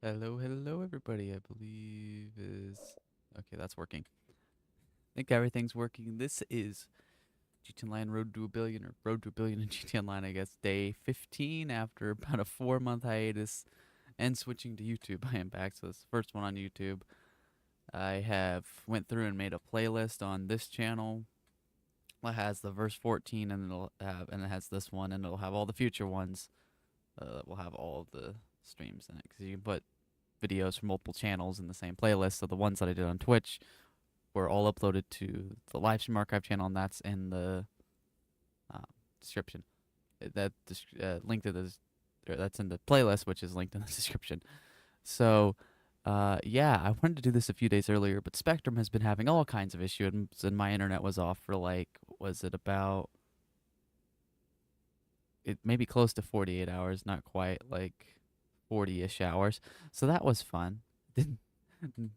Hello, everybody. I believe is okay. That's working. I think everything's working. This is GT Online Road to a Billion or Road to a Billion in GT Online. I guess day 15 after about a 4 month hiatus and switching to YouTube. I am back. So this is the first one on YouTube. I have went through and made a playlist on this channel that has the verse 14 and it has this one and it'll have all the future ones. We'll have all of the streams in it because you can put videos from multiple channels in the same playlist. So the ones that I did on Twitch were all uploaded to the Livestream Archive channel, and that's in the uh, description. Link to this, that's in the playlist, which is linked in the description. So, yeah, I wanted to do this a few days earlier, but Spectrum has been having all kinds of issues, and my internet was off for like, was it about it maybe close to 48 hours, not quite like 40-ish hours. So that was fun. Didn't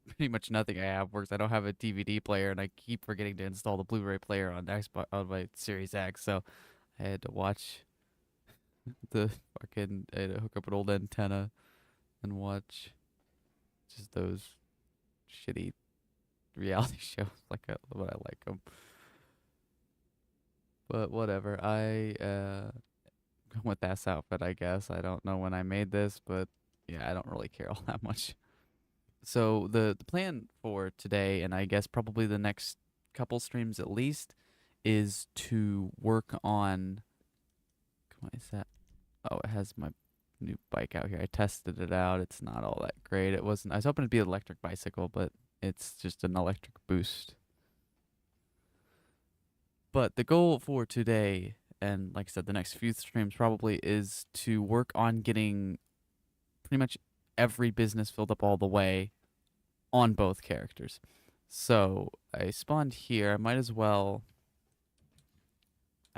pretty much nothing I have works. I don't have a DVD player, and I keep forgetting to install the Blu-ray player on Xbox on my Series X. So I had to watch I had to hook up an old antenna and watch just those shitty reality shows like what I like them. But whatever. I went with this outfit, I guess. I don't know when I made this, but yeah, I don't really care all that much. So the plan for today, and I guess probably the next couple streams at least, is to work on. What is that? Oh, it has my new bike out here. I tested it out. It's not all that great. It wasn't. I was hoping to be an electric bicycle, but it's just an electric boost. But the goal for today, and like I said, the next few streams probably is to work on getting pretty much every business filled up all the way on both characters. So I spawned here. I might as well.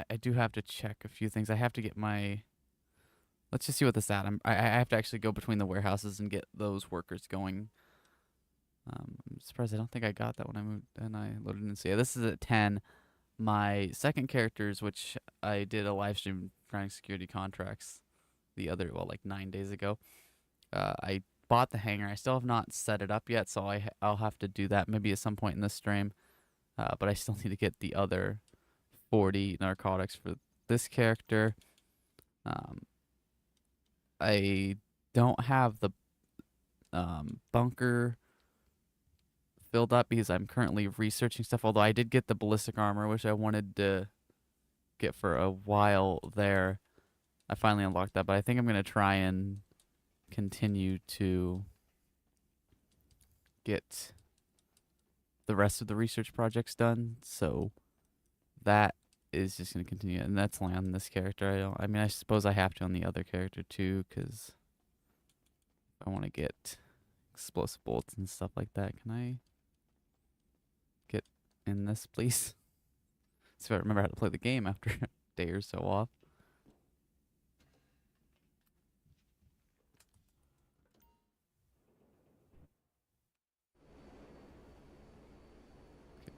I do have to check a few things. I have to get my. Let's just see what this at. I have to actually go between the warehouses and get those workers going. I'm surprised I don't think I got that when I moved and I loaded in. So yeah, this is at 10. My second characters, which I did a live stream trying security contracts well, like 9 days ago. I bought the hangar. I still have not set it up yet, so I'll have to do that maybe at some point in this stream. But I still need to get the other 40 narcotics for this character. Um, I don't have the bunker filled up because I'm currently researching stuff. Although I did get the ballistic armor, which I wanted to get for a while there. I finally unlocked that, but I think I'm gonna try and continue to get the rest of the research projects done. So that is just gonna continue, and that's only on this character. I mean, I suppose I have to on the other character too, because I want to get explosive bullets and stuff like that. Can I get in this, please? So I remember how to play the game after a day or so off.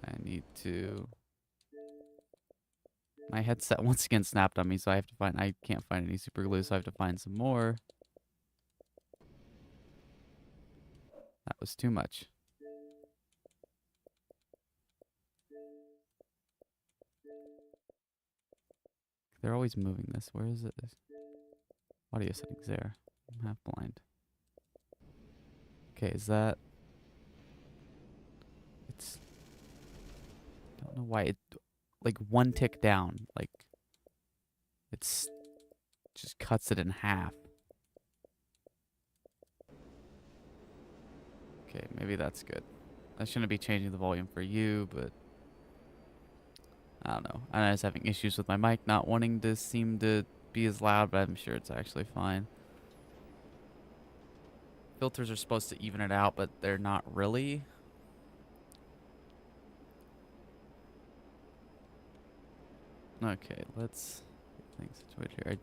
I need to. My headset once again snapped on me, so I can't find any super glue, so I have to find some more. That was too much. They're always moving this. Where is it? Audio settings there. I'm half blind. Okay, is that? It's. I don't know why it. Like one tick down. Like. It's. Just cuts it in half. Okay, maybe that's good. I shouldn't be changing the volume for you, but. I don't know. I was having issues with my mic not wanting to seem to be as loud, but I'm sure it's actually fine. Filters are supposed to even it out, but they're not really. Okay, let's get things situated here.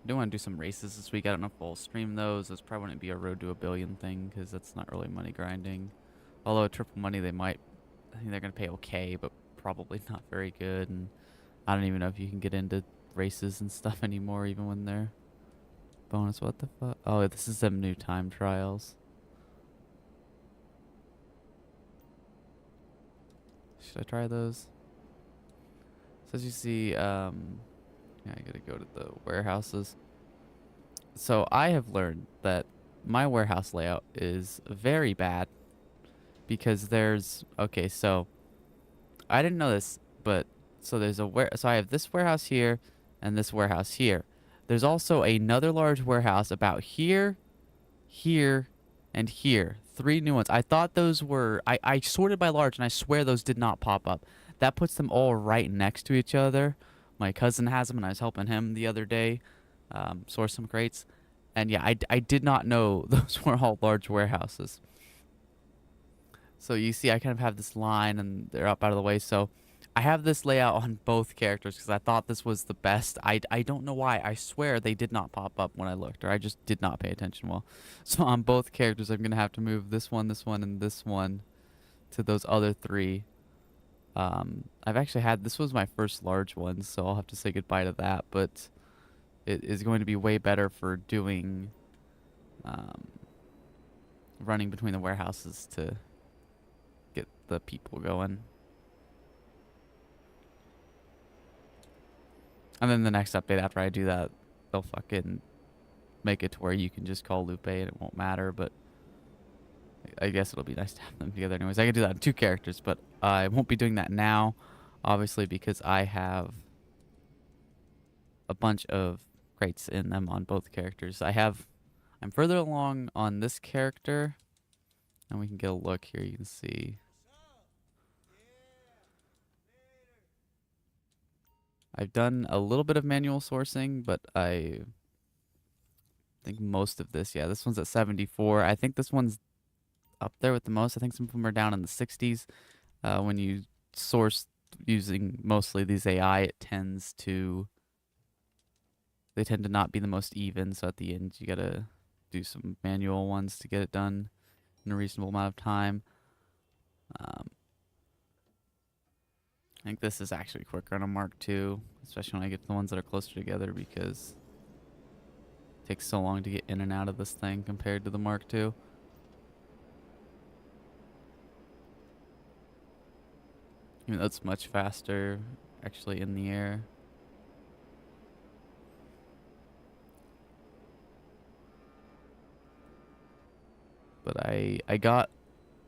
I do want to do some races this week. I don't know if I'll stream those. This probably wouldn't be a road to a billion thing because that's not really money grinding. Although at triple money, they might. I think they're going to pay okay, but probably not very good. And I don't even know if you can get into races and stuff anymore, even when they're bonus. What the fuck? Oh, this is them new time trials. Should I try those? So as you see, yeah, I gotta go to the warehouses. So I have learned that my warehouse layout is very bad because there's, okay, so I didn't know this, but so there's so I have this warehouse here and this warehouse here. There's also another large warehouse about here, here, and here. 3 new ones. I thought those were, I sorted by large and I swear those did not pop up. That puts them all right next to each other. My cousin has them and I was helping him the other day source some crates. And yeah, I did not know those were all large warehouses. So you see I kind of have this line and they're up out of the way. So I have this layout on both characters because I thought this was the best. I don't know why. I swear they did not pop up when I looked, or I just did not pay attention well. So on both characters, I'm going to have to move this one, and this one to those other 3. I've actually had, this was my first large one, so I'll have to say goodbye to that. But it is going to be way better for doing, running between the warehouses to get the people going. And then the next update after I do that, they'll fucking make it to where you can just call Lupe and it won't matter, but I guess it'll be nice to have them together anyways. I can do that in 2 characters, but I won't be doing that now, obviously, because I have a bunch of crates in them on both characters. I'm further along on this character, and we can get a look here. You can see. I've done a little bit of manual sourcing, but I think most of this, yeah, this one's at 74. I think this one's up there with the most. I think some of them are down in the 60s. When you source using mostly these AI, they tend to not be the most even. So at the end, you gotta do some manual ones to get it done in a reasonable amount of time. I think this is actually quicker on a Mark II, especially when I get to the ones that are closer together, because it takes so long to get in and out of this thing compared to the Mark II. Even though it's much faster actually in the air. But I got,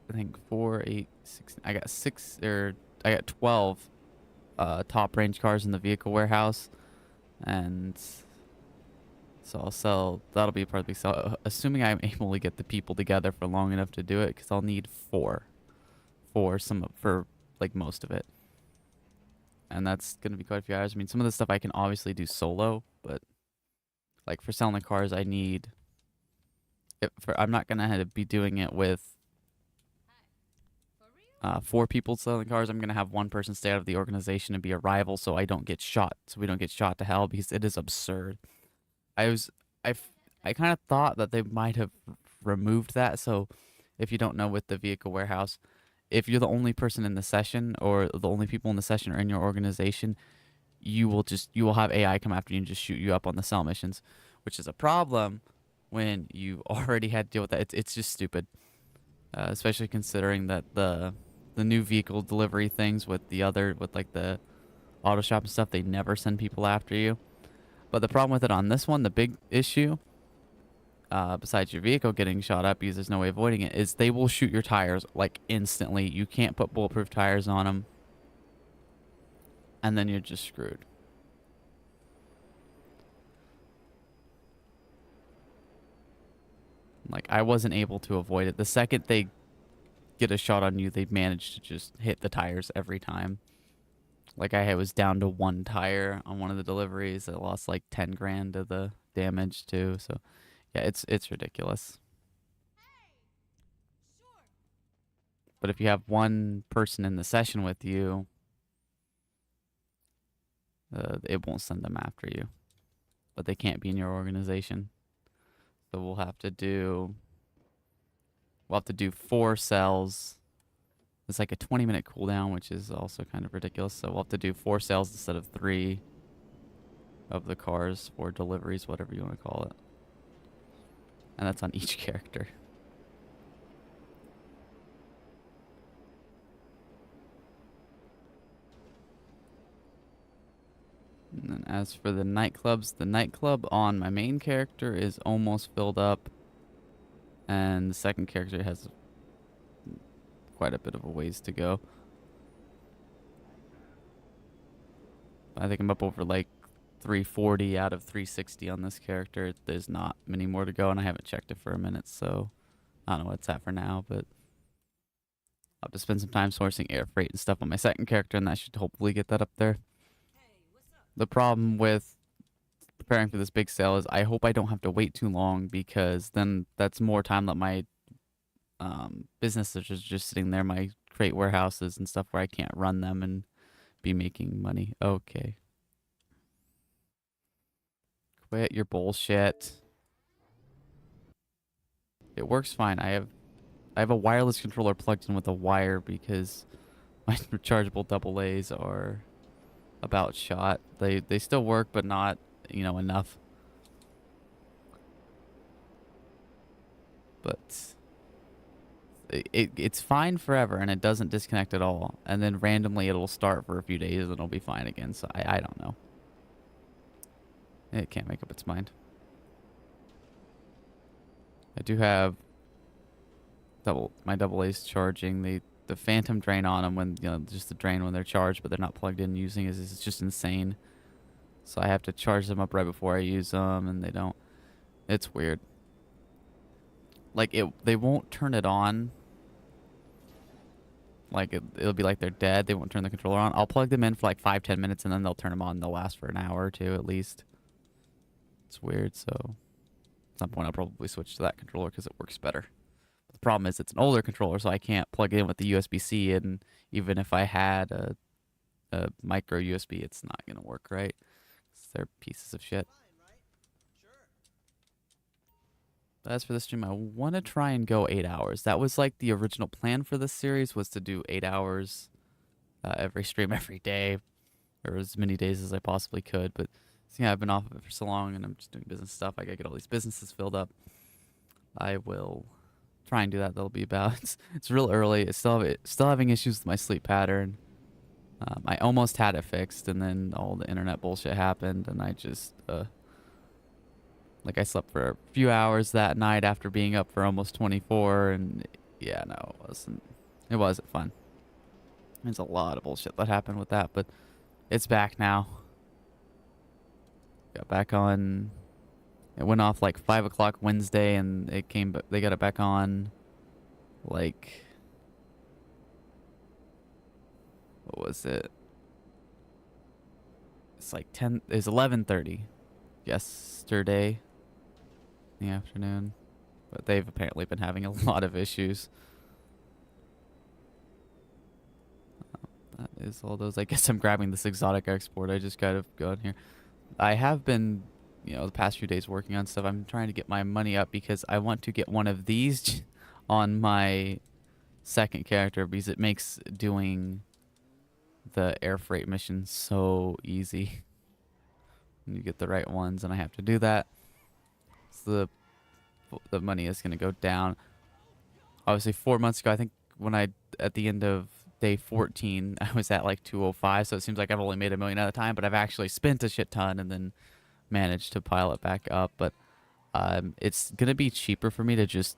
I think 4, 8, 6, I got 6, or I got 12 top range cars in the vehicle warehouse, and so I'll sell, that'll be part of the sell, assuming I'm able to get the people together for long enough to do it, because I'll need 4 for like most of it, and that's gonna be quite a few hours. I mean, some of the stuff I can obviously do solo, but like for selling the cars, I need I'm not gonna be doing it with 4 people selling cars. I'm gonna have 1 person stay out of the organization and be a rival, so I don't get shot. So we don't get shot to hell, because it is absurd. I kind of thought that they might have removed that. So if you don't know, with the vehicle warehouse, if you're the only person in the session, or the only people in the session are in your organization, you will have AI come after you and just shoot you up on the sell missions, which is a problem when you already had to deal with that. It's just stupid, especially considering that the new vehicle delivery things with like the auto shop and stuff, they never send people after you. But the problem with it on this one, the big issue, besides your vehicle getting shot up because there's no way of avoiding it, is they will shoot your tires like instantly. You can't put bulletproof tires on them, and then you're just screwed. Like, I wasn't able to avoid it. The second they get a shot on you, they manage to just hit the tires every time. Like, I was down to 1 tire on one of the deliveries. I lost like 10 grand of the damage too. So yeah, it's ridiculous. But if you have 1 person in the session with you, it won't send them after you. But they can't be in your organization. So we'll have to do 4 cells. It's like a 20-minute cooldown, which is also kind of ridiculous. So we'll have to do 4 cells instead of 3 of the cars, for deliveries, whatever you want to call it. And that's on each character. And then as for the nightclubs, the nightclub on my main character is almost filled up. And the second character has quite a bit of a ways to go. I think I'm up over like 340 out of 360 on this character. There's not many more to go, and I haven't checked it for a minute, so I don't know what it's at for now, but I'll have to spend some time sourcing air freight and stuff on my second character, and that should hopefully get that up there. The problem with preparing for this big sale is I hope I don't have to wait too long, because then that's more time that my businesses are just sitting there, my crate warehouses and stuff, where I can't run them and be making money. Okay. Quit your bullshit. It works fine. I have a wireless controller plugged in with a wire because my rechargeable AA's are about shot. They still work, but not, you know, enough. But it's fine forever, and it doesn't disconnect at all. And then randomly it'll start for a few days, and it'll be fine again. So I don't know. It can't make up its mind. I do have my AA's charging. The phantom drain on them, when, you know, just the drain when they're charged, but they're not plugged in using, is just insane. So I have to charge them up right before I use them, and they don't. It's weird. Like, they won't turn it on. Like, it'll be like they're dead. They won't turn the controller on. I'll plug them in for like 5-10 minutes, and then they'll turn them on. They'll last for an hour or two at least. It's weird, so at some point I'll probably switch to that controller because it works better. The problem is it's an older controller, so I can't plug it in with the USB-C, and even if I had a micro USB, it's not going to work right. They're pieces of shit. But as for the stream, I want to try and go 8 hours. That was like the original plan for this series, was to do 8 hours every stream every day, or as many days as I possibly could. But yeah, I've been off of it for so long, and I'm just doing business stuff. I gotta get all these businesses filled up. I will try and do that. That'll be about. It's real early. It's still having issues with my sleep pattern. I almost had it fixed, and then all the internet bullshit happened, and I just like, I slept for a few hours that night after being up for almost 24, and yeah, no, it wasn't fun. There's a lot of bullshit that happened with that, but it's back now. Got back on. It went off like 5 o'clock Wednesday, and they got it back on like, what was it? It's like 11:30 yesterday in the afternoon. But they've apparently been having a lot of issues. That is all those. I guess I'm grabbing this exotic export. I just gotta go in here. I have been, you know, the past few days working on stuff. I'm trying to get my money up because I want to get one of these on my second character, because it makes doing the air freight mission so easy. And you get the right ones, and I have to do that. So the money is going to go down. Obviously, 4 months ago, I think at the end of day 14, I was at like 205, so it seems like I've only made $1 million at a time, but I've actually spent a shit ton and then managed to pile it back up. But it's going to be cheaper for me to just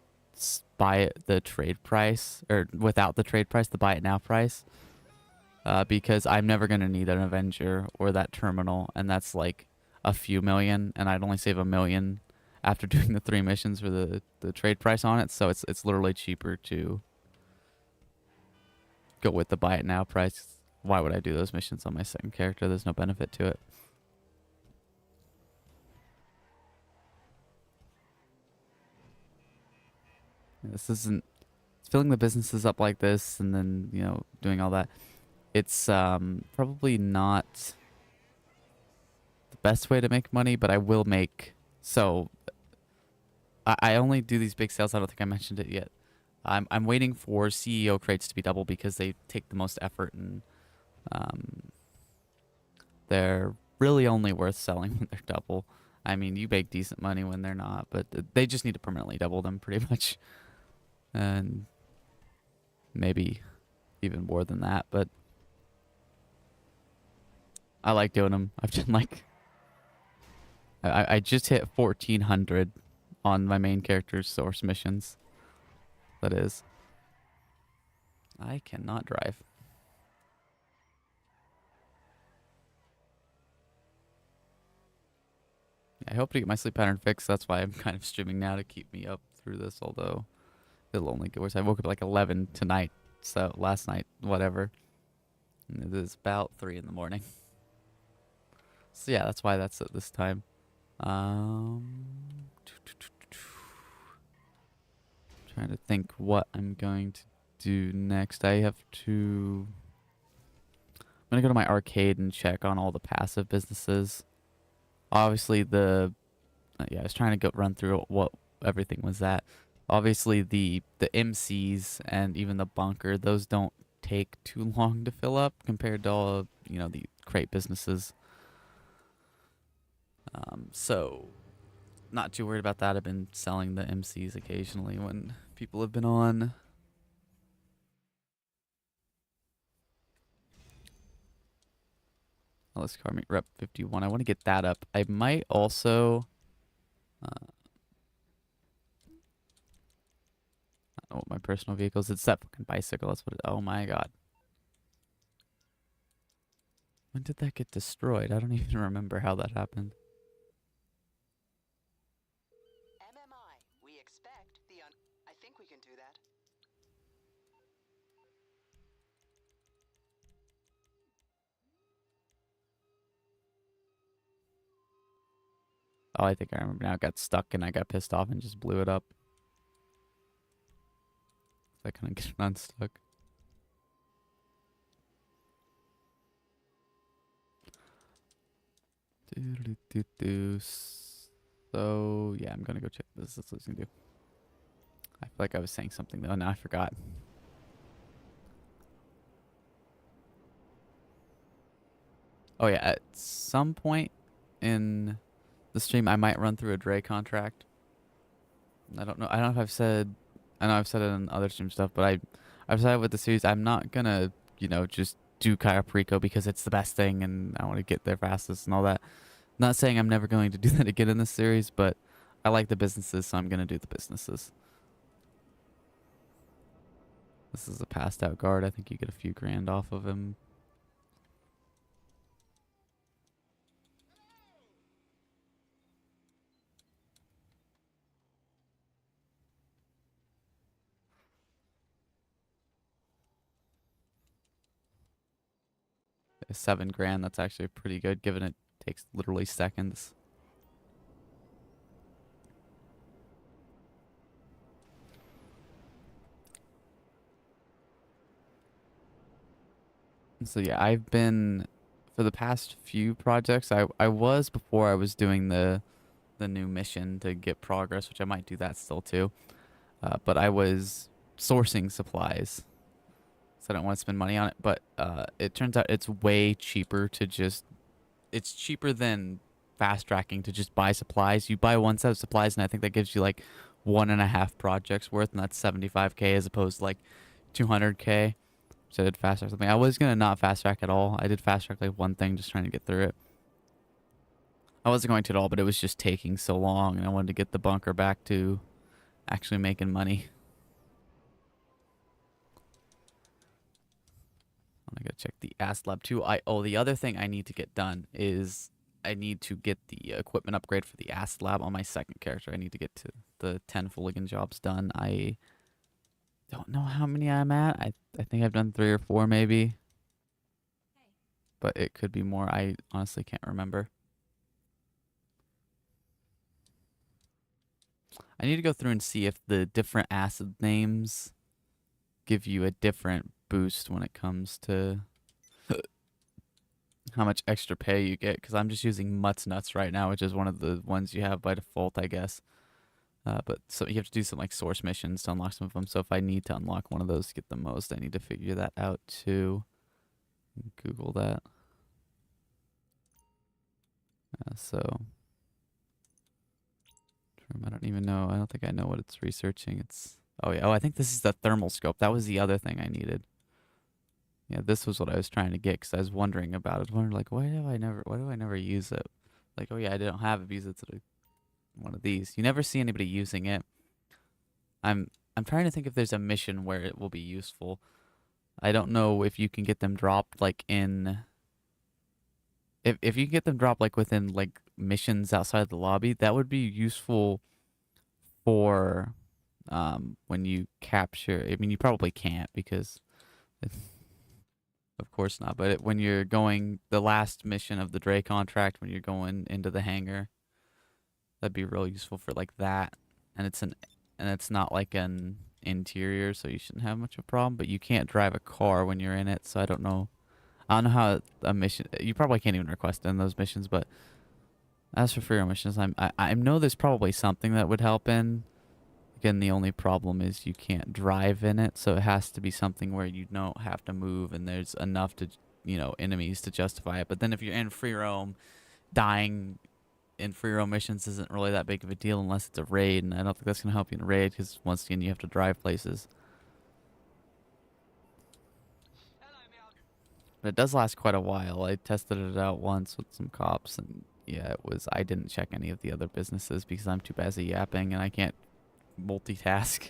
buy it the trade price, or without the trade price, the buy it now price, because I'm never going to need an Avenger or that terminal, and that's like a few million, and I'd only save $1 million after doing the 3 missions for the trade price on it. So it's literally cheaper to go with the buy it now price. Why would I do those missions on my second character? There's no benefit to it. This isn't filling the businesses up like this, and then, you know, doing all that. It's probably not the best way to make money, but I will make. So I only do these big sales. I don't think I mentioned it yet. I'm waiting for CEO crates to be double because they take the most effort, and they're really only worth selling when they're double. I mean, you make decent money when they're not, but they just need to permanently double them pretty much. And maybe even more than that, but I like doing them. I've done like I just hit 1400 on my main character's source missions. That is. I cannot drive. I hope to get my sleep pattern fixed. That's why I'm kind of streaming now to keep me up through this, although it'll only get worse. I woke up at like 11 tonight, so last night, whatever. And it is about 3 in the morning. So yeah, that's why that's at this time. Trying to think what I'm going to do next. I have to... I'm going to go to my arcade and check on all the passive businesses. Obviously the... yeah, I was trying to go run through what everything was at. Obviously the MCs and even the bunker, those don't take too long to fill up compared to all, you know, the crate businesses. So not too worried about that. I've been selling the MCs occasionally when people have been on. Let's car meet rep 51. I want to get that up. I might also I don't know what my personal vehicle is. It's that fucking bicycle. That's what it, oh my god. When did that get destroyed? I don't even remember how that happened. MMI, we expect the I think we can do that. Oh, I think I remember now. It got stuck and I got pissed off and just blew it up. So I couldn't get it unstuck. So, yeah, I'm gonna go check this. That's what it's gonna do. I feel like I was saying something though. Now I forgot. Oh yeah, at some point in the stream, I might run through a Dre contract. I don't know. I don't know if I've said. I know I've said it in other stream stuff, but I've decided with the series, I'm not gonna, you know, just do Cayo Perico because it's the best thing and I want to get there fastest and all that. Not saying I'm never going to do that again in this series, but I like the businesses, so I'm gonna do the businesses. This is a passed out guard. I think you get a few grand off of him. $7 grand. That's actually pretty good, given it takes literally seconds. So yeah, I've been for the past few projects. I was before I was doing the new mission to get progress, which I might do that still too. But I was sourcing supplies, so I don't want to spend money on it. But it turns out it's way cheaper to just. It's cheaper than fast tracking to just buy supplies. You buy one set of supplies, and I think that gives you like 1.5 projects worth, and that's 75K as opposed to like 200K. So I did fast track something. I was gonna not fast track at all. I did fast track like one thing, just trying to get through it. I wasn't going to at all, but it was just taking so long, and I wanted to get the bunker back to actually making money. I gotta check the Ast Lab too. The other thing I need to get done is I need to get the equipment upgrade for the Ast Lab on my second character. I need to get to the 10 Fooligan jobs done. I don't know how many I'm at. I think I've done 3 or 4 maybe. But it could be more. I honestly can't remember. I need to go through and see if the different acid names give you a different boost when it comes to how much extra pay you get, because I'm just using Mutts Nuts right now, which is one of the ones you have by default, I guess. But so you have to do some like source missions to unlock some of them. So if I need to unlock one of those to get the most, I need to figure that out too. Google that. So from? I don't even know. I don't think I know what it's researching. It's oh yeah. Oh, I think this is the thermal scope. That was the other thing I needed. Yeah, this was what I was trying to get because I was wondering about it. I was wondering like, why do I never use it? Like, oh yeah, I don't have it because it's one of these. You never see anybody using it. I'm trying to think if there's a mission where it will be useful. I don't know if you can get them dropped like in if you can get them dropped like within like missions outside the lobby, that would be useful for when you capture. I mean, you probably can't because of course not, but when you're going the last mission of the Dre contract when you're going into the hangar, that'd be real useful for like that. And it's not like an interior, so you shouldn't have much of a problem, but you can't drive a car when you're in it, so I don't know. I don't know how a mission you probably can't even request in those missions, but as for free roam missions, I know there's probably something that would help in. Again, the only problem is you can't drive in it, so it has to be something where you don't have to move and there's enough to, enemies to justify it. But then if you're in free roam, dying in free roam missions isn't really that big of a deal unless it's a raid, and I don't think that's going to help you in a raid because once again you have to drive places. But it does last quite a while. I tested it out once with some cops, and yeah, I didn't check any of the other businesses because I'm too busy yapping and I can't multitask.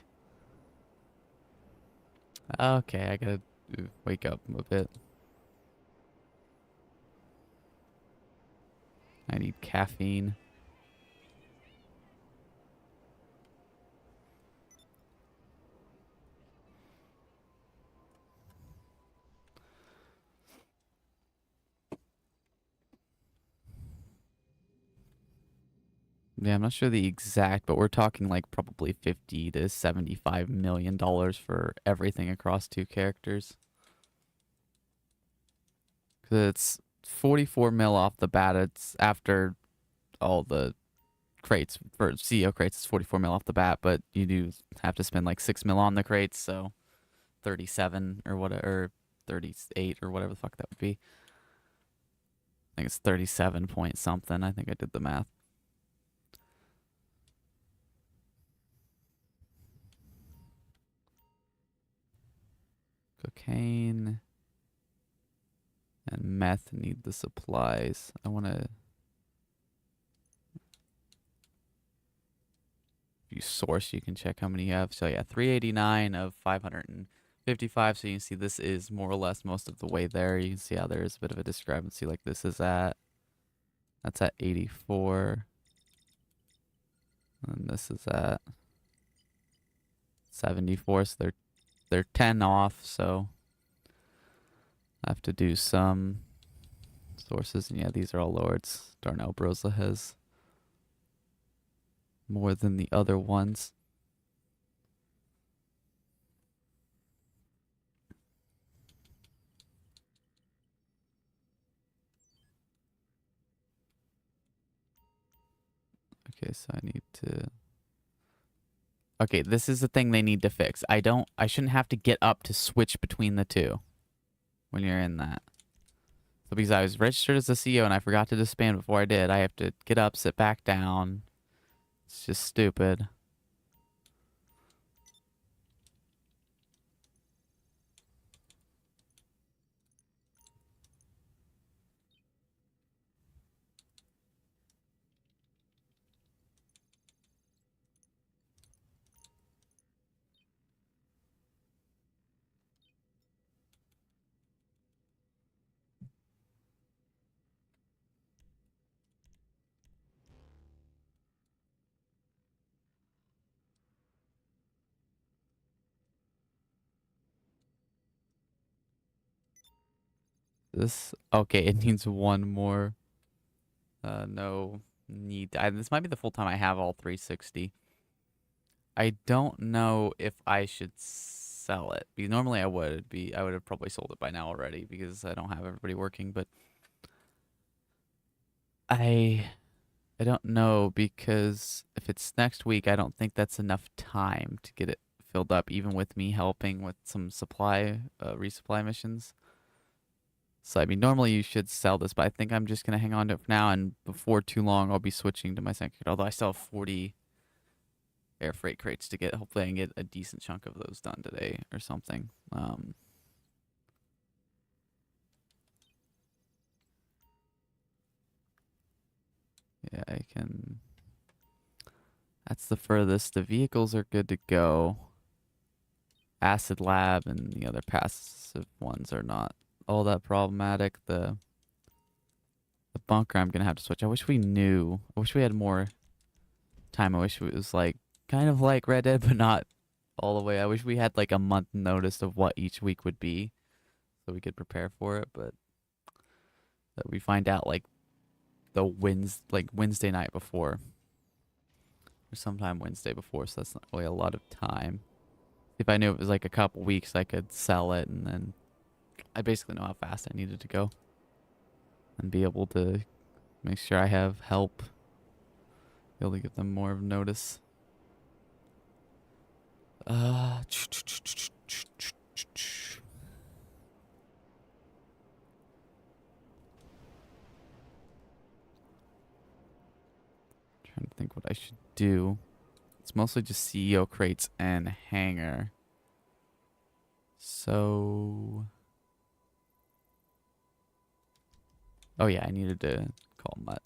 Okay, I gotta wake up a bit. I need caffeine. Yeah, I'm not sure the exact, but we're talking like probably 50 to 75 million dollars for everything across two characters. Cause it's 44 mil off the bat. It's after all the crates for CEO crates. It's 44 mil off the bat, but you do have to spend like 6 mil on the crates, so 37 or whatever, or 38 or whatever the fuck that would be. I think it's 37 point something. I think I did the math. Cocaine and meth need the supplies. I want to you source, you can check how many you have. So yeah, 389 of 555. So you can see this is more or less most of the way there. You can see how there is a bit of a discrepancy. Like that's at 84. And this is at 74. So they're 10 off. So I have to do some sources. And yeah, these are all lords. Darnell Brosla has more than the other ones. Okay, so I need to... Okay, this is the thing they need to fix. I shouldn't have to get up to switch between the two when you're in that. So because I was registered as a CEO and I forgot to disband before I did, I have to get up, sit back down. It's just stupid. Okay, it needs one more. No need. This might be the full time I have all 360. I don't know if I should sell it. Because normally I would have probably sold it by now already because I don't have everybody working, but I don't know because if it's next week, I don't think that's enough time to get it filled up, even with me helping with some resupply missions. So, I mean, normally you should sell this, but I think I'm just going to hang on to it for now, and before too long, I'll be switching to my second. Although I still have 40 air freight crates to get. Hopefully I can get a decent chunk of those done today or something. Yeah, I can. That's the furthest. The vehicles are good to go. Acid Lab and the other passive ones are not all that problematic. The bunker I'm gonna have to switch. I wish we knew. I wish we had more time. I wish it was like kind of like Red Dead, but not all the way. I wish we had like a month notice of what each week would be, so we could prepare for it. But that we find out like like Wednesday night before, or sometime Wednesday before. So that's not really a lot of time. If I knew it was like a couple weeks, I could sell it, and then I basically know how fast I needed to go, and be able to make sure I have help. Be able to give them more of notice. Trying to think what I should do. It's mostly just CEO crates and hangar. So, oh yeah, I needed to call Mutt.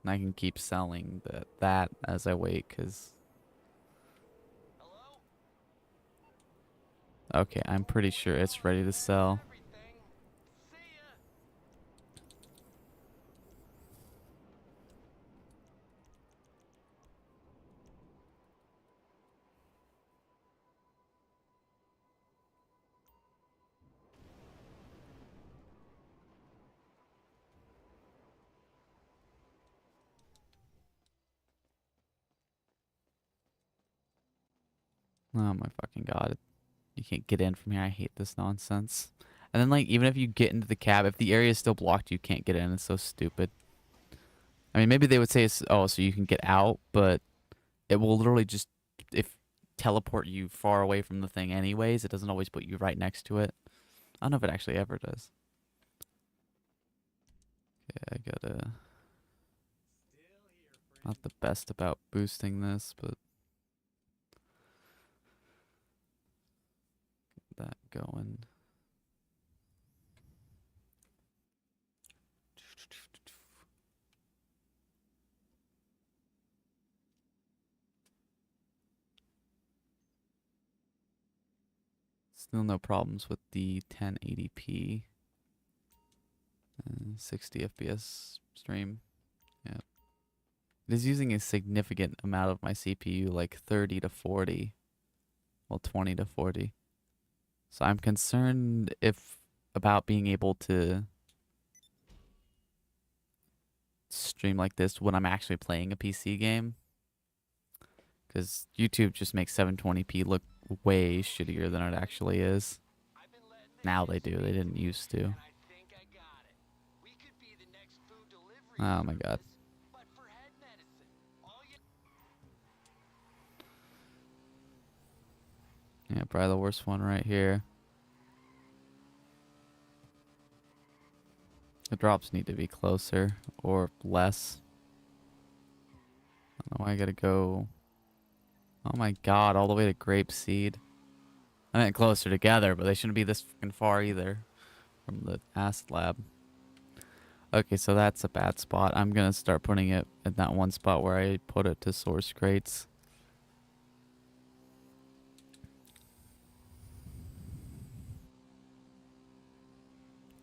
And I can keep selling that as I wait, because... Okay, I'm pretty sure it's ready to sell. Oh my fucking god. You can't get in from here. I hate this nonsense. And then, like, even if you get into the cab, if the area is still blocked, you can't get in. It's so stupid. I mean, maybe they would say, it's, oh, so you can get out, but it will literally just, if teleport you far away from the thing anyways. It doesn't always put you right next to it. I don't know if it actually ever does. Okay, I gotta... Not the best about boosting this, but... Get that going. Still no problems with the 1080p 60 FPS stream. Yeah. It is using a significant amount of my CPU, like 30 to 40. Well, 20 to 40. So I'm concerned about being able to stream like this when I'm actually playing a PC game. Because YouTube just makes 720p look way shittier than it actually is. Now they do. They didn't used to. Oh my god. Yeah, probably the worst one right here. The drops need to be closer or less. I don't know why I gotta go. Oh my god, all the way to Grapeseed. I meant closer together, but they shouldn't be this fucking far either from the Acid Lab. Okay, so that's a bad spot. I'm gonna start putting it at that one spot where I put it to source crates.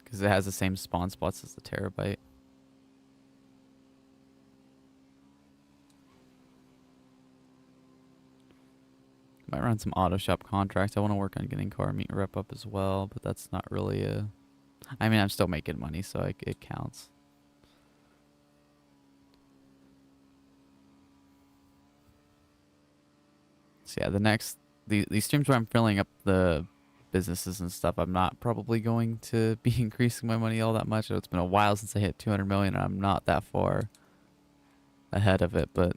Because it has the same spawn spots as the Terabyte. Might run some auto shop contracts. I want to work on getting car meet rep up as well, but that's not really a... I mean, I'm still making money, so it counts. So yeah, the next... These streams where I'm filling up the businesses and stuff, I'm not probably going to be increasing my money all that much. It's been a while since I hit 200 million, and I'm not that far ahead of it, but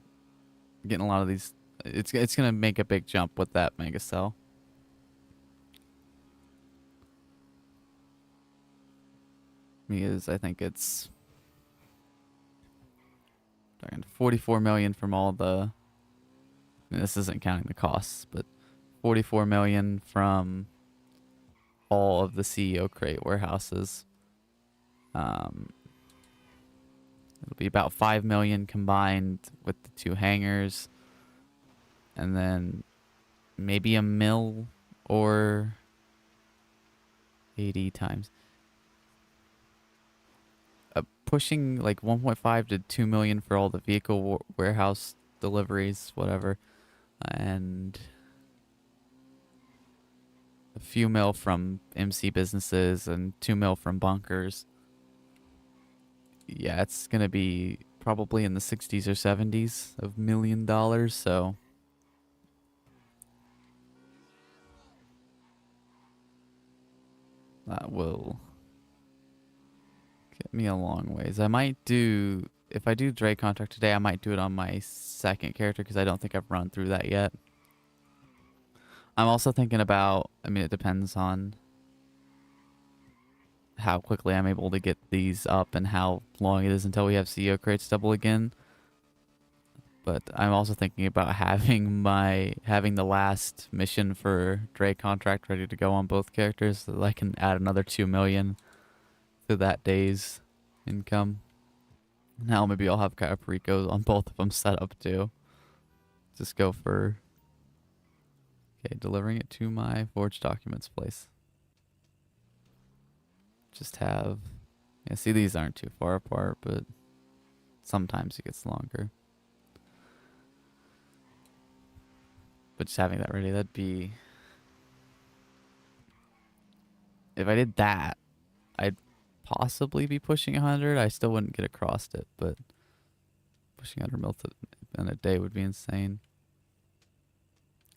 getting a lot of these... It's going to make a big jump with that mega sell. Because I think it's and 44 million from all the, and this isn't counting the costs, but 44 million from all of the CEO crate warehouses. It'll be about 5 million combined with the 2 hangars, and then maybe a mil or 80 times. Pushing like 1.5 to 2 million for all the vehicle warehouse deliveries, whatever, and a few mil from MC businesses and 2 mil from bunkers. Yeah, it's gonna be probably in the 60s or 70s of $1 million, so that will get me a long ways. I might do, if I do Dre contract today, I might do it on my second character because I don't think I've run through that yet. I'm also thinking about, I mean, it depends on how quickly I'm able to get these up and how long it is until we have CEO crates double again. But I'm also thinking about having the last mission for Dre contract ready to go on both characters so that I can add another 2 million to that day's income. Now maybe I'll have Caprico on both of them set up too. Just go for, okay, delivering it to my forged documents place. Just have, yeah, see, these aren't too far apart, but sometimes it gets longer. But just having that ready, that'd be, if I did that, I'd possibly be pushing 100. I still wouldn't get across it, but pushing 100 mil in a day would be insane.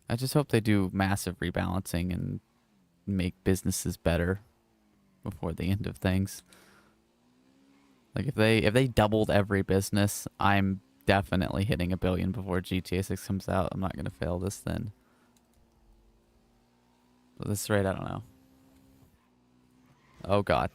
I just hope they do massive rebalancing and make businesses better before the end of things. Like if they doubled every business, I'm definitely hitting $1 billion before GTA 6 comes out. I'm not gonna fail this then. But this rate, I don't know. Oh god.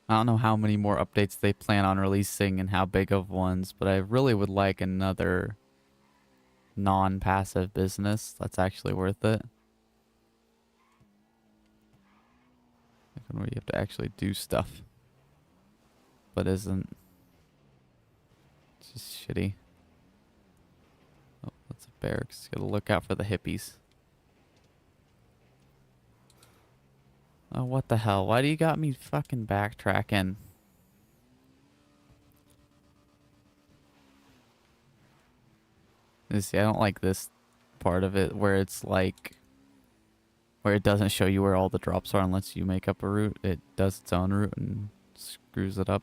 I don't know how many more updates they plan on releasing and how big of ones, but I really would like another non-passive business that's actually worth it. Like one where you have to actually do stuff, but isn't. It's just shitty. Oh, that's a barracks. Gotta look out for the hippies. Oh, what the hell? Why do you got me fucking backtracking? You see, I don't like this part of it where it's like, where it doesn't show you where all the drops are unless you make up a route. It does its own route and screws it up.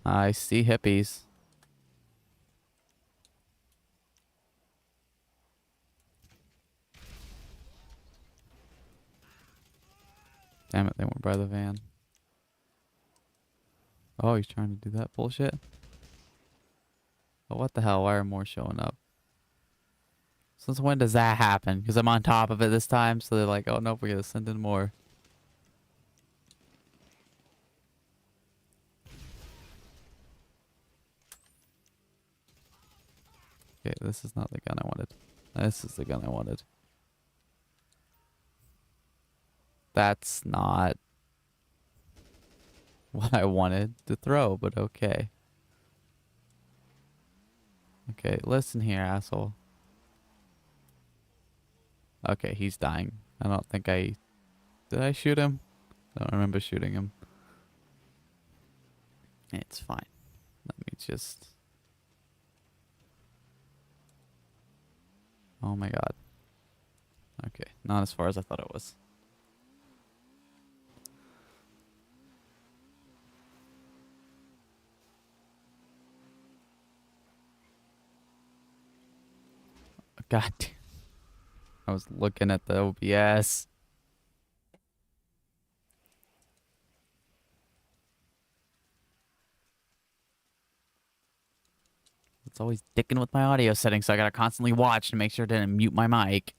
I see hippies. Damn it, they went by the van. Oh, he's trying to do that bullshit? Oh, what the hell? Why are more showing up? Since when does that happen? Because I'm on top of it this time, so they're like, oh nope, we gotta send in more. Okay, this is not the gun I wanted. This is the gun I wanted. That's not... what I wanted to throw, but okay. Okay, listen here, asshole. Okay, he's dying. I don't think I... Did I shoot him? I don't remember shooting him. It's fine. Let me just... Oh my god. Okay, not as far as I thought it was. God damn. I was looking at the OBS. It's always dicking with my audio settings, so I gotta constantly watch to make sure to mute my mic.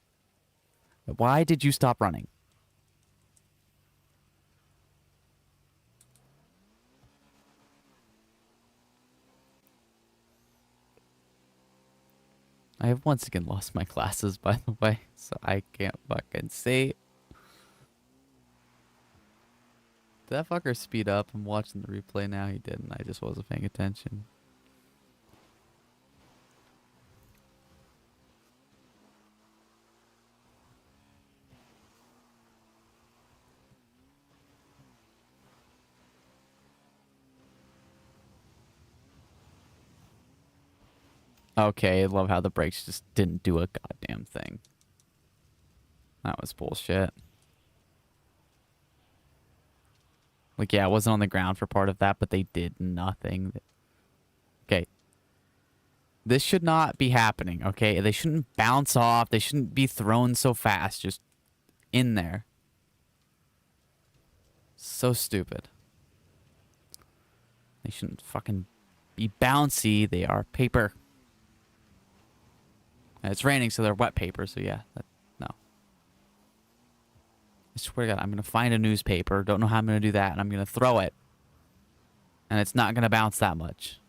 Why did you stop running? I have once again lost my glasses, by the way, so I can't fucking see. Did that fucker speed up? I'm watching the replay now. He didn't. I just wasn't paying attention. Okay, I love how the brakes just didn't do a goddamn thing. That was bullshit. Like, yeah, I wasn't on the ground for part of that, but they did nothing. Okay. This should not be happening, okay? They shouldn't bounce off. They shouldn't be thrown so fast. Just in there. So stupid. They shouldn't fucking be bouncy. They are paper. And it's raining, so they're wet paper, so yeah. No. I swear to God, I'm going to find a newspaper. Don't know how I'm going to do that, and I'm going to throw it. And it's not going to bounce that much.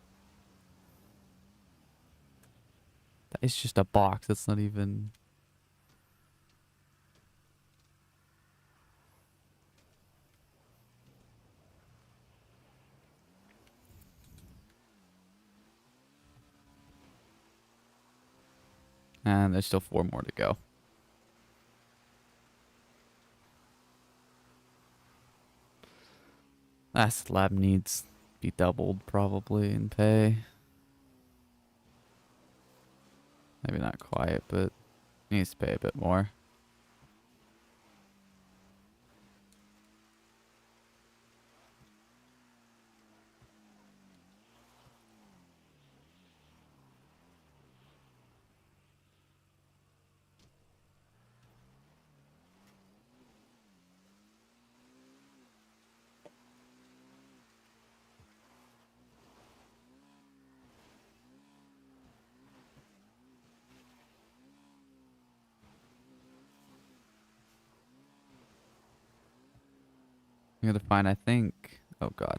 It's just a box. That's not even... And there's still 4 more to go. That slab needs to be doubled probably in pay. Maybe not quite, but needs to pay a bit more. I'm gonna find, I think... Oh, God.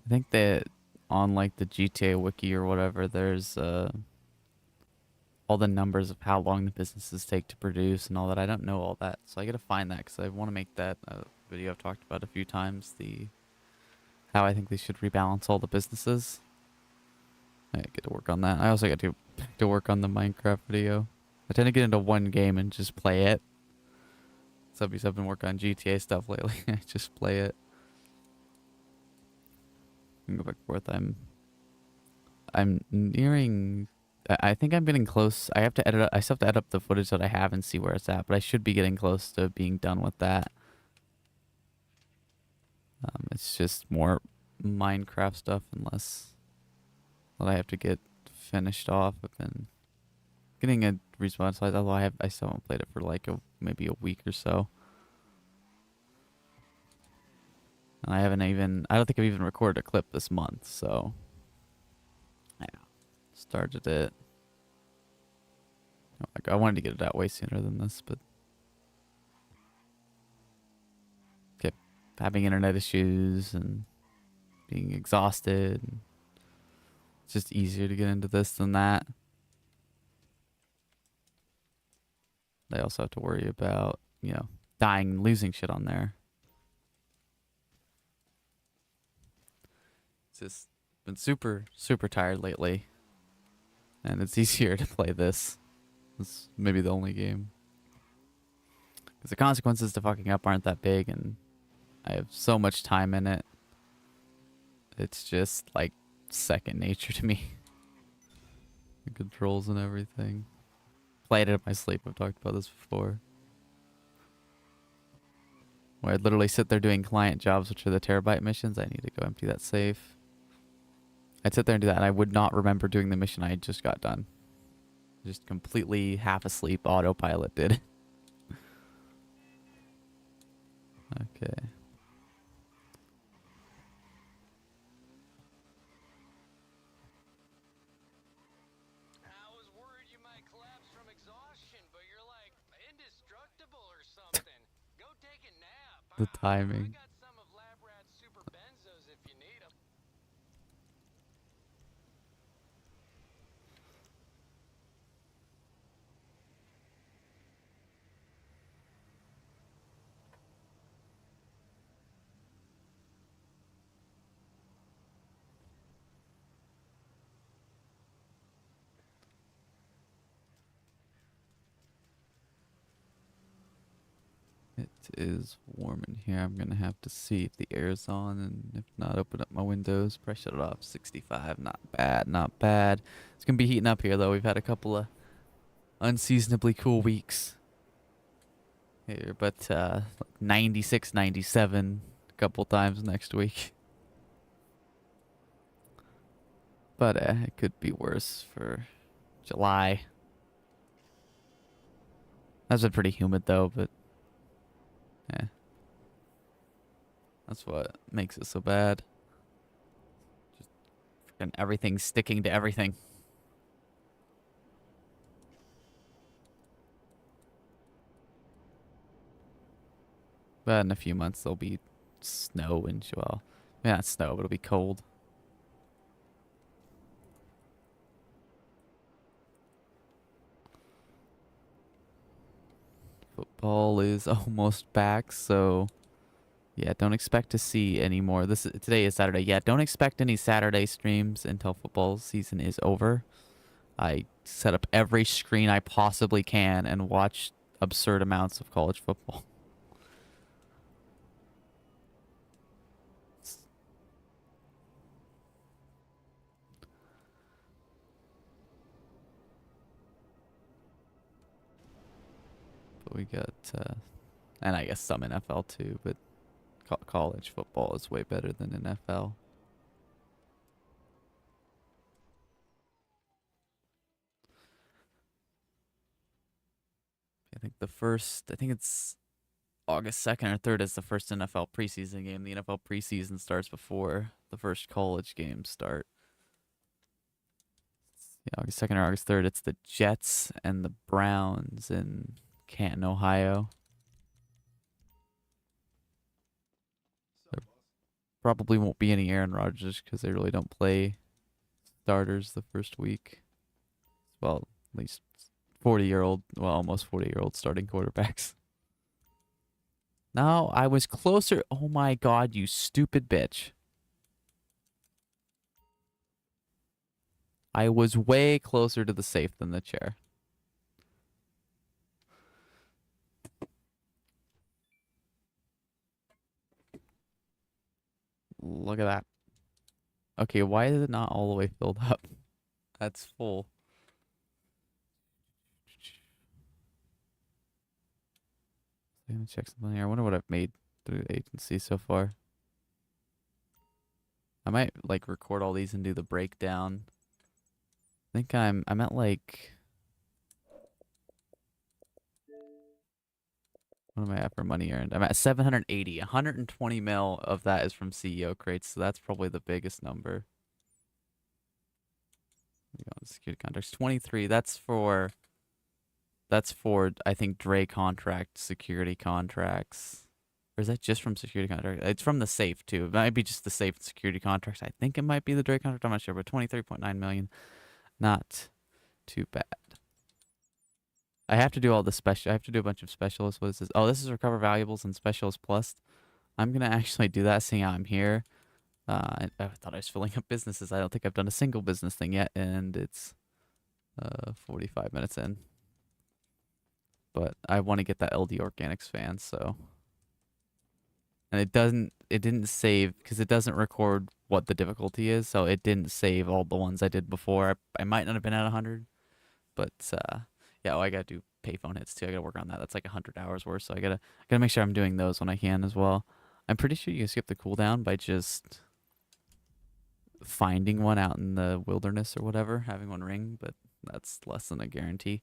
I think that on, like, the GTA wiki or whatever, there's, all the numbers of how long the businesses take to produce and all that. I don't know all that, so I gotta find that because I want to make that a video I've talked about a few times. How I think they should rebalance all the businesses. I get to work on that. I also got to work on the Minecraft video. I tend to get into one game and just play it. So because I've been working on GTA stuff lately, I just play it. I can go back and forth. I'm nearing. I think I'm getting close. I have to edit. I still have to edit up the footage that I have and see where it's at. But I should be getting close to being done with that. It's just more Minecraft stuff and less that I have to get finished off. I've been getting a respawn size, although I still haven't played it for like maybe a week or so. And I don't think I've even recorded a clip this month, so yeah. Started it. Like, I wanted to get it out way sooner than this, but kept having internet issues and being exhausted. It's just easier to get into this than that. they also have to worry about, you know, dying and losing shit on there. It's just been super, super tired lately. And it's easier to play this. It's maybe the only game. Because the consequences to fucking up aren't that big, and I have so much time in it. It's just like second nature to me. The controls and everything. Played it in my sleep. I've talked about this before. Where I'd literally sit there doing client jobs, which are the terabyte missions. I need to go empty that safe. I'd sit there and do that, and I would not remember doing the mission I just got done. Just completely half asleep, autopilot did. Okay. I was worried you might collapse from exhaustion, but you're like indestructible or something. Go take a nap. The I timing. got some of Lab Rat's super benzos if you need them. It is warm in here. I'm gonna have to see if the air's on, and if not, open up my windows. Probably shut it off. 65. Not bad. Not bad. It's gonna be heating up here though. We've had a couple of unseasonably cool weeks here, but like 96, 97 a couple times next week. But it could be worse for July. That's been pretty humid though, but yeah. That's what makes it so bad. Just freaking everything sticking to everything. But in a few months there'll be snow and well, yeah, not snow, but it'll be cold. Football is almost back, so yeah, don't expect to see any more. Today is Saturday. Yeah, don't expect any Saturday streams until football season is over. I set up every screen I possibly can and watch absurd amounts of college football. But we got, and I guess some NFL too, but college football is way better than NFL. I think it's August 2nd or 3rd is the first NFL preseason game. The NFL preseason starts before the first college games start. Yeah, August 2nd or August 3rd. It's the Jets and the Browns in Canton, Ohio. There probably won't be any Aaron Rodgers because they really don't play starters the first week. Well, at least 40-year-old, well, almost 40-year-old starting quarterbacks. No, I was closer. Oh my god, you stupid bitch. I was way closer to the safe than the chair. Look at that. Okay, why is it not all the way filled up? That's full. I'm gonna check something here. I wonder what I've made through the agency so far. I might like record all these and do the breakdown. I think I'm at like, what am I at for money earned? I'm at 780. 120 mil of that is from CEO crates, so that's probably the biggest number. We go on security contracts. 23. That's for I think Dre contract security contracts. Or is that just from security contract? It's from the safe too. It might be just the safe and security contracts. I think it might be the Dre contract. I'm not sure, but 23.9 million. Not too bad. I have to do all the special. I have to do a bunch of specialists. What is this? Oh, this is recover valuables and specialist plus. I'm gonna actually do that, seeing how I'm here. I thought I was filling up businesses. I don't think I've done a single business thing yet, and it's 45 minutes in. But I want to get that LD Organics fan, so. And it didn't save because it doesn't record what the difficulty is, so it didn't save all the ones I did before. I might not have been at 100, but yeah. Oh, I gotta do payphone hits too. I gotta work on that. That's like 100 hours worth, so I gotta make sure I'm doing those when I can as well. I'm pretty sure you can skip the cooldown by just finding one out in the wilderness or whatever, having one ring, but that's less than a guarantee.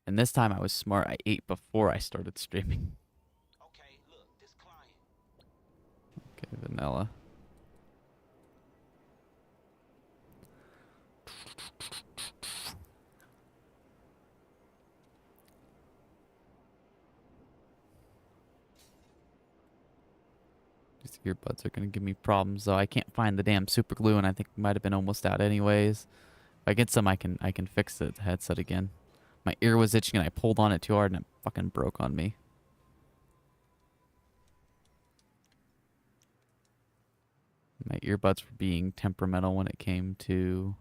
And this time I was smart. I ate before I started streaming. Okay, look, this client. Okay, vanilla. These earbuds are gonna give me problems though. I can't find the damn super glue, and I think it might have been almost out anyways. If I get some, I can fix the headset again. My ear was itching and I pulled on it too hard and it fucking broke on me. My earbuds were being temperamental when it came to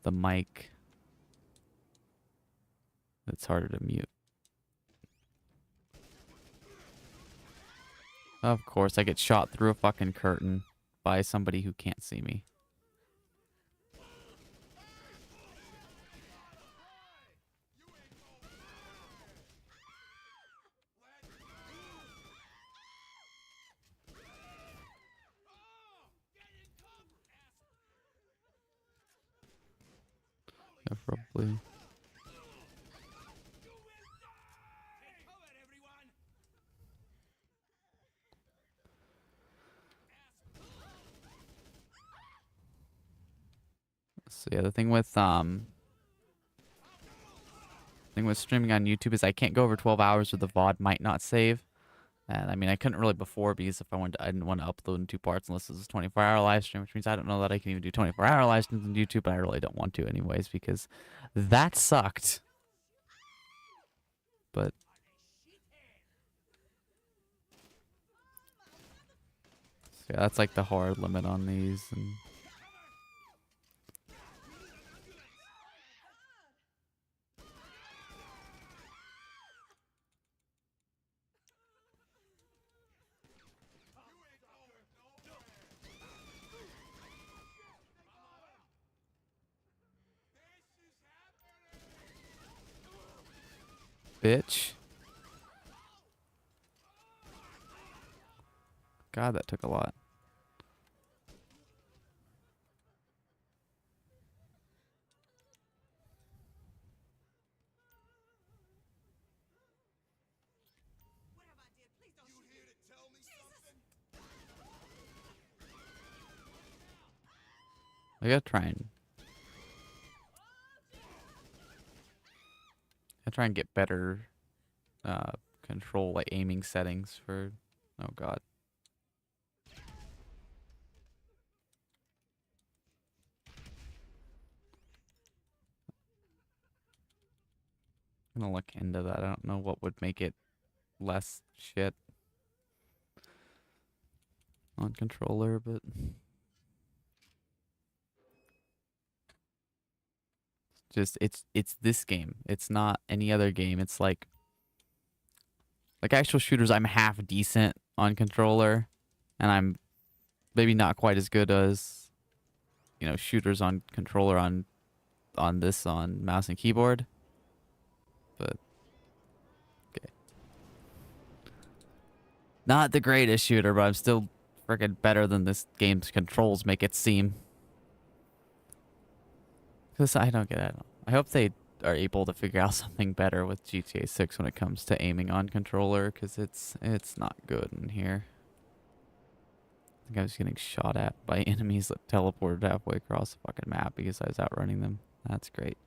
the mic. It's harder to mute. Of course, I get shot through a fucking curtain by somebody who can't see me. Yeah, probably. So yeah, the thing with streaming on YouTube is I can't go over 12 hours or the VOD might not save. And I mean, I couldn't really before because if I wanted to, I didn't want to upload in 2 parts unless it was a 24-hour live stream, which means I don't know that I can even do 24-hour live streams on YouTube, but I really don't want to anyways because that sucked. But so yeah, that's like the hard limit on these. And bitch. God, that took a lot. I gotta try and get better control, like aiming settings for. Oh god. I'm gonna look into that. I don't know what would make it less shit on controller, but just it's this game. It's not any other game. It's like actual shooters I'm half decent on controller, and I'm maybe not quite as good as shooters on controller on mouse and keyboard. But okay. Not the greatest shooter, but I'm still freaking better than this game's controls make it seem. Because I don't get it. I hope they are able to figure out something better with GTA 6 when it comes to aiming on controller, because it's not good in here. I think I was getting shot at by enemies that teleported halfway across the fucking map because I was outrunning them. That's great.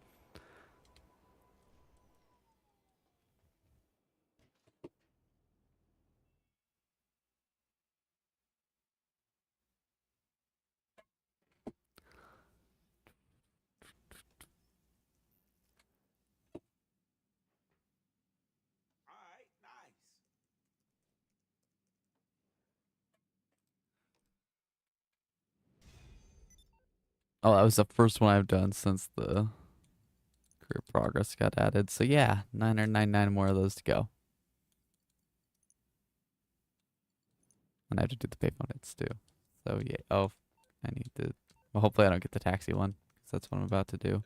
Oh, that was the first one I've done since the career progress got added. So yeah, 999 more of those to go. And I have to do the payphone hits too. So yeah. Oh, I need to. Well, hopefully I don't get the taxi one, because that's what I'm about to do.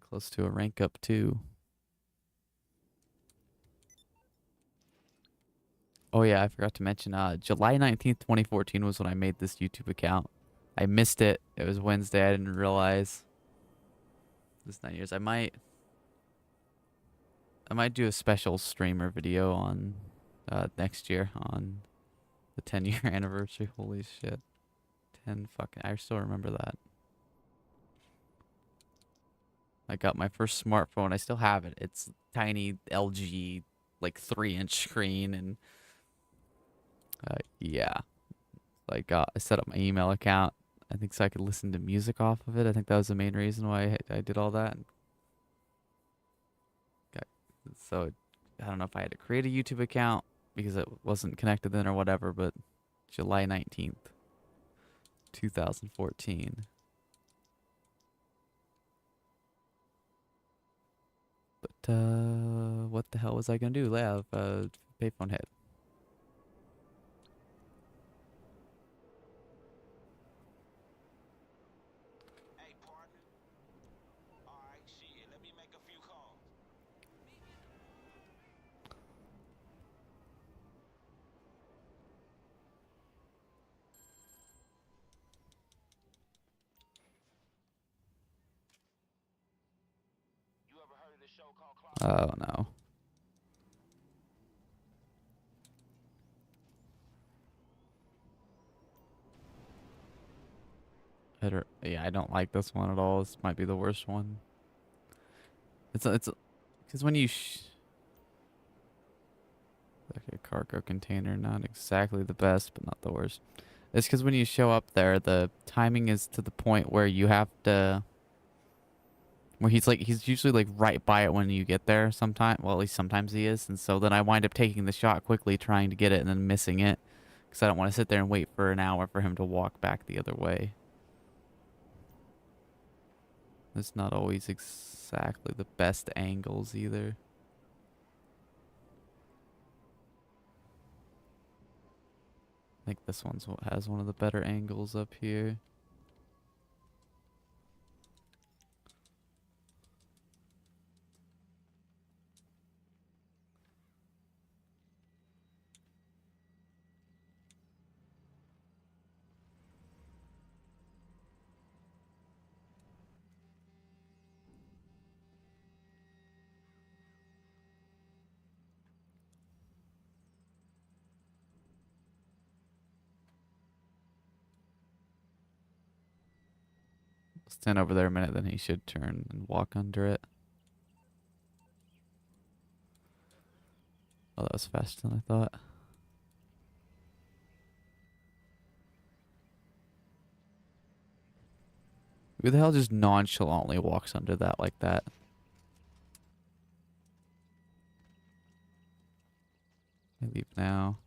Close to a rank up too. Oh yeah, I forgot to mention. July 19th, 2014 was when I made this YouTube account. I missed it. It was Wednesday. I didn't realize. This 9 years. I might do a special streamer video on next year on the 10-year anniversary. Holy shit. 10 fucking. I still remember that. I got my first smartphone. I still have it. It's tiny LG, like 3-inch screen, and yeah. I set up my email account. I think so I could listen to music off of it. I think that was the main reason why I did all that. Got, so I don't know if I had to create a YouTube account because it wasn't connected then or whatever, but July 19th, 2014. But what the hell was I gonna do? Yeah, payphone hit. Hey, partner. All right, shit. Let me make a few calls. You ever heard of this show called Clock? Oh no. Yeah, I don't like this one at all. This might be the worst one. It's because when you okay, cargo container, not exactly the best, but not the worst. It's because when you show up there, the timing is to the point where you have to, where he's usually like right by it when you get there. Sometime, well, at least sometimes he is, and so then I wind up taking the shot quickly, trying to get it, and then missing it, because I don't want to sit there and wait for an hour for him to walk back the other way. It's not always exactly the best angles either. I think this one's what has one of the better angles up here. Stand over there a minute, then he should turn and walk under it. Oh, that was faster than I thought. Who the hell just nonchalantly walks under that like that? I leave now.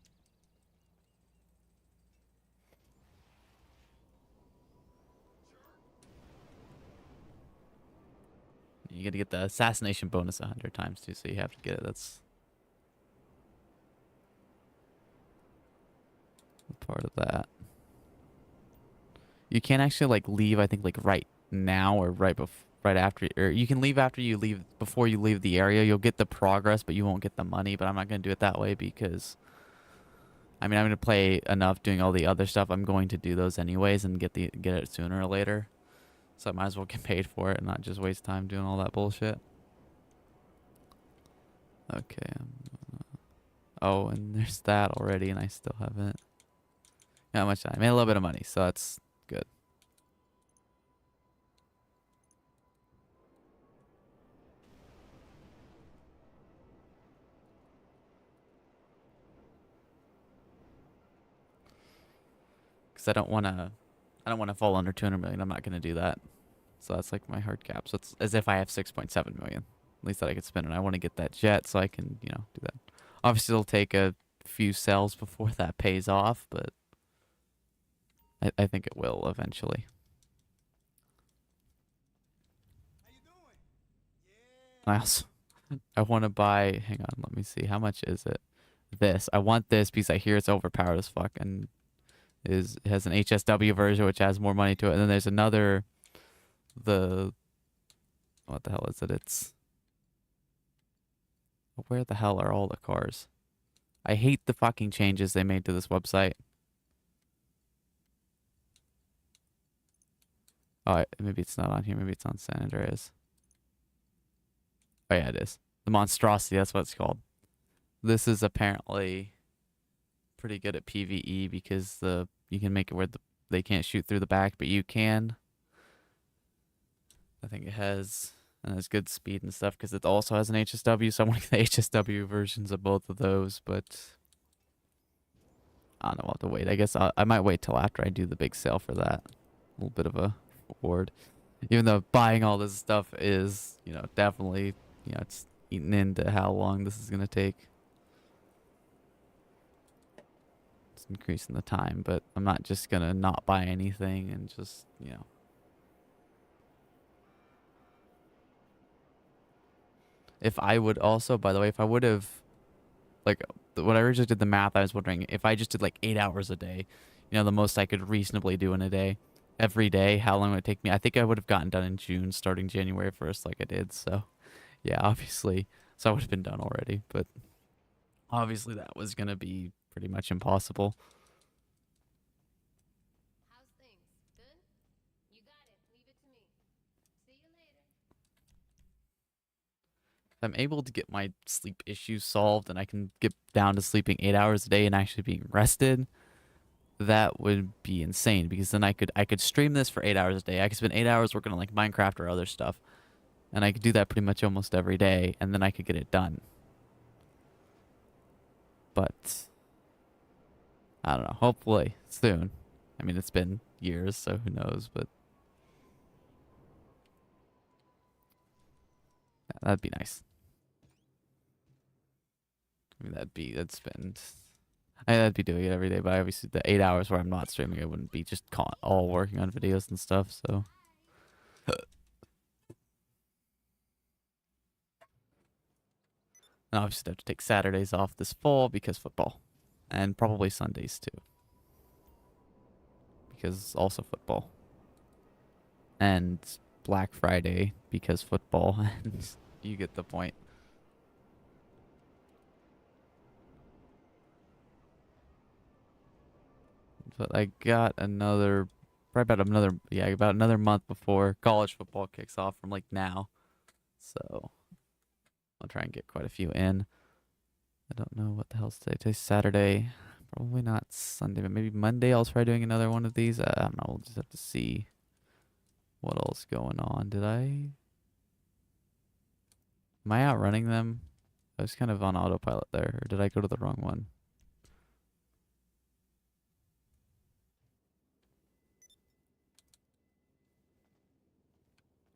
You gotta get the assassination bonus 100 times too, so you have to get it. That's part of that. You can't actually like leave, I think, like right now or right after, or you can leave after you leave, before you leave the area. You'll get the progress, but you won't get the money. But I'm not gonna do it that way because, I mean, I'm gonna play enough doing all the other stuff. I'm going to do those anyways and get it sooner or later. So I might as well get paid for it and not just waste time doing all that bullshit. Okay. Oh, and there's that already, and I still haven't. Not much time. I made a little bit of money, so that's good. Because I don't want to fall under 200 million. I'm not going to do that. So that's like my hard cap. So it's as if I have 6.7 million. At least that I could spend, and I want to get that jet so I can, you know, do that. Obviously, it'll take a few sells before that pays off, but I think it will eventually. I also I want to buy. Hang on, let me see. How much is it? This. I want this because I hear it's overpowered as fuck, and it has an HSW version which has more money to it. And then there's another. What the hell is it? It's. Where the hell are all the cars? I hate the fucking changes they made to this website. Oh, maybe it's not on here. Maybe it's on San Andreas. Oh yeah, it is. The Monstrosity, that's what it's called. This is apparently pretty good at PvE because you can make it where they can't shoot through the back, but you can. I think it has good speed and stuff because it also has an HSW, so I want to get the HSW versions of both of those, but I don't know, I'll have to wait. I guess I might wait till after I do the big sale for that. A little bit of a reward. Even though buying all this stuff is, you know, definitely, you know, it's eating into how long this is going to take. It's increasing the time, but I'm not just going to not buy anything and just, you know. If I would also, by the way, if I would have, like, when I originally did the math, I was wondering if I just did like 8 hours a day, you know, the most I could reasonably do in a day, every day, how long would it take me? I think I would have gotten done in June, starting January 1st, like I did. So, yeah, obviously, so I would have been done already, but obviously that was going to be pretty much impossible. How's things? Good? You got it. Leave it to me. See you later. If I'm able to get my sleep issues solved and I can get down to sleeping 8 hours a day and actually being rested, that would be insane because then I could stream this for 8 hours a day. I could spend 8 hours working on like Minecraft or other stuff. And I could do that pretty much almost every day, and then I could get it done. But I don't know. Hopefully soon. I mean, it's been years, so who knows, but yeah, that'd be nice. I mean, that'd spend. I'd be doing it every day, but obviously the 8 hours where I'm not streaming, I wouldn't be just all working on videos and stuff, so. And obviously, I have to take Saturdays off this fall because football. And probably Sundays too. Because also football. And Black Friday because football. And you get the point. But I got another, probably about another month before college football kicks off from like now. So I'll try and get quite a few in. I don't know what the hell's today. Today's Saturday. Probably not Sunday, but maybe Monday I'll try doing another one of these. I don't know. We'll just have to see what else going on. Am I outrunning them? I was kind of on autopilot there. Or did I go to the wrong one?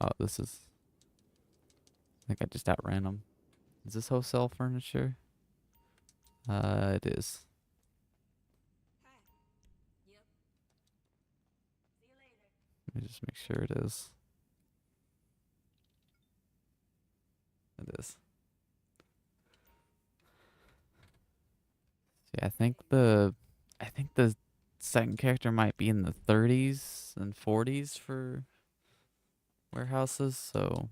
Oh, this is... I think I just outran them. Is this wholesale furniture? It is. Hi. Yep. See you later. Let me just make sure it is. It is. Yeah, I think the second character might be in the 30s and 40s for warehouses, so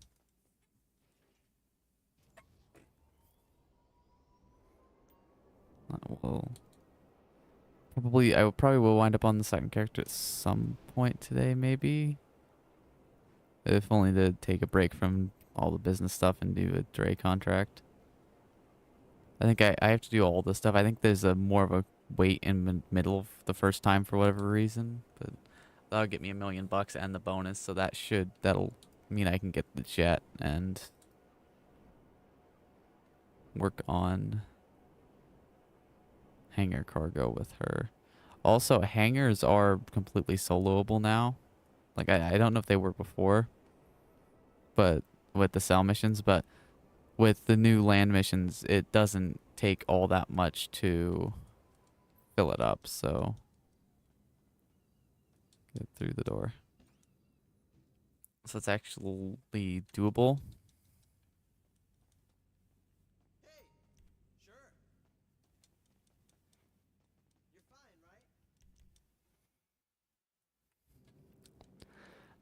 I probably will wind up on the second character at some point today, maybe. If only to take a break from all the business stuff and do a Dre contract. I think I have to do all this stuff. I think there's a more of a wait in the middle of the first time for whatever reason, but that'll get me $1 million and the bonus, so that'll mean I can get the jet and work on hangar cargo with her. Also, hangars are completely soloable now. Like, I don't know if they were before, but with the cell missions, but with the new land missions, it doesn't take all that much to fill it up, so get through the door. So it's actually doable.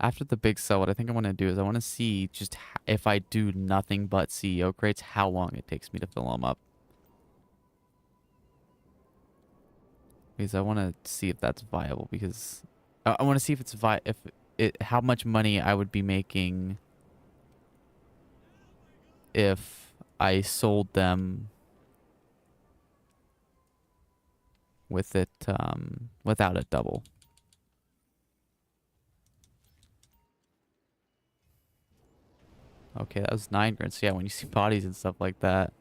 After the big sell, what I think I want to do is I want to see just if I do nothing but CEO crates, how long it takes me to fill them up. Because I want to see if that's viable. Because I want to see if it's how much money I would be making if I sold them with it without a double. Okay, that was 9 grand. So yeah, when you see bodies and stuff like that,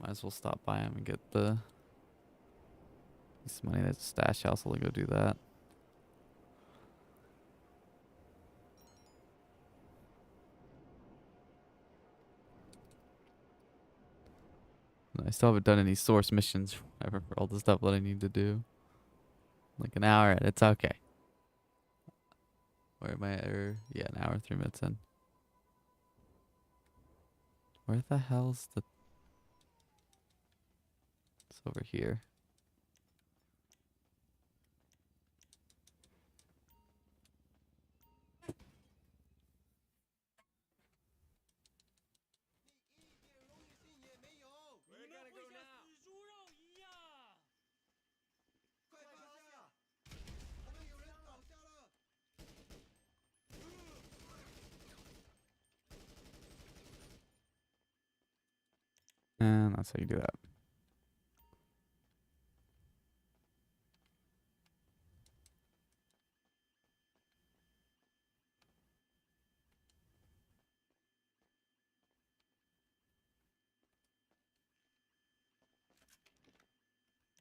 might as well stop by them and get this money that's stash house. I'll go do that. I still haven't done any source missions ever for all the stuff that I need to do. Like an hour in, it's okay. Where am I at? Yeah, an hour and 3 minutes in. Where the hell's the... It's over here. And that's how you do that.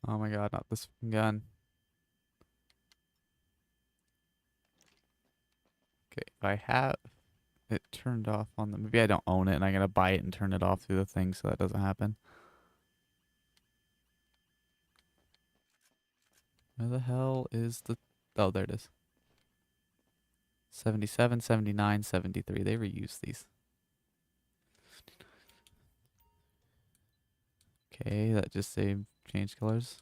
Oh my god, not this gun. Okay, if I have it turned off on the... Maybe I don't own it and I gotta buy it and turn it off through the thing so that doesn't happen. Where the hell is the... Oh, there it is. 77, 79, 73. They reuse these. Okay, that just saved change colors.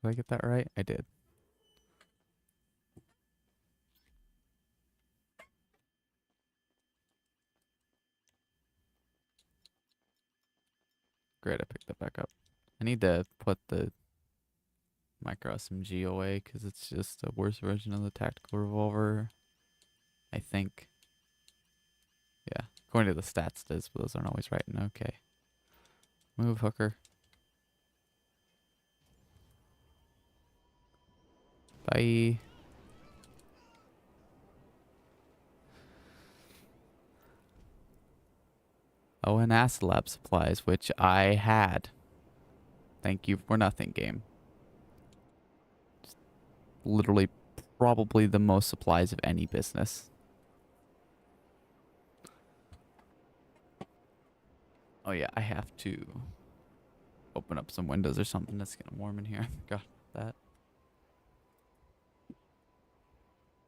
Did I get that right? I did. Great, I picked that back up. I need to put the micro SMG away because it's just a worse version of the tactical revolver. I think. Yeah, according to the stats, it is, but those aren't always right. And okay. Move, hooker. Bye. Oh, and Acid Lab supplies, which I had. Thank you for nothing, game. Just literally, probably the most supplies of any business. Oh yeah, I have to open up some windows or something. That's getting warm in here. I forgot about that.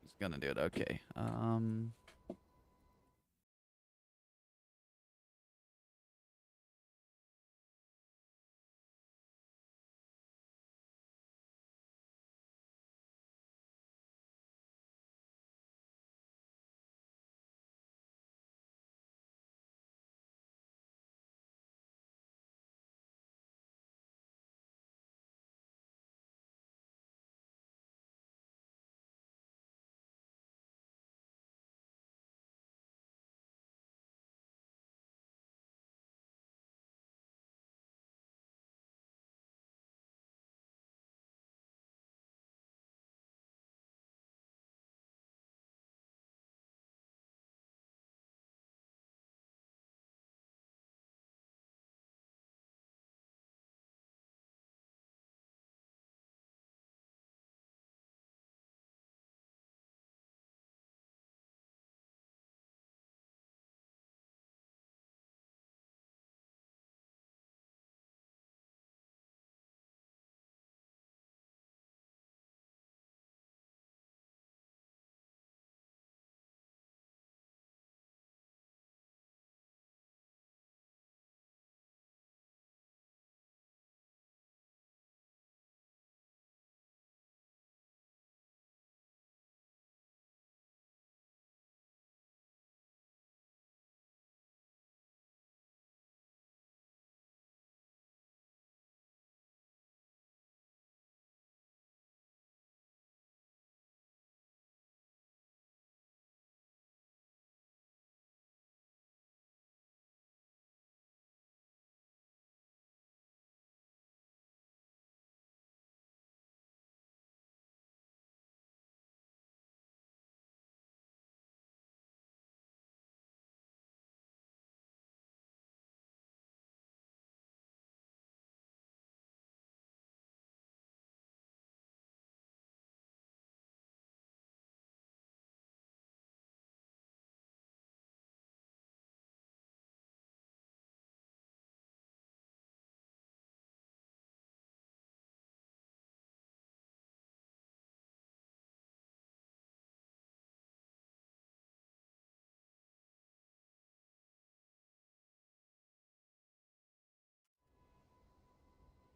Just gonna do it. Okay.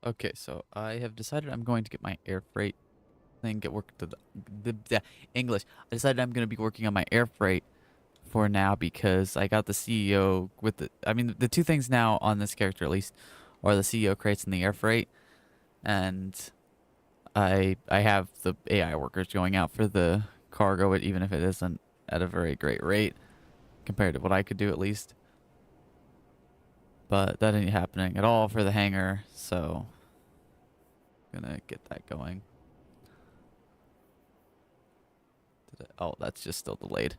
Okay, so I have decided I'm going to get my air freight thing, get work to the English. I decided I'm going to be working on my air freight for now because I got the CEO with the, I mean, the two things now on this character at least are the CEO crates and the air freight. And I have the AI workers going out for the cargo, even if it isn't at a very great rate compared to what I could do at least. But that ain't happening at all for the hangar, so gonna get that going. Oh, that's just still delayed.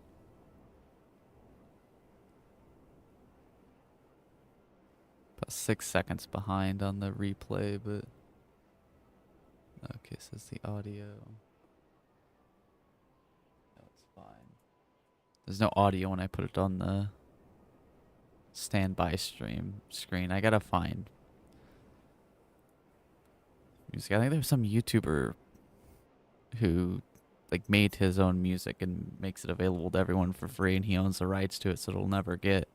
About 6 seconds behind on the replay, but okay, says the audio. That's fine. There's no audio when I put it on the standby stream screen. I gotta find music. I think there's some YouTuber who like made his own music and makes it available to everyone for free, and he owns the rights to it, so it'll never get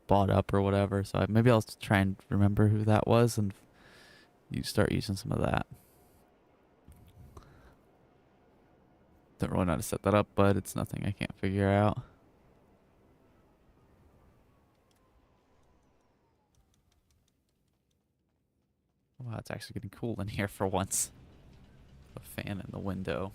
bought up or whatever. So maybe I'll try and remember who that was and you start using some of that. Don't really know how to set that up, but it's nothing I can't figure out. Wow, it's actually getting cool in here for once. A fan in the window.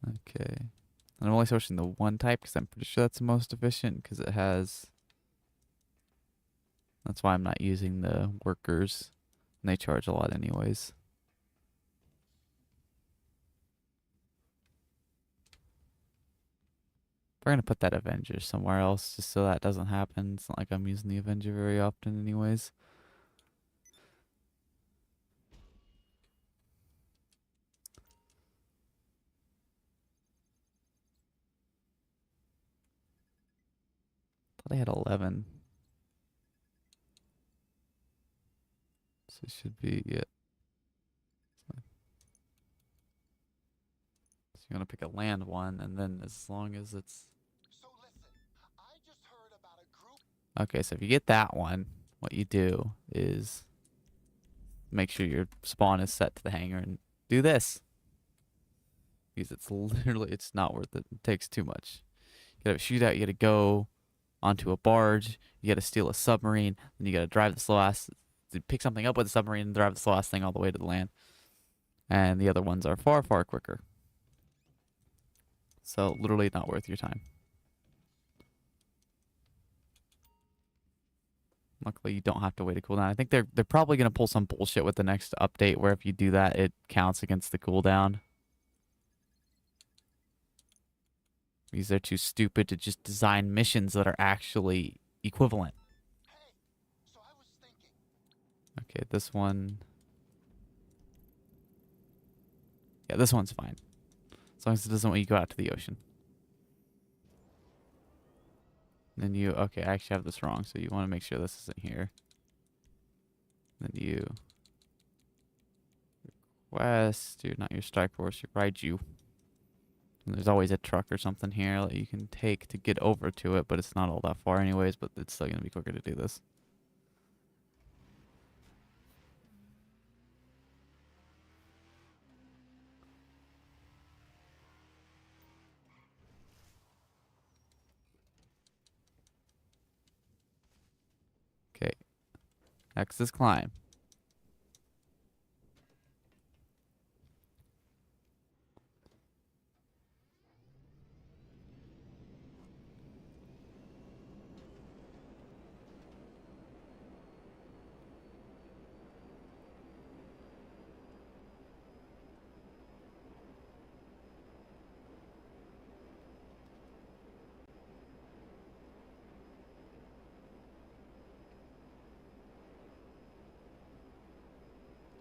Okay. And I'm only switching the one type because I'm pretty sure that's the most efficient because it has... That's why I'm not using the workers. And they charge a lot anyways. We're gonna put that Avenger somewhere else just so that doesn't happen. It's not like I'm using the Avenger very often anyways. Thought I had 11. So it should be it. So you want to pick a land one, and then as long as it's... So listen, I just heard about a group. Okay, so if you get that one, what you do is make sure your spawn is set to the hangar and do this. Because it's literally, it's not worth it. It takes too much. You gotta shoot out, you gotta go onto a barge, you gotta steal a submarine, then you gotta drive the slow ass, pick something up with a submarine and drive the slow ass thing all the way to the land. And the other ones are far, far quicker. So literally not worth your time. Luckily, you don't have to wait a cooldown. I think they're probably gonna pull some bullshit with the next update where if you do that, it counts against the cooldown. Because they're too stupid to just design missions that are actually equivalent. Hey, so I was thinking. Okay, this one. Yeah, this one's fine. As long as it doesn't want you to go out to the ocean. Then you, okay, I actually have this wrong, so you want to make sure this isn't here. Then you request, you're not your strike force, you ride you. And there's always a truck or something here that you can take to get over to it, but it's not all that far anyways, but it's still going to be quicker to do this. Okay. Next is climb.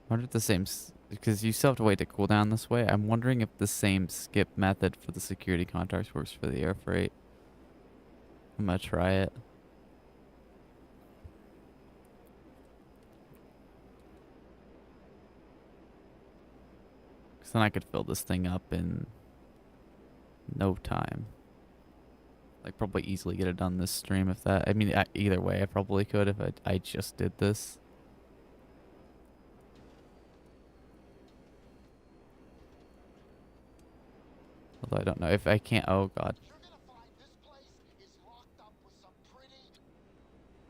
I wonder if the same, because you still have to wait to cool down this way. I'm wondering if the same skip method for the security contracts works for the air freight. I'm gonna try it. 'Cause then I could fill this thing up in no time. Like, probably easily get it done this stream if that... I mean, either way, I probably could if I just did this. Although I don't know if I can't... Oh, God.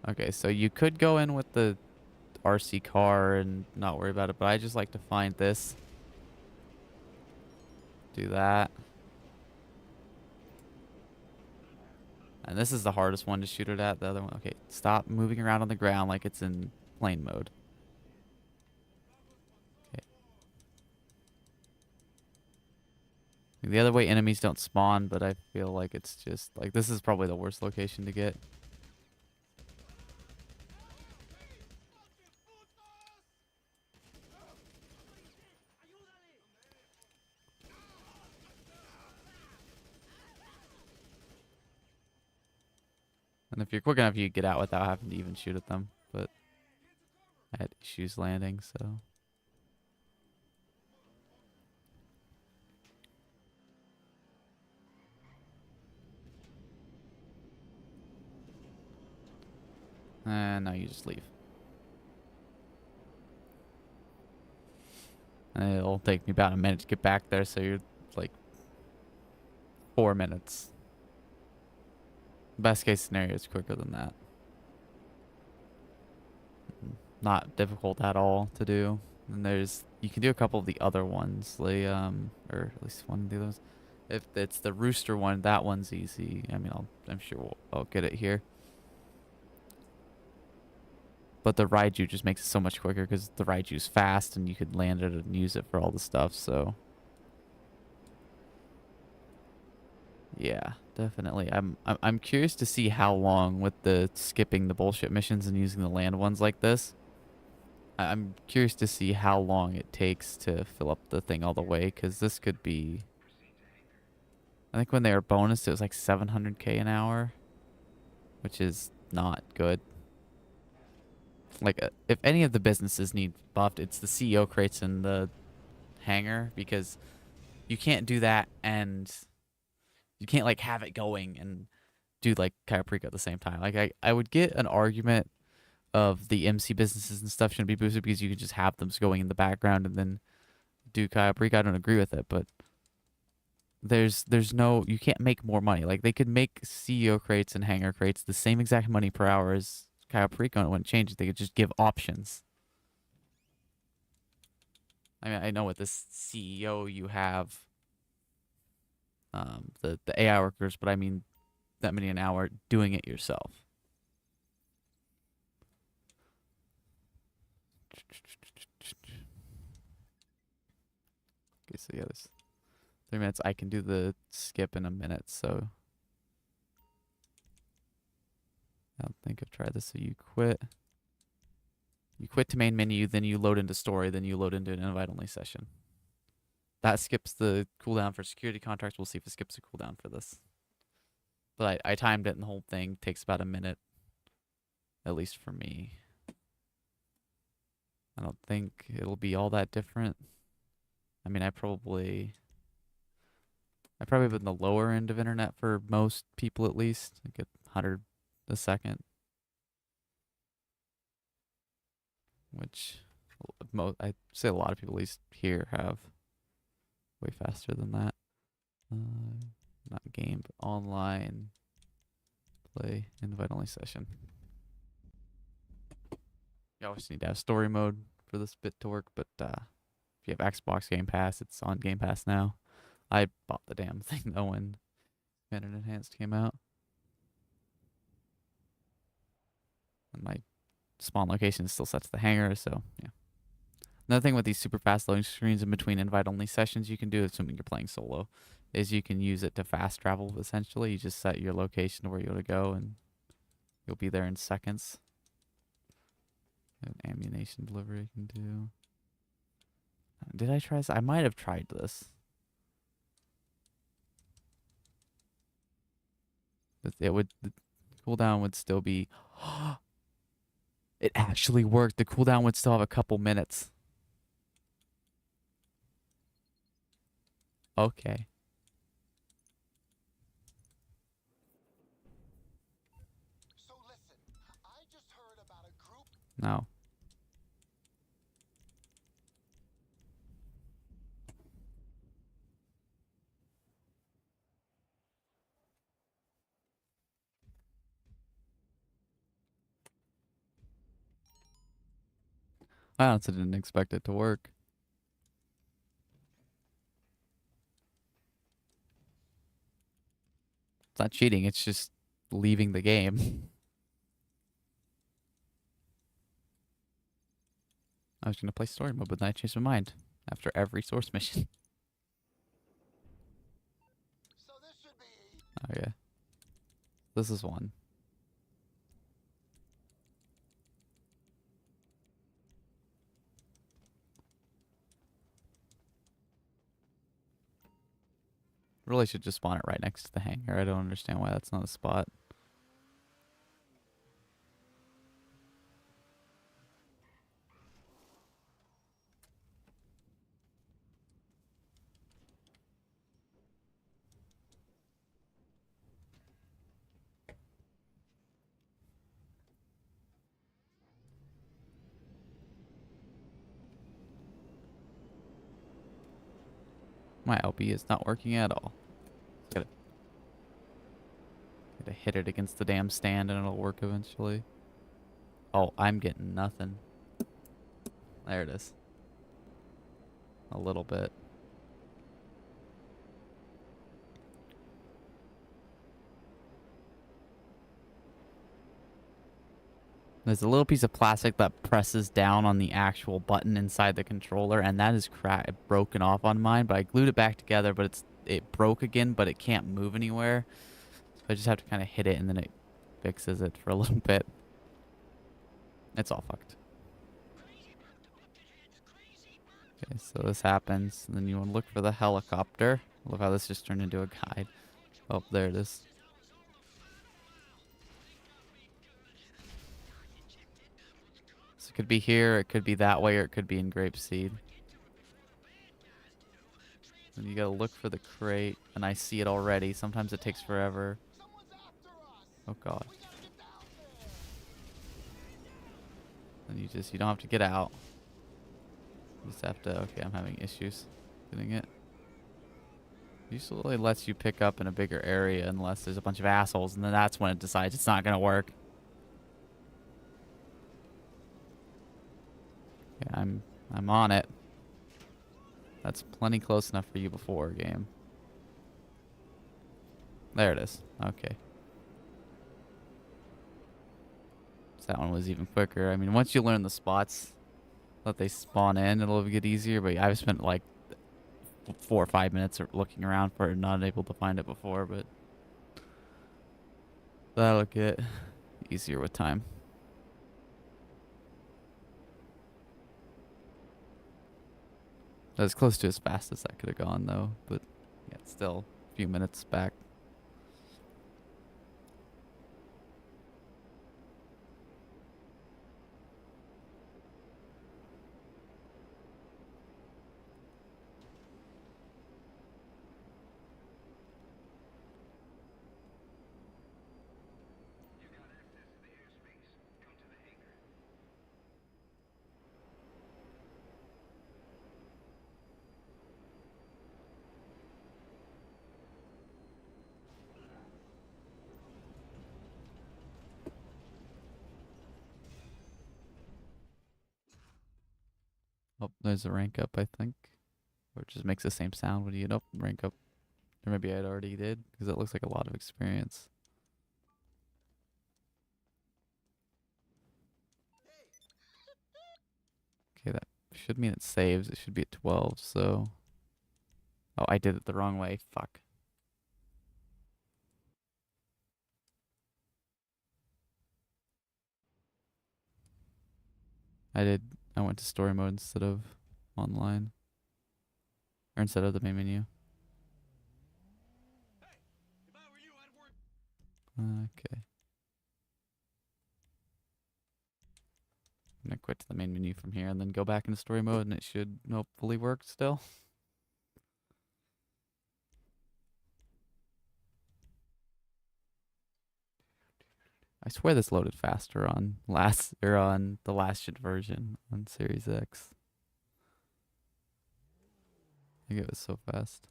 Okay, so you could go in with the RC car and not worry about it, but I just like to find this. Do that. And this is the hardest one to shoot it at. The other one... Okay, stop moving around on the ground like it's in plane mode. Okay. The other way enemies don't spawn, but I feel like it's just... Like, this is probably the worst location to get. And if you're quick enough, you get out without having to even shoot at them. But I had issues landing, so... And now you just leave. And it'll take me about a minute to get back there, so you're like 4 minutes. Best case scenario is quicker than that. Not difficult at all to do. And you can do a couple of the other ones, like or at least one of the others. If it's the rooster one, that one's easy. I mean, I'm sure I'll get it here. But the Raiju just makes it so much quicker because the Raiju's fast and you could land it and use it for all the stuff, so... Yeah, definitely. I'm curious to see how long with the skipping the bullshit missions and using the land ones like this. I'm curious to see how long it takes to fill up the thing all the way, because this could be... I think when they were bonus, it was like 700k an hour, which is not good. Like, if any of the businesses need buffed, it's the CEO crates and the hangar, because you can't do that and you can't, like, have it going and do, like, Cayo Perico at the same time. Like, I would get an argument of the MC businesses and stuff shouldn't be boosted because you could just have them going in the background and then do Cayo Perico. I don't agree with it, but there's no... You can't make more money. Like, they could make CEO crates and hangar crates the same exact money per hour as Cayo Perico, and it wouldn't change it. They could just give options. I mean, I know with this CEO you have the AI workers, but I mean that many an hour doing it yourself. Okay, so yeah, there's 3 minutes. I can do the skip in a minute, so I don't think I've tried this. So you quit. You quit to main menu, then you load into story, then you load into an invite-only session. That skips the cooldown for security contracts. We'll see if it skips a cooldown for this. But I timed it, and the whole thing takes about a minute, at least for me. I don't think it'll be all that different. I mean, I probably have been the lower end of internet for most people, at least. I get 100 a second, which I'd say a lot of people, at least here, have way faster than that. Not game, but online play invite only session. You always need to have story mode for this bit to work, but if you have Xbox Game Pass, it's on Game Pass now. I bought the damn thing though when Command & Enhanced came out. And my spawn location is still set to the hangar, so yeah. Another thing with these super fast loading screens in between invite-only sessions you can do, assuming you're playing solo, is you can use it to fast travel, essentially. You just set your location to where you want to go, and you'll be there in seconds. An ammunition delivery I can do. Did I try this? I might have tried this. But the cooldown would still be... It actually worked. The cooldown would still have a couple minutes. Okay. So listen, I just heard about a group. No. I honestly didn't expect it to work. It's not cheating, it's just leaving the game. I was gonna play story mode, but then I changed my mind after every source mission. So this should be. Oh yeah. This is one. Really should just spawn it right next to the hangar. I don't understand why that's not a spot. My LB is not working at all. Gotta hit it against the damn stand and it'll work eventually. Oh, I'm getting nothing. There it is. A little bit. There's a little piece of plastic that presses down on the actual button inside the controller, and that is broken off on mine, but I glued it back together, but it broke again, but it can't move anywhere. So I just have to kind of hit it, and then it fixes it for a little bit. It's all fucked. Okay, so this happens, and then you want to look for the helicopter. I love how this just turned into a guide. Oh, there it is. So it could be here, it could be that way, or it could be in Grapeseed. And you gotta look for the crate, and I see it already. Sometimes it takes forever. Oh god. And you don't have to get out. You just have to, okay, I'm having issues getting it. Usually lets you pick up in a bigger area unless there's a bunch of assholes, and then that's when it decides it's not gonna work. Okay, I'm on it. That's plenty close enough for you before, game. There it is. Okay. So that one was even quicker. I mean, once you learn the spots that they spawn in, it'll get easier. But I've spent like 4 or 5 minutes looking around for it, not able to find it before. But that'll get easier with time. That's close to as fast as that could have gone, though. But yeah, it's still a few minutes back. Oh, there's a rank up, I think. Or it just makes the same sound when you get up, rank up. Or maybe I already did, because it looks like a lot of experience. Okay, that should mean it saves. It should be at 12, so... Oh, I did it the wrong way. Fuck. I went to story mode instead of online. Or instead of the main menu. Okay. I'm gonna quit to the main menu from here and then go back into story mode, and it should hopefully work still. I swear this loaded faster on on the last gen version on Series X. I think it was so fast.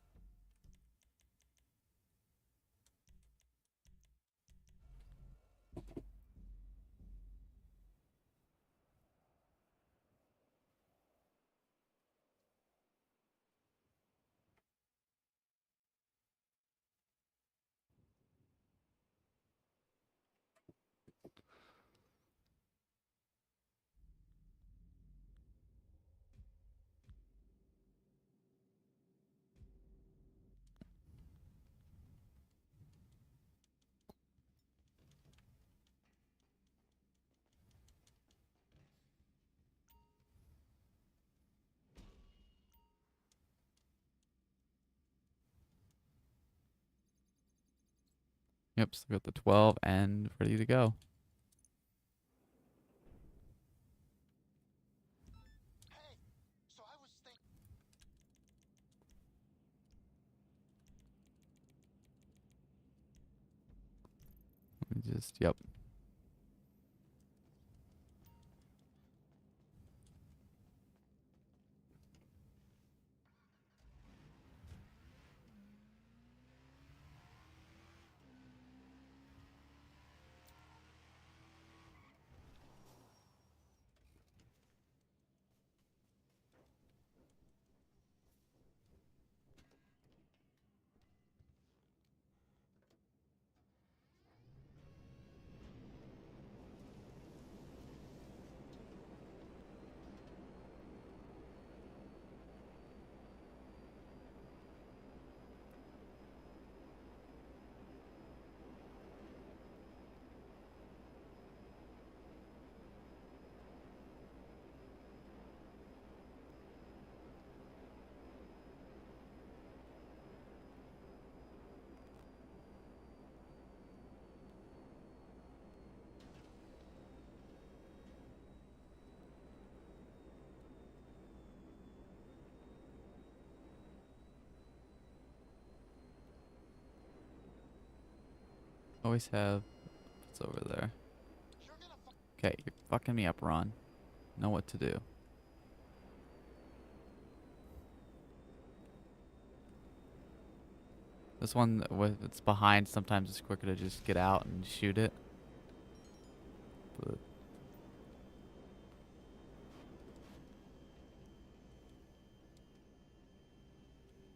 Yep, so we got the 12 and ready to go. Hey, so I was thinking. Let me just, yep. Always have, it's over there. You're gonna Okay, you're fucking me up, Ron. Know what to do. This one, with it's behind, sometimes it's quicker to just get out and shoot it. But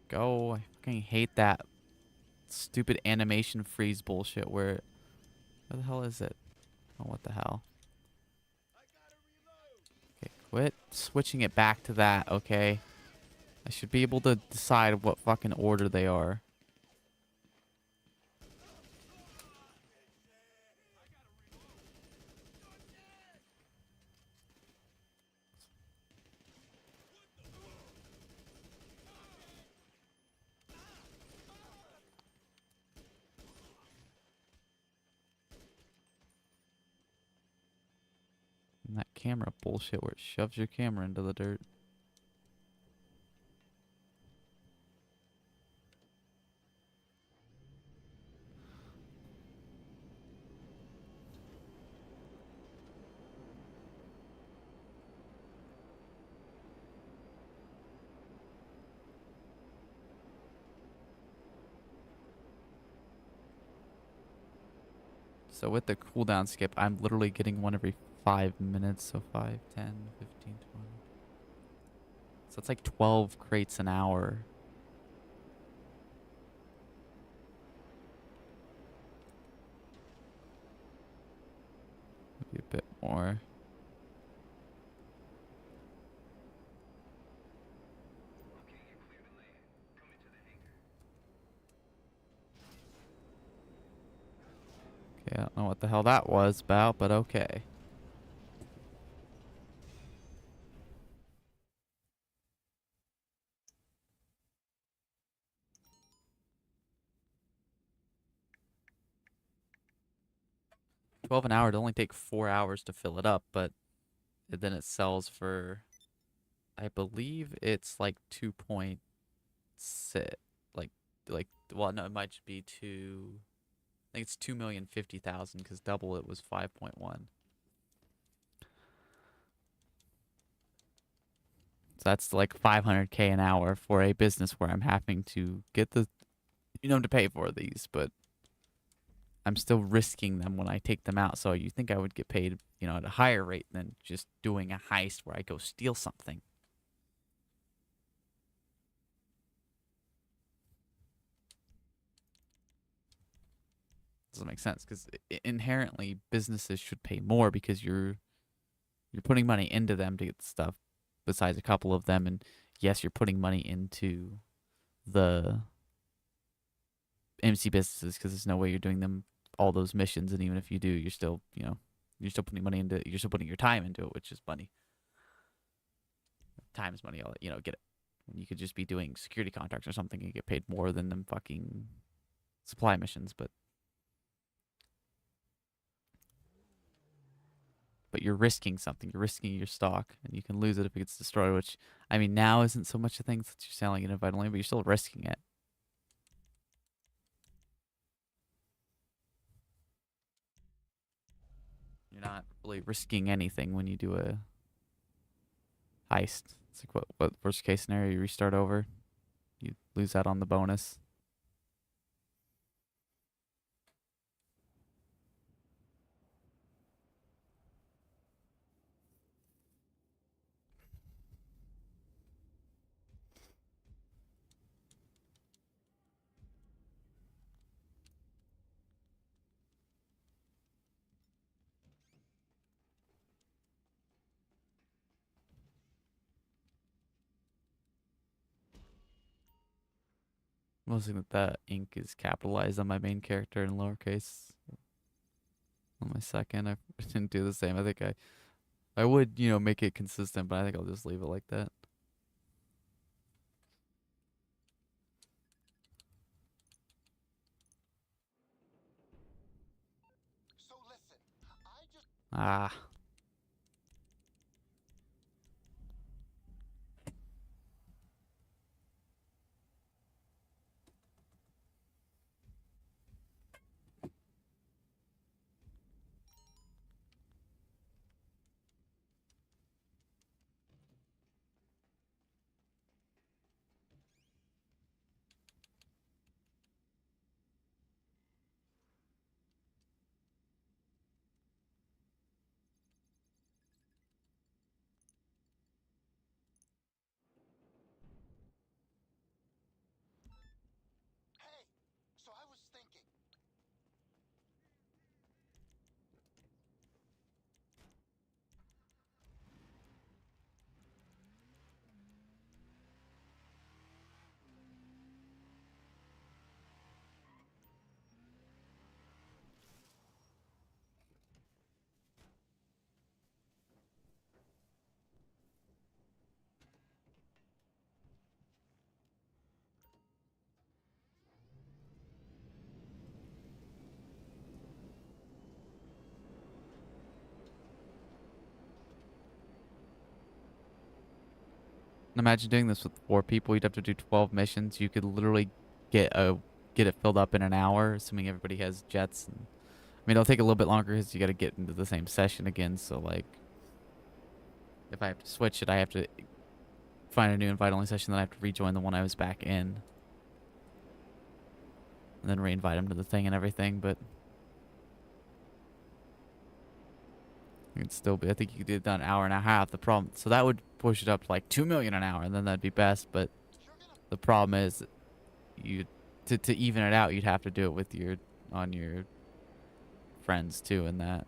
go. I fucking hate that stupid animation freeze bullshit where the hell is it? Oh, what the hell? Okay, quit switching it back to that, okay? I should be able to decide what fucking order they are. And that camera bullshit where it shoves your camera into the dirt. So with the cooldown skip, I'm literally getting one every 5 minutes. So 5, 10, 15, 20. So it's like 12 crates an hour. Maybe a bit more. Okay, I don't know what the hell that was about, but okay. $12 an hour, it'd only take 4 hours to fill it up, but then it sells for, I believe it's like 2.6, like, well, no, it might just be 2. think it's 2,050,000 because double it was 5.1. So that's like 500K an hour for a business where I'm having to get the, to pay for these, but I'm still risking them when I take them out. So you think I would get paid, at a higher rate than just doing a heist where I go steal something. Doesn't make sense because inherently businesses should pay more because you're putting money into them to get stuff. Besides a couple of them, and yes, you're putting money into the MC businesses because there's no way you're doing them all those missions, and even if you do, you're still putting money into, you're still putting your time into it, which is money. Time is money, all get it. When you could just be doing security contracts or something and get paid more than them fucking supply missions, but you're risking something. You're risking your stock, and you can lose it if it gets destroyed, which, I mean, now isn't so much a thing since you're selling it invite only, but you're still risking it. You're not really risking anything when you do a heist. It's like, what worst case scenario, you restart over, you lose out on the bonus. Mostly that ink is capitalized on my main character in lowercase. On my second, I didn't do the same. I think I would, make it consistent, but I think I'll just leave it like that. So listen, I just Ah. hey, so I was thinking. Imagine doing this with 4 people. You'd have to do 12 missions. You could literally get it filled up in an hour, assuming everybody has jets. And, I mean, it'll take a little bit longer because you got to get into the same session again. So, like, if I have to switch it, I have to find a new invite-only session. Then I have to rejoin the one I was back in. And then re-invite them to the thing and everything. But it'd still be, I think you could do it done an hour and a half. The problem, so that would push it up to like 2 million an hour, and then that'd be best. But the problem is, to even it out, you'd have to do it with your friends too, and that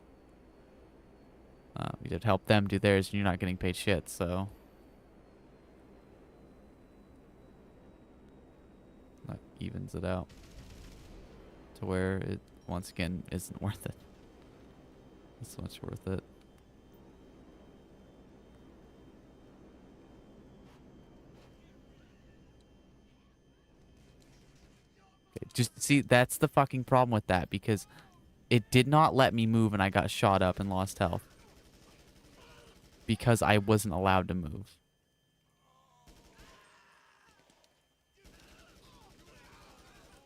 you'd have to help them do theirs, and you're not getting paid shit. So that evens it out to where it once again isn't worth it. It's much worth it. Just see, that's the fucking problem with that, because it did not let me move and I got shot up and lost health. Because I wasn't allowed to move.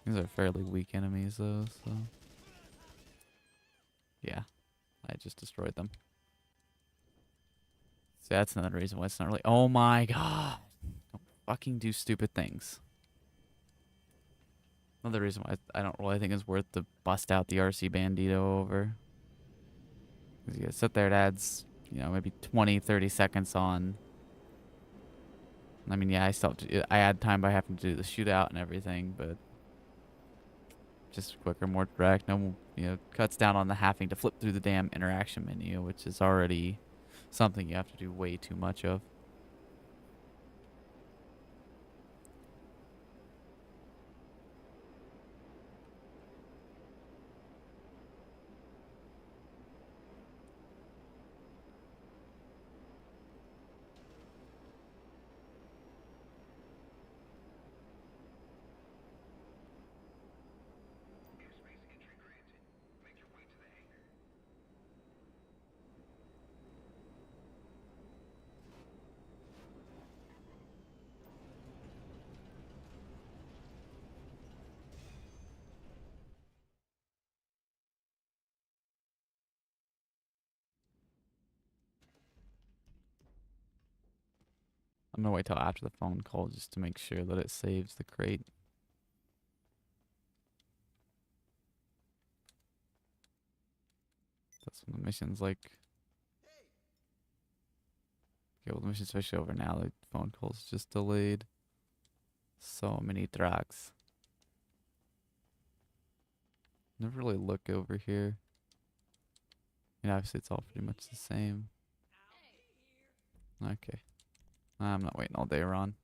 These are fairly weak enemies though, so Yeah, I just destroyed them. See, that's another reason why it's not really. Oh my god! Don't fucking do stupid things. Another reason why I don't really think it's worth to bust out the RC Bandito over. Because you sit there, it adds, you know, maybe 20, 30 seconds on. I mean, yeah, I add time by having to do the shootout and everything, but just quicker, more direct. No, you know, cuts down on the having to flip through the damn interaction menu, which is already something you have to do way too much of. I'm gonna wait till after the phone call just to make sure that it saves the crate. That's when the mission's like. Okay, well, the mission's officially over now. The phone call's just delayed. So many tracks. Never really look over here. I mean, obviously it's all pretty much the same. Okay. I'm not waiting all day, Ron.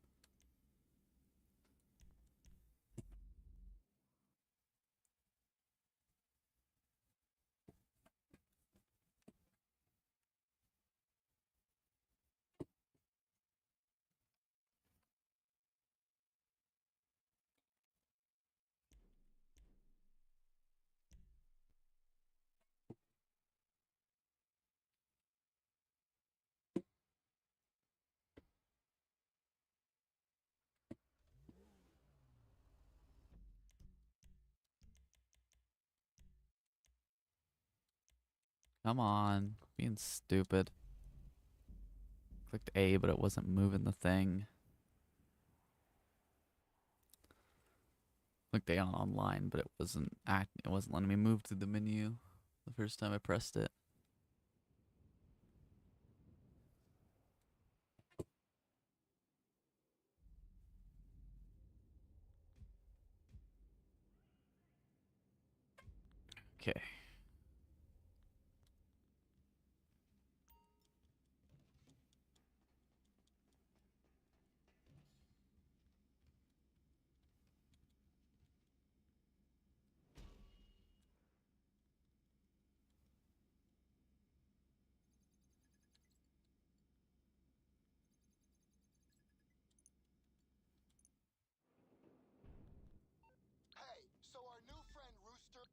Come on. Being stupid. Clicked A, but it wasn't moving the thing. Clicked A on online, but it wasn't letting me move through the menu the first time I pressed it. Okay. Hey, so our new friend Rooster.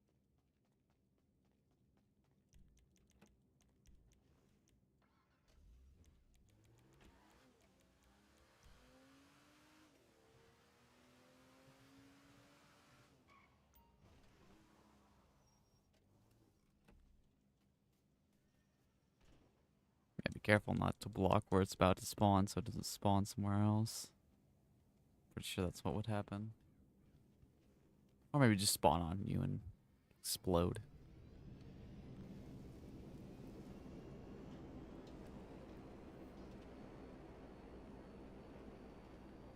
Yeah, be careful not to block where it's about to spawn so it doesn't spawn somewhere else. Pretty sure that's what would happen. Or maybe just spawn on you and explode.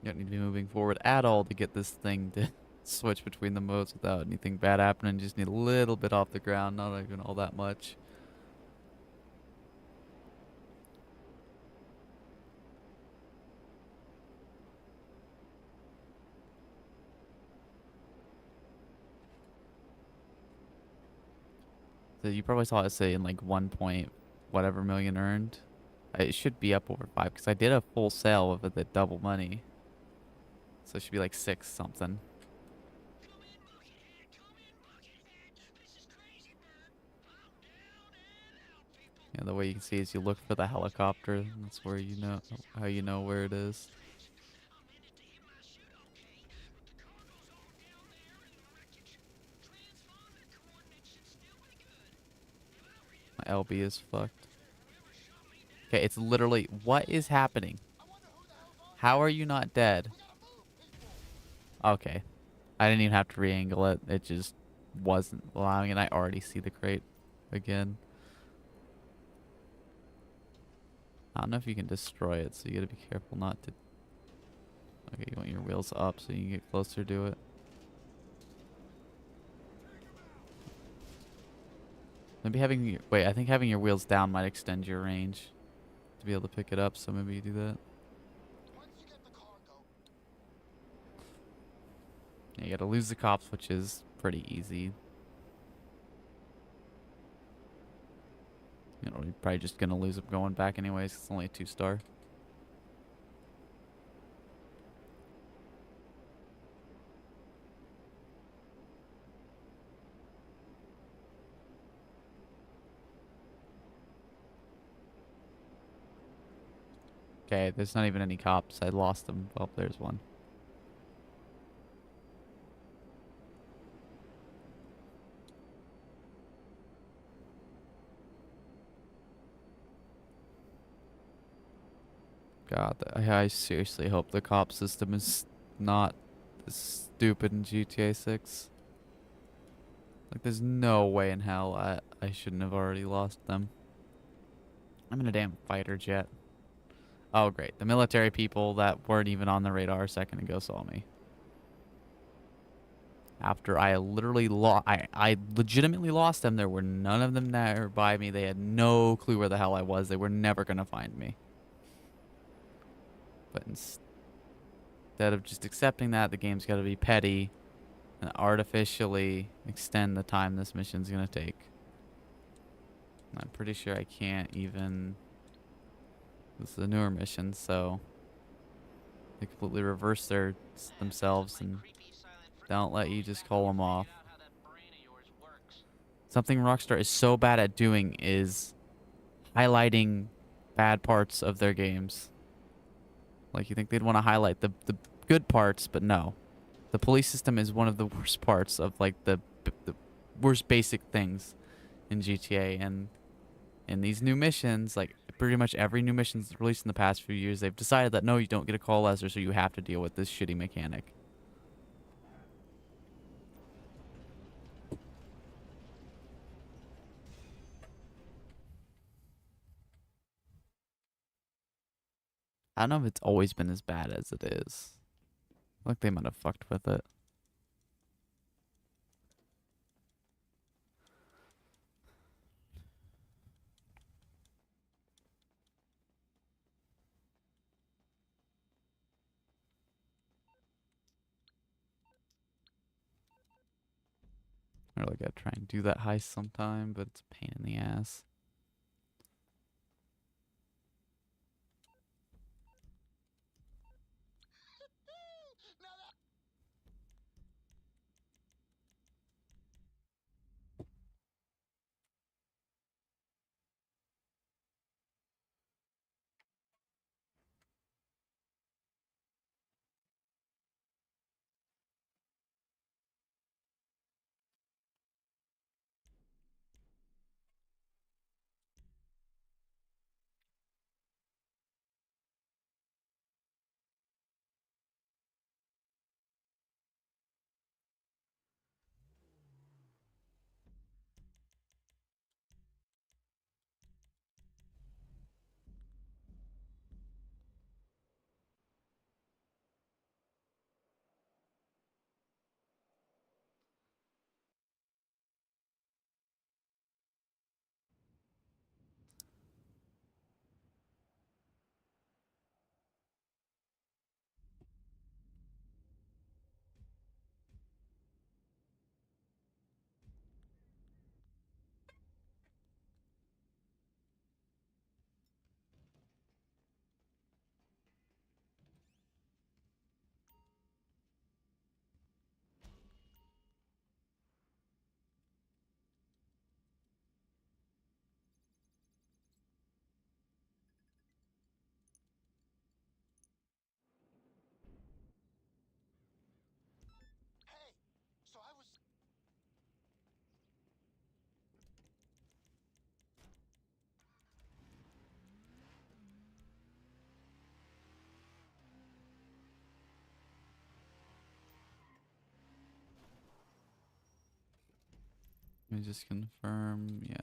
You don't need to be moving forward at all to get this thing to switch between the modes without anything bad happening. You just need a little bit off the ground, not even all that much. So you probably saw it say in like 1 point whatever million earned. It should be up over 5 because I did a full sale of it at double money. So it should be like 6 something. Yeah, the way you can see is you look for the helicopter. And that's where you know how you know where it is. LB is fucked. Okay, it's literally... What is happening? How are you not dead? Okay. I didn't even have to re-angle it. It just wasn't allowing it. I already see the crate again. I don't know if you can destroy it, so you gotta be careful not to... Okay, you want your wheels up so you can get closer to it. Maybe having your... Wait, I think having your wheels down might extend your range to be able to pick it up, so maybe you do that. Once you get the cargo, Yeah, you gotta lose the cops, which is pretty easy. You know, you're probably just gonna lose them going back anyways. It's only a 2-star. Okay, there's not even any cops. I lost them. Oh, there's one. God, I seriously hope the cop system is not as stupid in GTA 6. Like, there's no way in hell I shouldn't have already lost them. I'm in a damn fighter jet. Oh, great. The military people that weren't even on the radar a second ago saw me. After I literally lost... I legitimately lost them. There were none of them nearby me. They had no clue where the hell I was. They were never going to find me. But instead of just accepting that, the game's got to be petty and artificially extend the time this mission's going to take. I'm pretty sure I can't even... This is a newer mission, so they completely reverse themselves and don't let you just call them off. Something Rockstar is so bad at doing is highlighting bad parts of their games. Like, you think they'd want to highlight the good parts, but no. The police system is one of the worst parts of, like, the worst basic things in GTA. And in these new missions, like, pretty much every new mission that's released in the past few years, they've decided that, no, you don't get a call lesser, so you have to deal with this shitty mechanic. I don't know if it's always been as bad as it is. Like, they might have fucked with it. I really gotta try and do that heist sometime, but it's a pain in the ass. Let me just confirm. Yeah.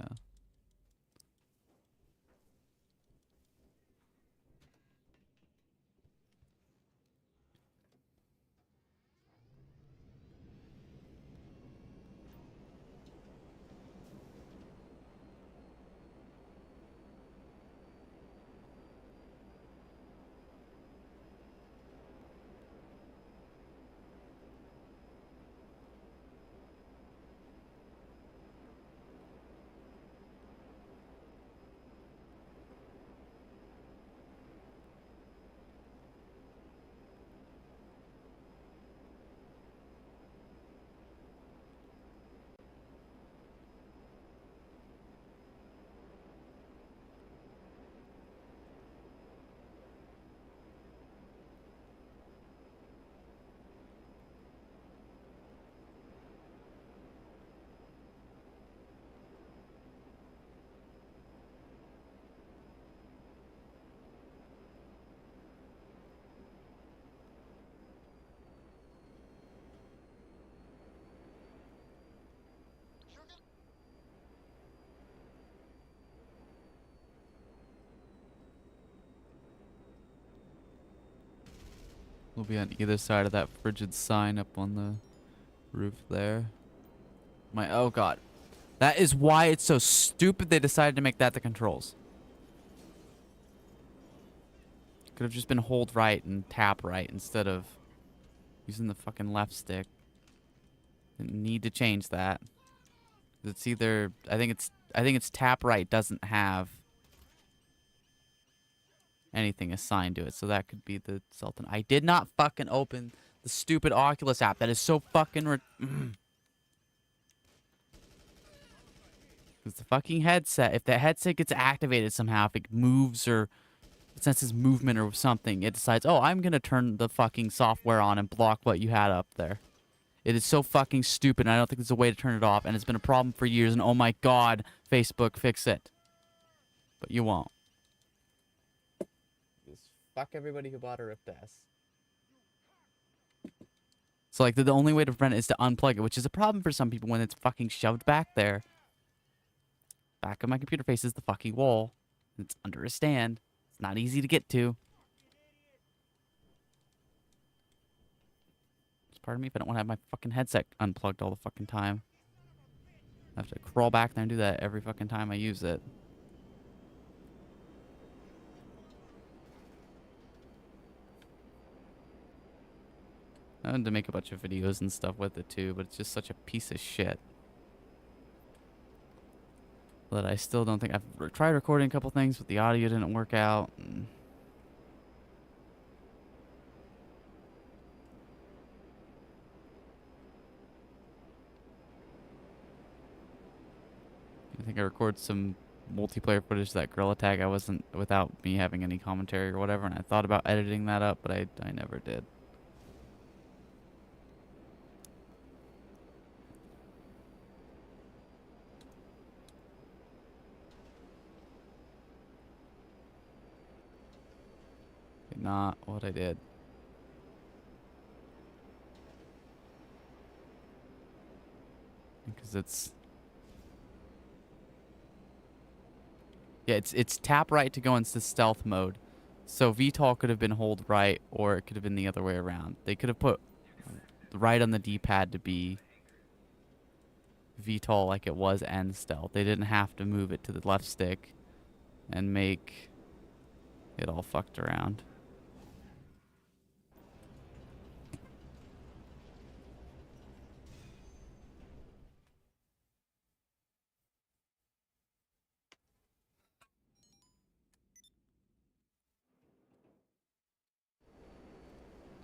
You're gonna. We'll be on either side of that frigid sign up on the roof there. Oh god. That is why it's so stupid they decided to make that the controls. Could have just been hold right and tap right instead of using the fucking left stick. Didn't need to change that. It's either I think it's tap right doesn't have anything assigned to it, so that could be the Sultan. I did not fucking open the stupid Oculus app. That is so fucking Because the fucking headset, if the headset gets activated somehow, if it moves or it senses movement or something, it decides, oh, I'm going to turn the fucking software on and block what you had up there. It is so fucking stupid, and I don't think there's a way to turn it off, and it's been a problem for years, and oh my god, Facebook, fix it. But you won't. Just fuck everybody who bought a Rift S. So, like, the only way to prevent it is to unplug it, which is a problem for some people when it's fucking shoved back there. Back of my computer faces the fucking wall. It's under a stand. It's not easy to get to. Just pardon me if I don't want to have my fucking headset unplugged all the fucking time. I have to crawl back there and do that every fucking time I use it. I wanted to make a bunch of videos and stuff with it too, but it's just such a piece of shit that I still don't think I've tried recording a couple things, but the audio didn't work out. I think I recorded some multiplayer footage of that Gorilla Tag I wasn't without me having any commentary or whatever, and I thought about editing that up, but I never did. Not what I did. Because it's... Yeah, it's tap right to go into stealth mode. So VTOL could have been hold right, or it could have been the other way around. They could have put right on the D-pad to be VTOL like it was and stealth. They didn't have to move it to the left stick and make it all fucked around.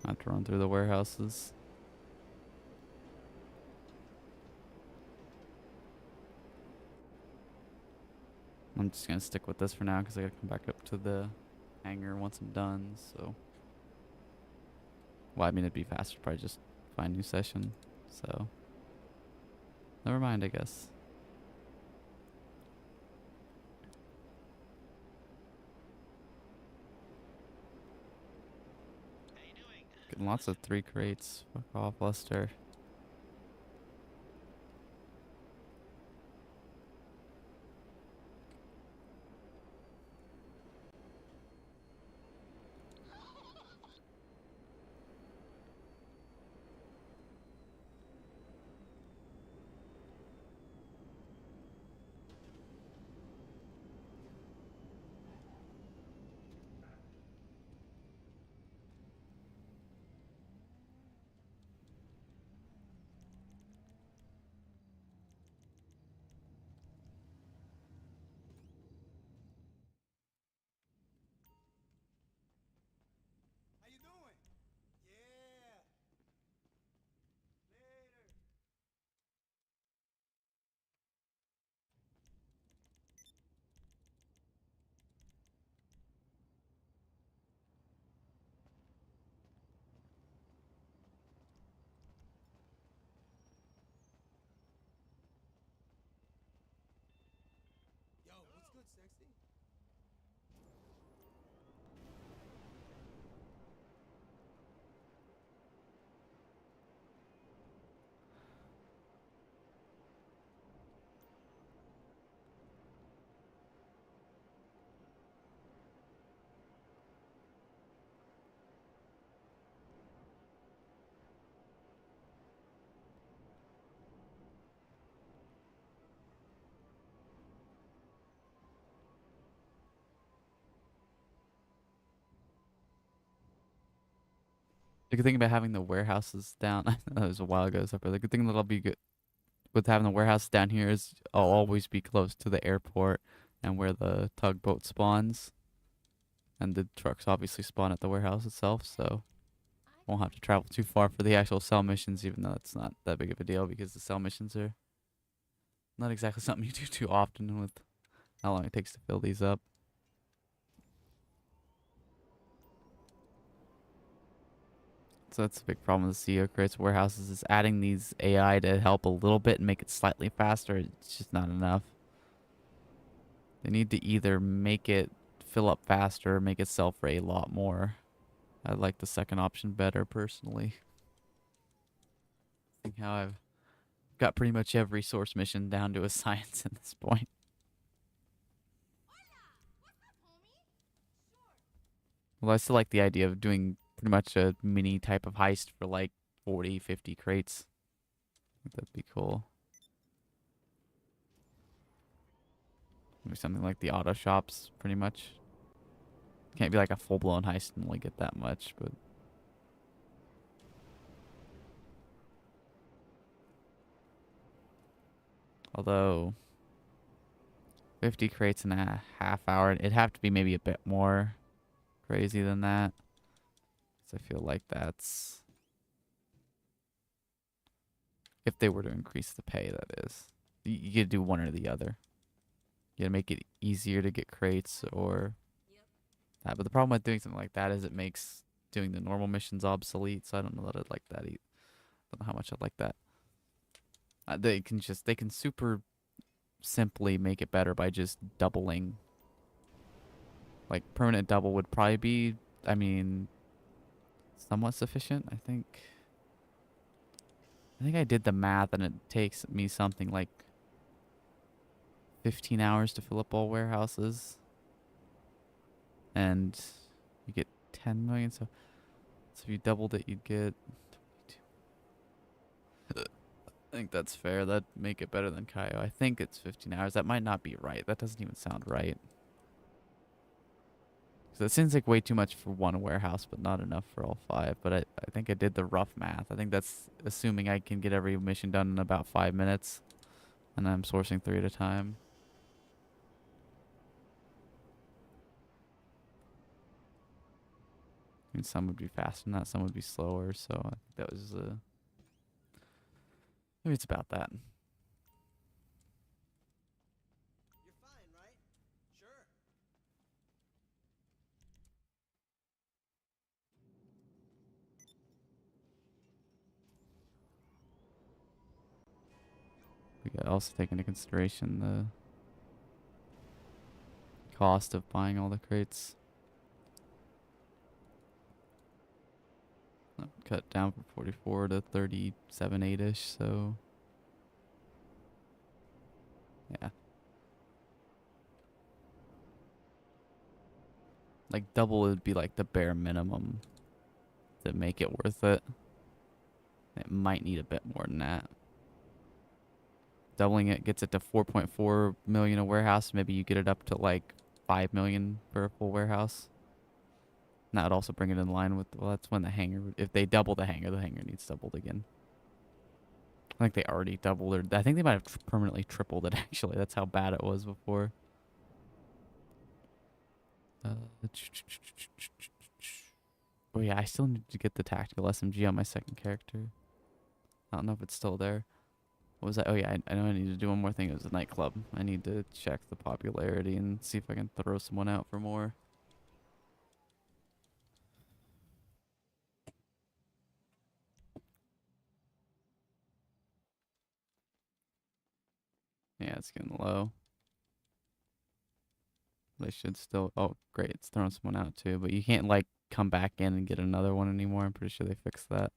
I have to run through the warehouses. I'm just gonna stick with this for now because I gotta come back up to the hangar once I'm done, so. Well, I mean, it'd be faster to probably just find a new session, so. Never mind, I guess. Getting lots of 3 crates. Fuck off, Lester. The good thing about having the warehouses down, I know it was a while ago, so, but the good thing that'll be good with having the warehouse down here is I'll always be close to the airport and where the tugboat spawns. And the trucks obviously spawn at the warehouse itself, so won't have to travel too far for the actual cell missions, even though it's not that big of a deal because the cell missions are not exactly something you do too often with how long it takes to fill these up. So that's a big problem with the CEO crates warehouses is adding these AI to help a little bit and make it slightly faster. It's just not enough. They need to either make it fill up faster or make it sell for a lot more. I like the second option better personally. I think how I've got pretty much every source mission down to a science at this point. Well, I still like the idea of doing pretty much a mini type of heist for like 40, 50 crates. I think that'd be cool. Maybe something like the auto shops, pretty much. Can't be like a full-blown heist and only get that much, but... Although... 50 crates in a half hour, it'd have to be maybe a bit more crazy than that. Because I feel like that's... If they were to increase the pay, that is. You could do one or the other. You gotta make it easier to get crates or... that. But the problem with doing something like that is it makes doing the normal missions obsolete, so I don't know that I'd like that either. I don't know how much I'd like that. They can super simply make it better by just doubling. Like, permanent double would probably be, I mean, somewhat sufficient, I think. I think I did the math and it takes me something like 15 hours to fill up all warehouses. And you get 10 million, so if you doubled it, you'd get 22. I think that's fair. That'd make it better than Kaio. I think it's 15 hours. That might not be right. That doesn't even sound right. So it seems like way too much for one warehouse, but not enough for all 5. But I think I did the rough math. I think that's assuming I can get every mission done in about 5 minutes. And I'm sourcing 3 at a time. I mean, some would be faster than that, some would be slower. So I think that was... maybe it's about that. You're fine, right? Sure. We got also take into consideration the cost of buying all the crates. Cut down from 44 to 37.8-ish, so... yeah. Like, double would be like the bare minimum to make it worth it. It might need a bit more than that. Doubling it gets it to 4.4 million a warehouse. Maybe you get it up to like 5 million for a full warehouse. And that would also bring it in line with, well, that's when the hangar, if they double the hangar needs doubled again. I think they already doubled it. I think they might have permanently tripled it, actually. That's how bad it was before. Oh yeah, I still need to get the tactical SMG on my second character. I don't know if it's still there. What was that? Oh yeah, I know I need to do one more thing. It was a nightclub. I need to check the popularity and see if I can throw someone out for more. Yeah, it's getting low. They should still... oh, great. It's throwing someone out too. But you can't, like, come back in and get another one anymore. I'm pretty sure they fixed that.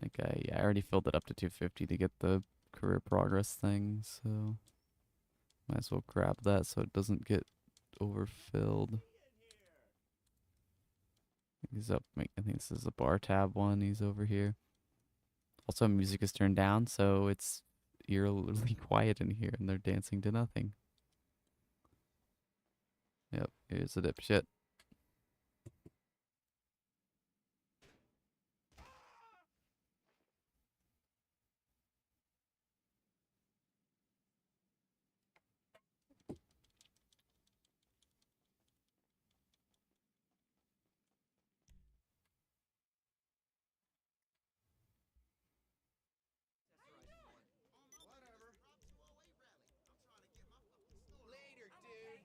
Like, yeah, I already filled it up to 250 to get the career progress thing, so... might as well grab that so it doesn't get overfilled. He's up. I think this is the bar tab one. He's over here. Also, music is turned down, so it's eerily quiet in here, and they're dancing to nothing. Yep, here's a dipshit. Later, dude.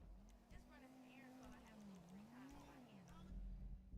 Just running some errands while I have a little free time on my hands.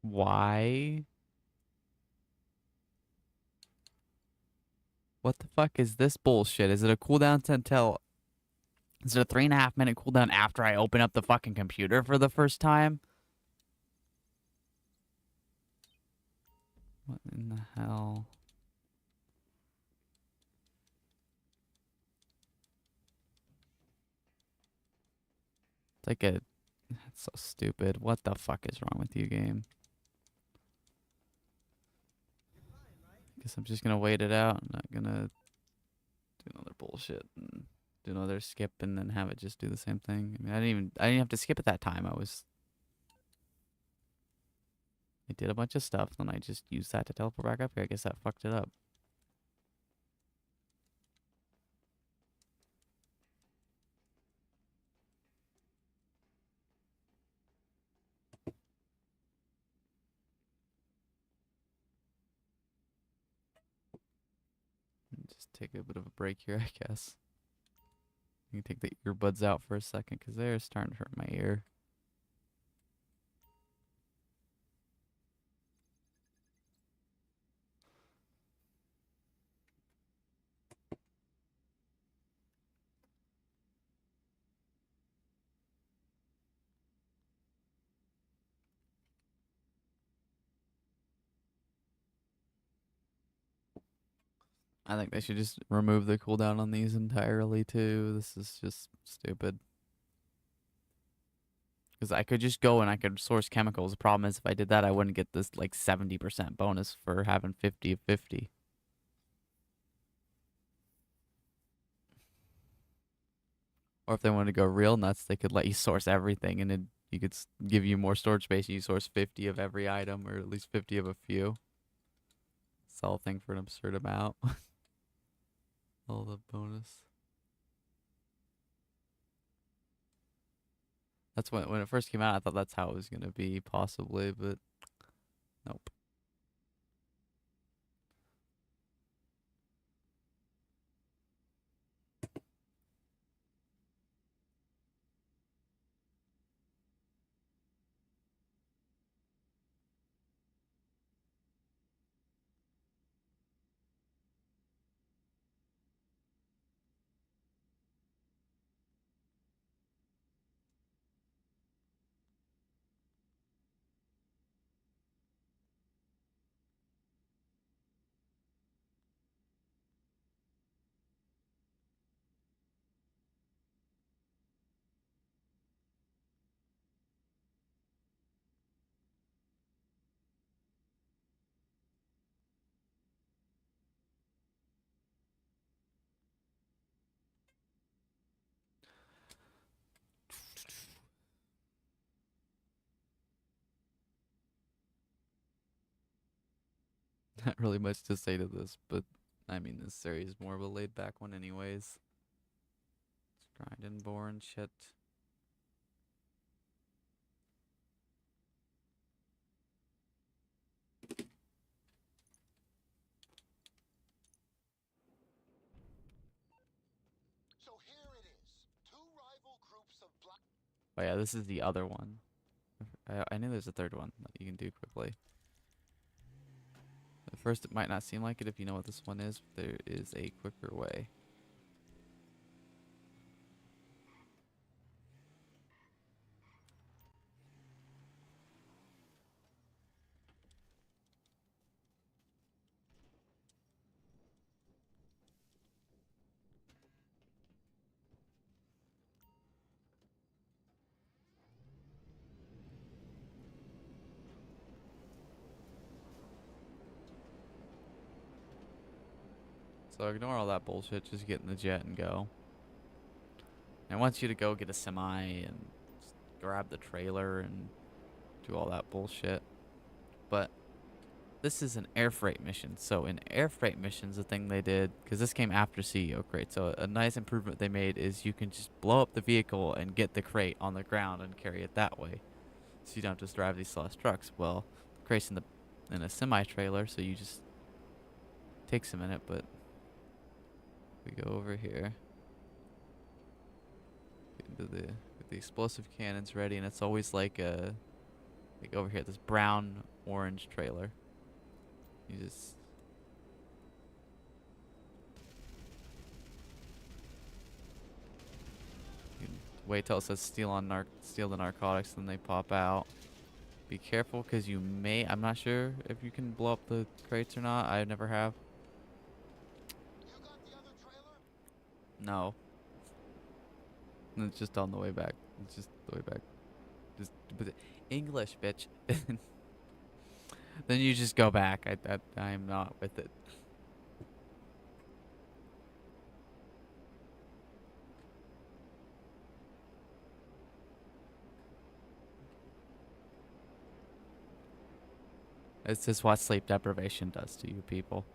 Why? What the fuck is this bullshit? Is it a cooldown to until... Is it a 3.5-minute cooldown after I open up the fucking computer for the first time? What in the hell? It's like a... That's so stupid. What the fuck is wrong with you, game? Guess I'm just gonna wait it out. I'm not gonna do another bullshit and do another skip and then have it just do the same thing. I mean, I didn't have to skip at that time. I did a bunch of stuff, then I just used that to teleport back up here. I guess that fucked it up. Just take a bit of a break here, I guess. You can take the earbuds out for a second because they're starting to hurt my ear. I think they should just remove the cooldown on these entirely too. This is just stupid. Because I could just go and I could source chemicals. The problem is if I did that, I wouldn't get this like 70% bonus for having 50 of 50. Or if they wanted to go real nuts, they could let you source everything and you could give you more storage space and you source 50 of every item or at least 50 of a few. Sell a thing for an absurd amount. All the bonus. That's when it first came out, I thought that's how it was going to be, possibly, but nope. Not really much to say to this, but I mean, this series is more of a laid back one, anyways. It's grinding, boring shit. So here it is. Two rival groups of Oh, yeah, this is the other one. I knew there's a third one that you can do quickly. At first, it might not seem like it if you know what this one is, but there is a quicker way. So ignore all that bullshit, just get in the jet and go. And I want you to go get a semi and just grab the trailer and do all that bullshit. But this is an air freight mission. So in air freight missions, the thing they did, because this came after CEO crate, so a nice improvement they made is you can just blow up the vehicle and get the crate on the ground and carry it that way. So you don't just drive these slow trucks. Well, the crate's in a semi trailer, so you just takes a minute, but we go over here. Get into get the explosive cannons ready, and it's always like over here, this brown orange trailer. You just you wait till it says steal the narcotics, then they pop out. Be careful, because you may, I'm not sure if you can blow up the crates or not. I never have. You got the other trailer? No. It's just on the way back. It's just the way back. Just English, bitch. Then you just go back. I'm not with it. It's just what sleep deprivation does to you people.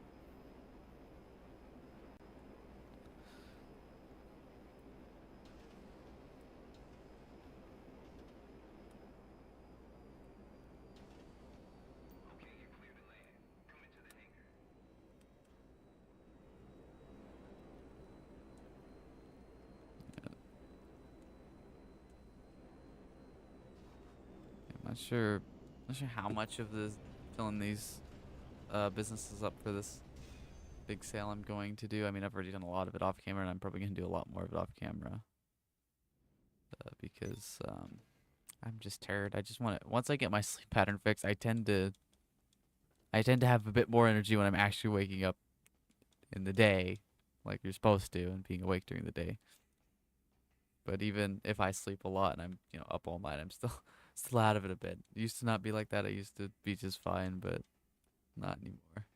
Not sure how much of this filling these businesses up for this big sale I'm going to do. I mean, I've already done a lot of it off camera, and I'm probably going to do a lot more of it off camera. Because I'm just tired. I just want to, once I get my sleep pattern fixed, I tend to have a bit more energy when I'm actually waking up in the day, like you're supposed to, and being awake during the day. But even if I sleep a lot and I'm, up all night, I'm still out of it a bit. It used to not be like that. I used to be just fine, but not anymore.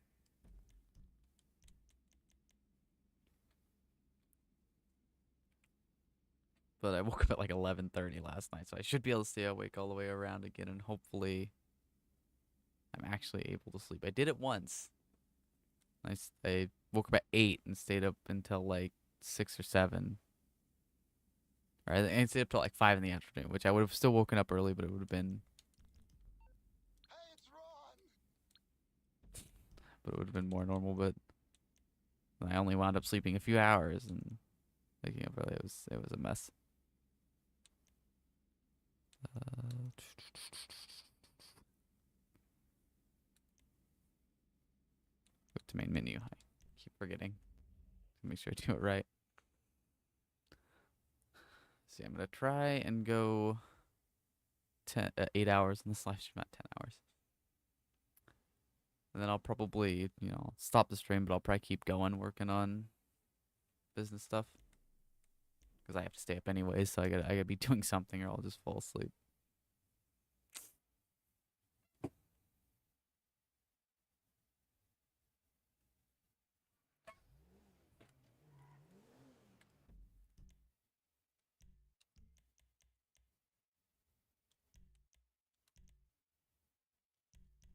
But I woke up at like 11:30 last night, so I should be able to stay awake all the way around again, and hopefully I'm actually able to sleep. I did it once. I woke up at 8 and stayed up until like 6 or 7. And stayed up till like 5 in the afternoon, which I would have still woken up early, but it would have been. Hey, it's Ron. But it would have been more normal. But I only wound up sleeping a few hours and waking up early. It was a mess. Go to main menu. I keep forgetting. Make sure I do it right. See, I'm gonna try and go 8 hours in this live stream, not 10 hours. And then I'll probably, stop the stream, but I'll probably keep going working on business stuff. Because I have to stay up anyways, so I gotta be doing something or I'll just fall asleep.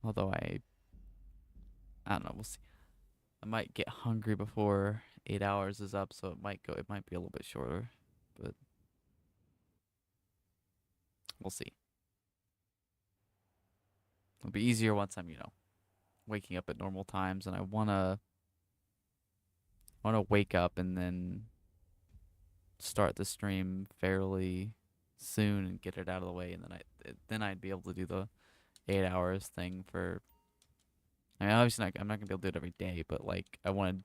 Although I don't know, we'll see. I might get hungry before 8 hours is up, so it might be a little bit shorter, but we'll see. It'll be easier once I'm, waking up at normal times, and I wanna wake up and then start the stream fairly soon and get it out of the way, and then I'd be able to do the 8 hours thing for I mean, obviously, I'm not gonna be able to do it every day, but like, I want to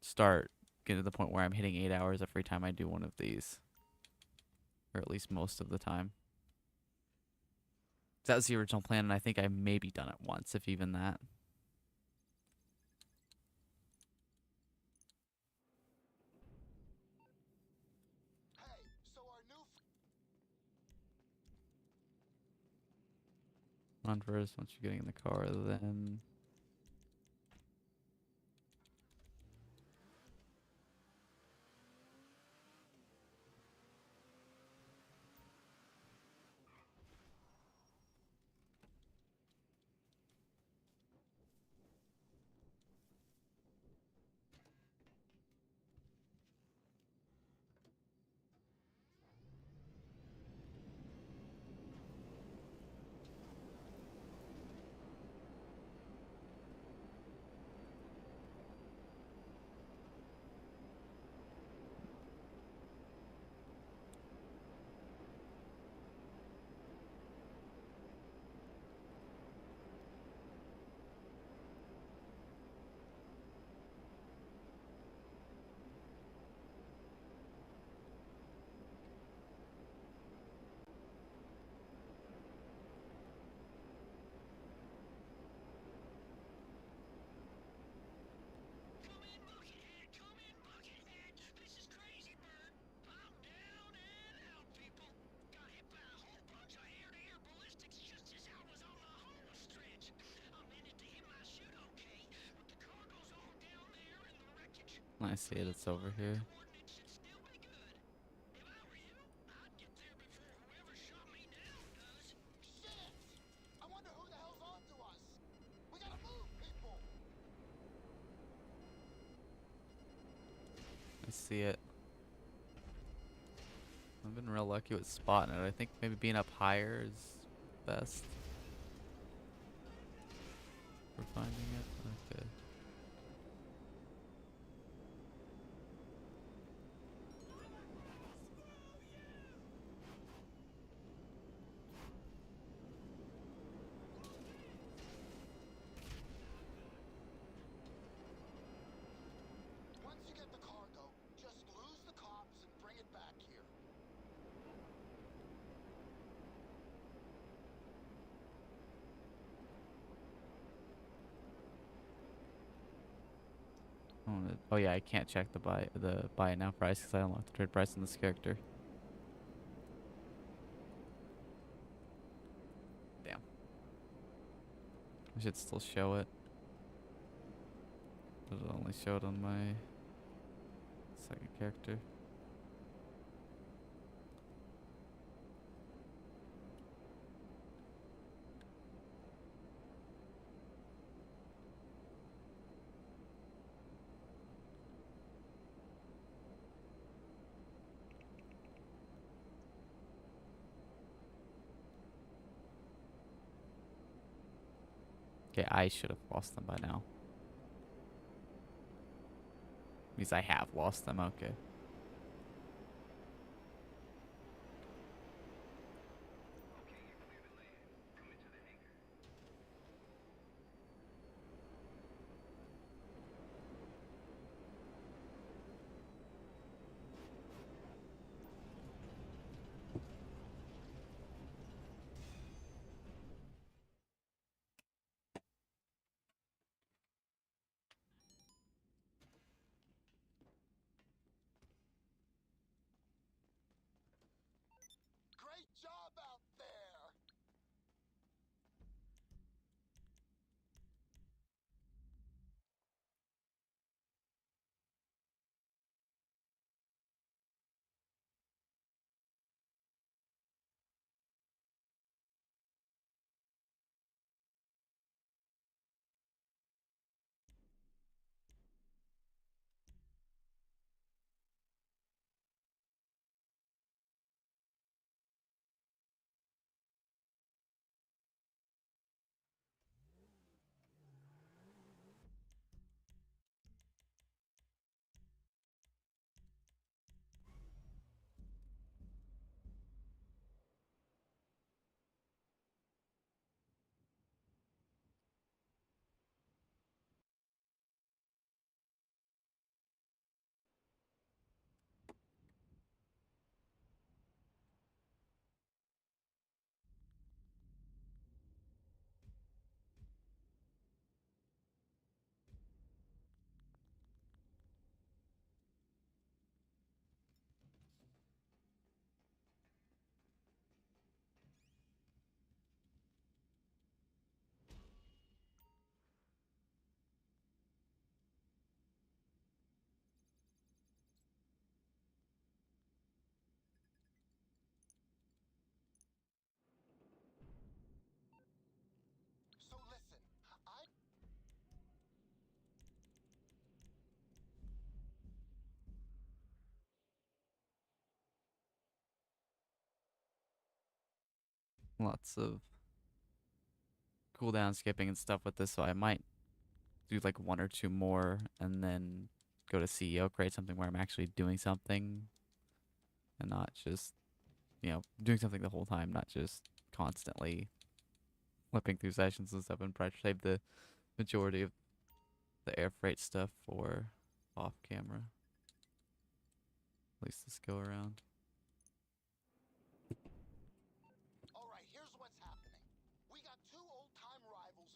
start getting to the point where I'm hitting 8 hours every time I do one of these, or at least most of the time. That was the original plan, and I think I maybe done it once, if even that. Hey, so our new Run first once you're getting in the car, then. Come in, Buckethead! Come in, Buckethead! This is Crazy Bird! I'm down and out, people! Got hit by a whole bunch of air-to-air ballistics just as I was on the home stretch. I'm headed to hit my chute okay, but the cargo's all down there in the wreckage. I see it. It's over here. Coordinates should still be good. If I were you, I'd get there before whoever shot me down does. shit! I wonder who the hell's on to us. We gotta move, people. I see it. I've been real lucky with spotting it. I think maybe being up higher is best for finding it. Okay. Once you get the cargo, just lose the cops and bring it back here. Oh yeah, I can't check the buy it now price because I unlocked the trade price in this character. Damn. I should still show it. But it'll only show it on my second character. Okay, I should have lost them by now. Means I have lost them, okay. lots of cooldown skipping and stuff with this, so I might do like 1 or 2 more and then go to CEO, create something where I'm actually doing something and not just, you know, doing something the whole time, not just constantly flipping through sessions and stuff, and probably save the majority of the air freight stuff for off camera. At least this go around. All right, here's what's happening. We got two old-time rivals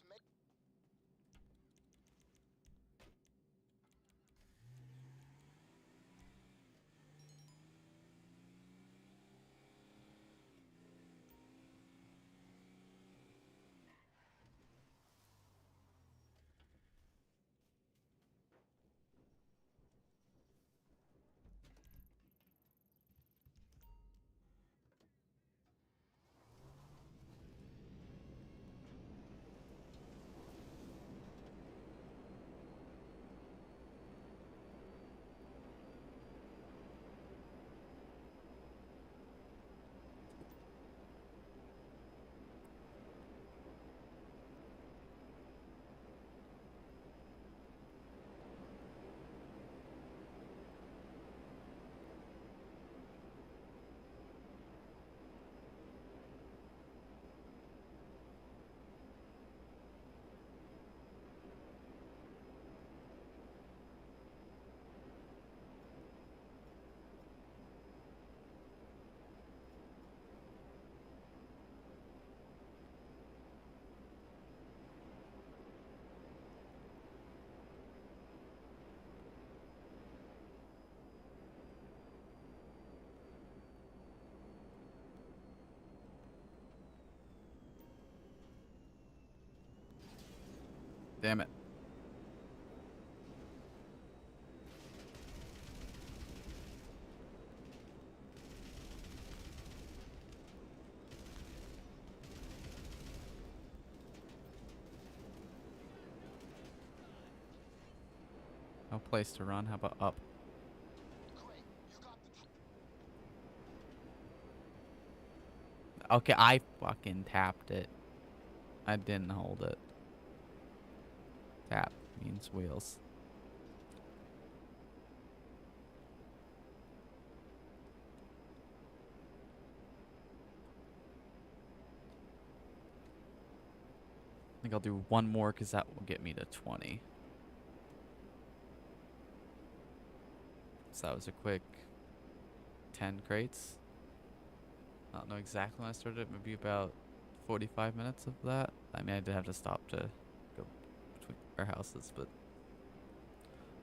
Damn it. No place to run. How about up? Great. You got the Okay, I fucking tapped it. I didn't hold it. Tap means wheels. I think I'll do 1 more because that will get me to 20. So that was a quick 10 crates. I don't know exactly when I started, maybe about 45 minutes of that. I mean, I did have to stop to go between warehouses, but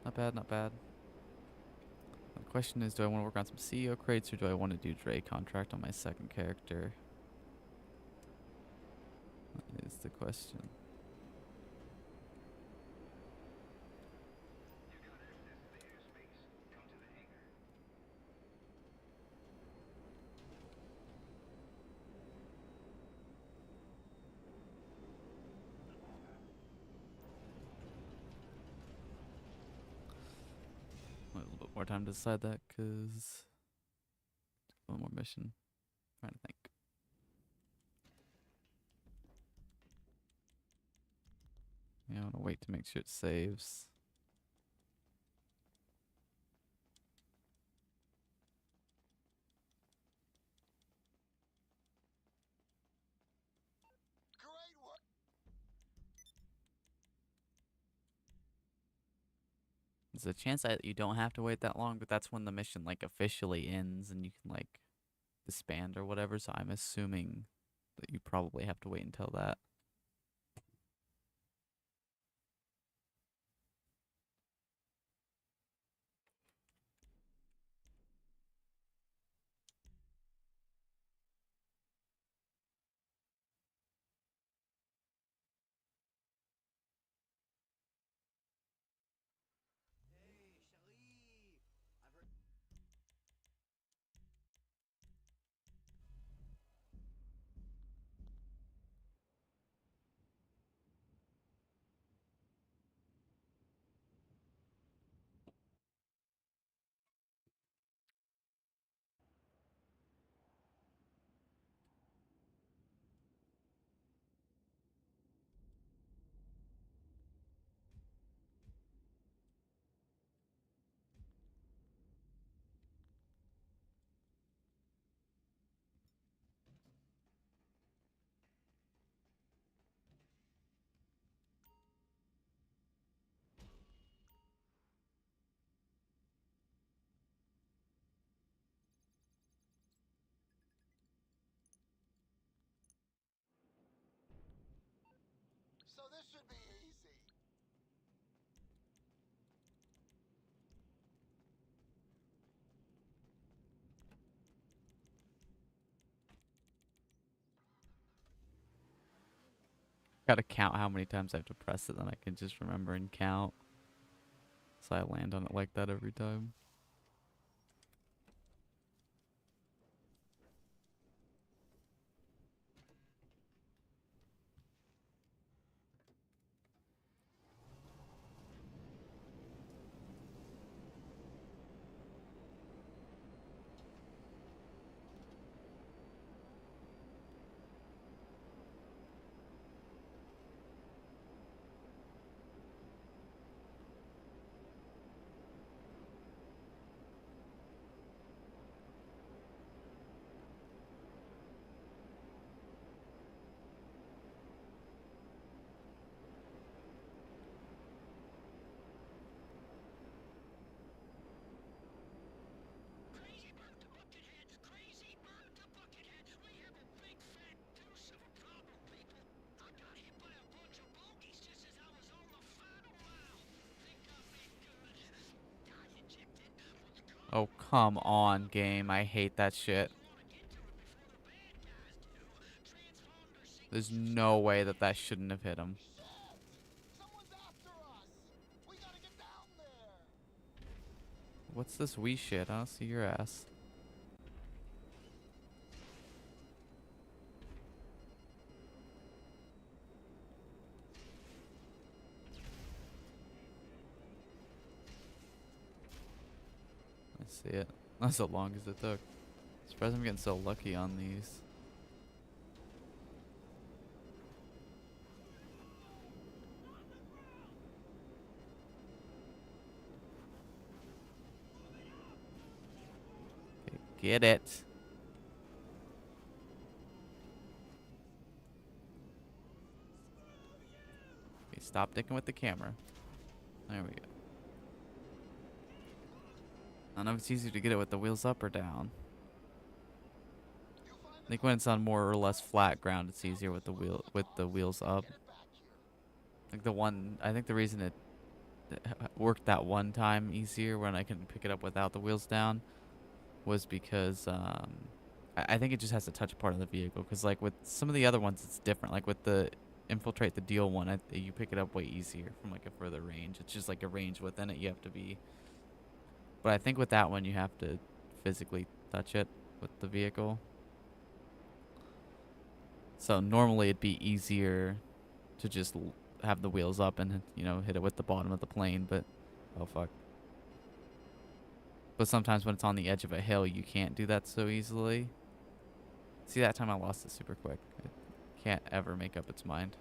not bad, not bad. The question is, do I want to work on some CEO crates or do I want to do Dre contract on my second character? That is the question. A little bit more time to decide that because one more mission. Trying to think. Yeah, I want to wait to make sure it saves. great work. There's a chance that you don't have to wait that long, but that's when the mission like officially ends and you can like disband or whatever. So I'm assuming that you probably have to wait until that. Hey, Sharif! I've heard. gotta count how many times I have to press it, then I can just remember and count. So I land on it like that every time. Crazy Bert the Buckethead! Crazy Bert the Buckethead! We have a big fat deuce of a problem, people. I got hit by a bunch of bogeys just as I was on the final mile. Think I've been good. Got ejected, but the car Oh, come on, game. I hate that shit. wanna get to it before the bad guys do. Transponder There's signals no way that that shouldn't have hit him. Shit! Someone's after us! We gotta get down there! What's this wee shit? I don't see your ass. I see it. That's so long as it took. Surprised I'm getting so lucky on these. Okay, get it. Okay, stop dicking with the camera. There we go. I don't know if it's easier to get it with the wheels up or down. You find I think when it's on more or less flat ground, it's easier with the wheels up. get it back here. Like I think the reason it worked that one time easier when I can pick it up without the wheels down was because I think it just has to touch a part of the vehicle. Because like with some of the other ones, it's different. Like with the Infiltrate the Deal one, you pick it up way easier from like a further range. It's just like a range within it you have to be. But I think with that one, you have to physically touch it with the vehicle. So normally it'd be easier to just have the wheels up and, you know, hit it with the bottom of the plane, but oh fuck. But sometimes when it's on the edge of a hill, you can't do that so easily. See, that time I lost it super quick. It can't ever make up its mind.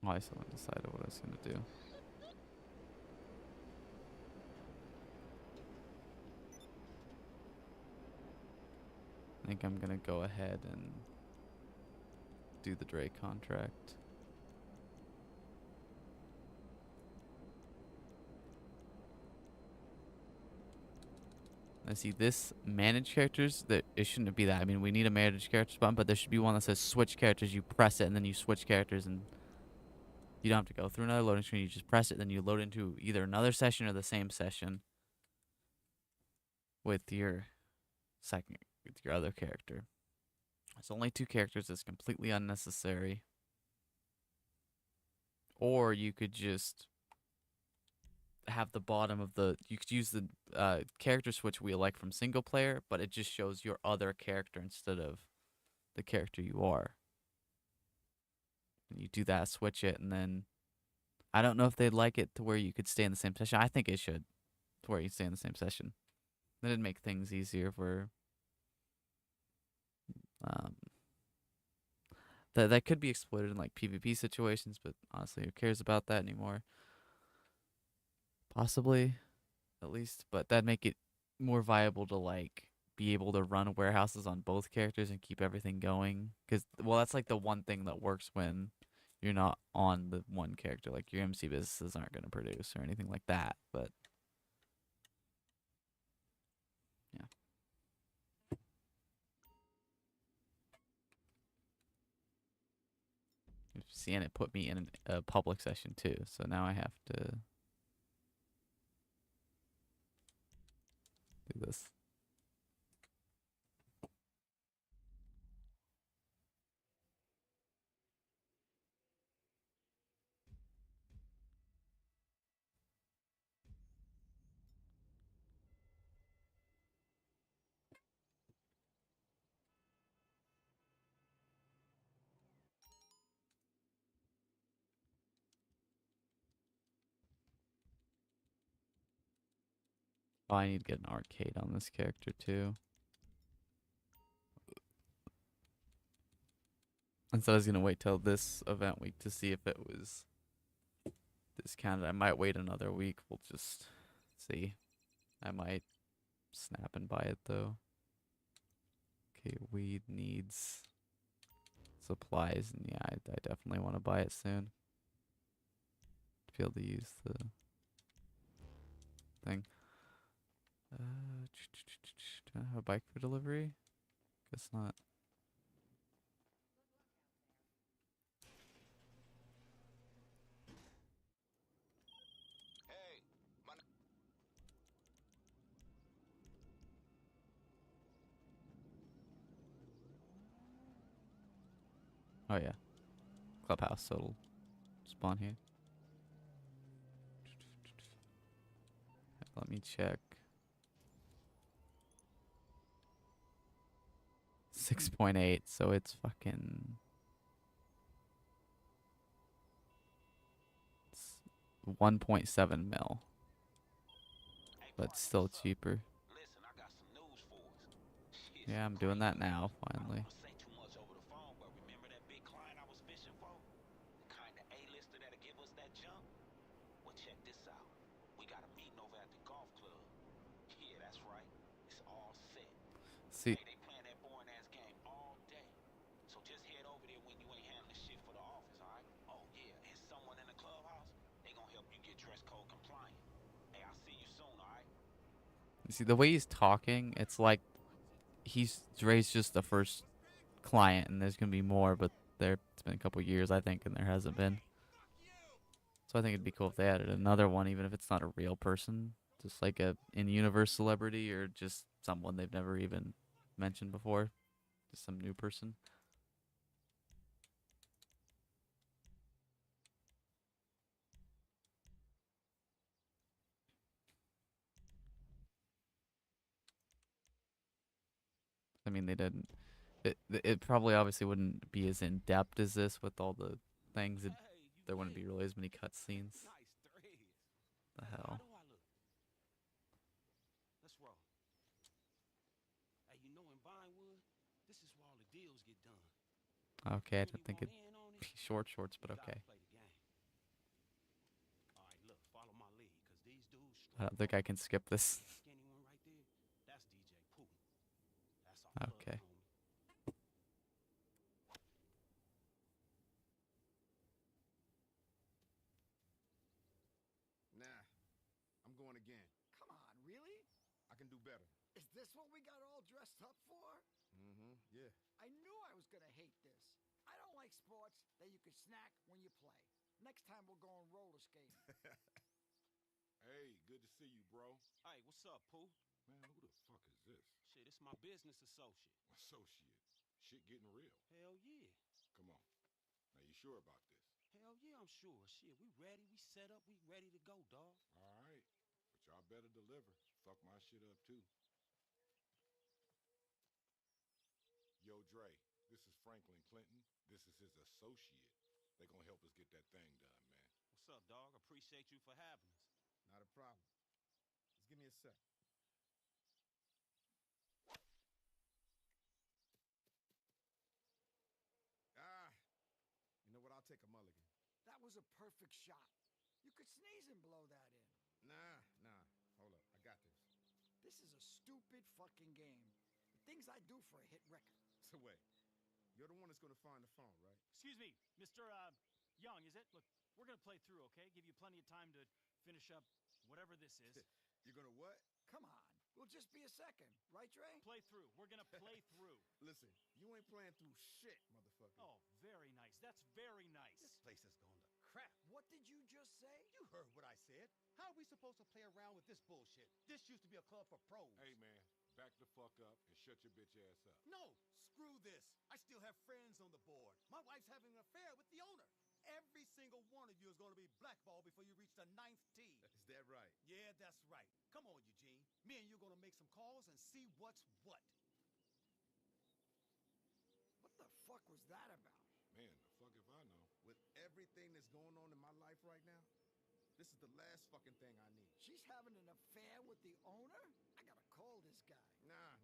Oh, I still haven't decided what I was going to do. I think I'm going to go ahead and do the Drake contract. I see this manage characters, that it shouldn't be that. I mean, we need a manage characters button, but there should be one that says switch characters. You press it and then you switch characters, and you don't have to go through another loading screen. You just press it, then you load into either another session or the same session with your other character. It's only 2 characters. It's completely unnecessary. Or you could just have the bottom of the, you could use the character switch wheel like from single player, but it just shows your other character instead of the character you are. And you do that, switch it, and then I don't know if they'd like it to where you could stay in the same session. I think it should, to where you stay in the same session. Then it'd make things easier for that could be exploited in like PvP situations, but honestly, who cares about that anymore? Possibly, at least, but that'd make it more viable to like be able to run warehouses on both characters and keep everything going. Because, well, that's like the one thing that works when you're not on the one character. Like your MC businesses aren't going to produce or anything like that. But See, and it put me in a public session too. So now I have to do this. Oh, I need to get an arcade on this character too. And so I was gonna wait till this event week to see if it was discounted. I might wait another week. We'll just see. I might snap and buy it though. Okay, weed needs supplies, and yeah, I definitely want to buy it soon. To be able to use the thing. Do I have a bike for delivery? Guess not. Hey, my Oh yeah, clubhouse. So it'll spawn here. Let me check. 6.8, so it's fucking 1.7 mil, hey, but partner, still what's up? cheaper. Listen, I got some news for us. Shit, Yeah, I'm some doing that crazy now, news. I don't finally. want to say too much over the phone, but remember that big client I was fishing for? The kind of A-lister that'll give us that jump? Well, check this out. We got a meeting over at the golf club. Yeah, that's right. It's all set. See, Hey, they playing that boring ass game all day. So just head over there when you ain't handling shit for the office, alright? Oh yeah, and someone in the clubhouse, they gonna help you get dress code compliant. Hey, I'll see you soon, alright? you see the way he's talking, it's like Dre's just the first client, and there's gonna be more, but it's been a couple years, I think, and there hasn't been. So I think it'd be cool if they added another one, even if it's not a real person, just like a in-universe celebrity or just someone they've never even mentioned before, just some new person. I mean, they didn't. It probably obviously wouldn't be as in depth as this with all the things. There wouldn't be really as many cutscenes. Nice threads. The How hell. do I look? Let's roll. Hey, you know in Vinewood, this is where all the deals get done. Okay, I Really don't think want it'd in on be it? shorts, but You gotta okay. play the game. All right, look, follow my lead, cause these dudes I don't think I can skip this. skinny one right there, that's DJ Pooh. That's our Okay. homie. Nah, I'm going again. Come on, really? I can do better. Is this what we got all dressed up for? Mm-hmm, yeah. I knew I was gonna hate this. I don't like sports that you can snack when you play. Next time we'll go on roller skating. Hey, good to see you, bro. Hey, what's up, Pooh? Man, who the fuck is this? Shit, it's my business associate. Associate. Shit getting real. Hell yeah. Come on. Now, you sure about this? Hell yeah, I'm sure. Shit, we ready, we set up, we ready to go, dawg. All right. But y'all better deliver. Fuck my shit up, too. Yo, Dre, this is Franklin Clinton. This is his associate. They gonna help us get that thing done, man. What's up, dawg? Appreciate you for having us. Not a problem. Just give me a sec. Ah, you know what? I'll take a mulligan. That was a perfect shot. You could sneeze and blow that in. Nah. Hold up. I got this. This is a stupid fucking game. The things I do for a hit record. So wait, you're the one that's gonna find the phone, right? Excuse me, Mr. Young, is it? Look, we're gonna play through, okay? Give you plenty of time to finish up whatever this is. You're gonna what? Come on. We'll just be a second, right, Dre? Play through. We're gonna play through. Listen, you ain't playing through shit, motherfucker. Oh, very nice. That's very nice. This place is going to crap. What did you just say? You heard what I said. How are we supposed to play around with this bullshit? This used to be a club for pros. Hey, man, back the fuck up and shut your bitch ass up. No, screw this. I still have friends on the board. My wife's having an affair with the owner. Every single one of you is going to be blackballed before you reach the 9th tee. Is that right? Yeah, that's right. Come on, Eugene. Me and you are going to make some calls and see what's what. What the fuck was that about? Man, the fuck if I know. With everything that's going on in my life right now, this is the last fucking thing I need. She's having an affair with the owner? I gotta call this guy. Nah.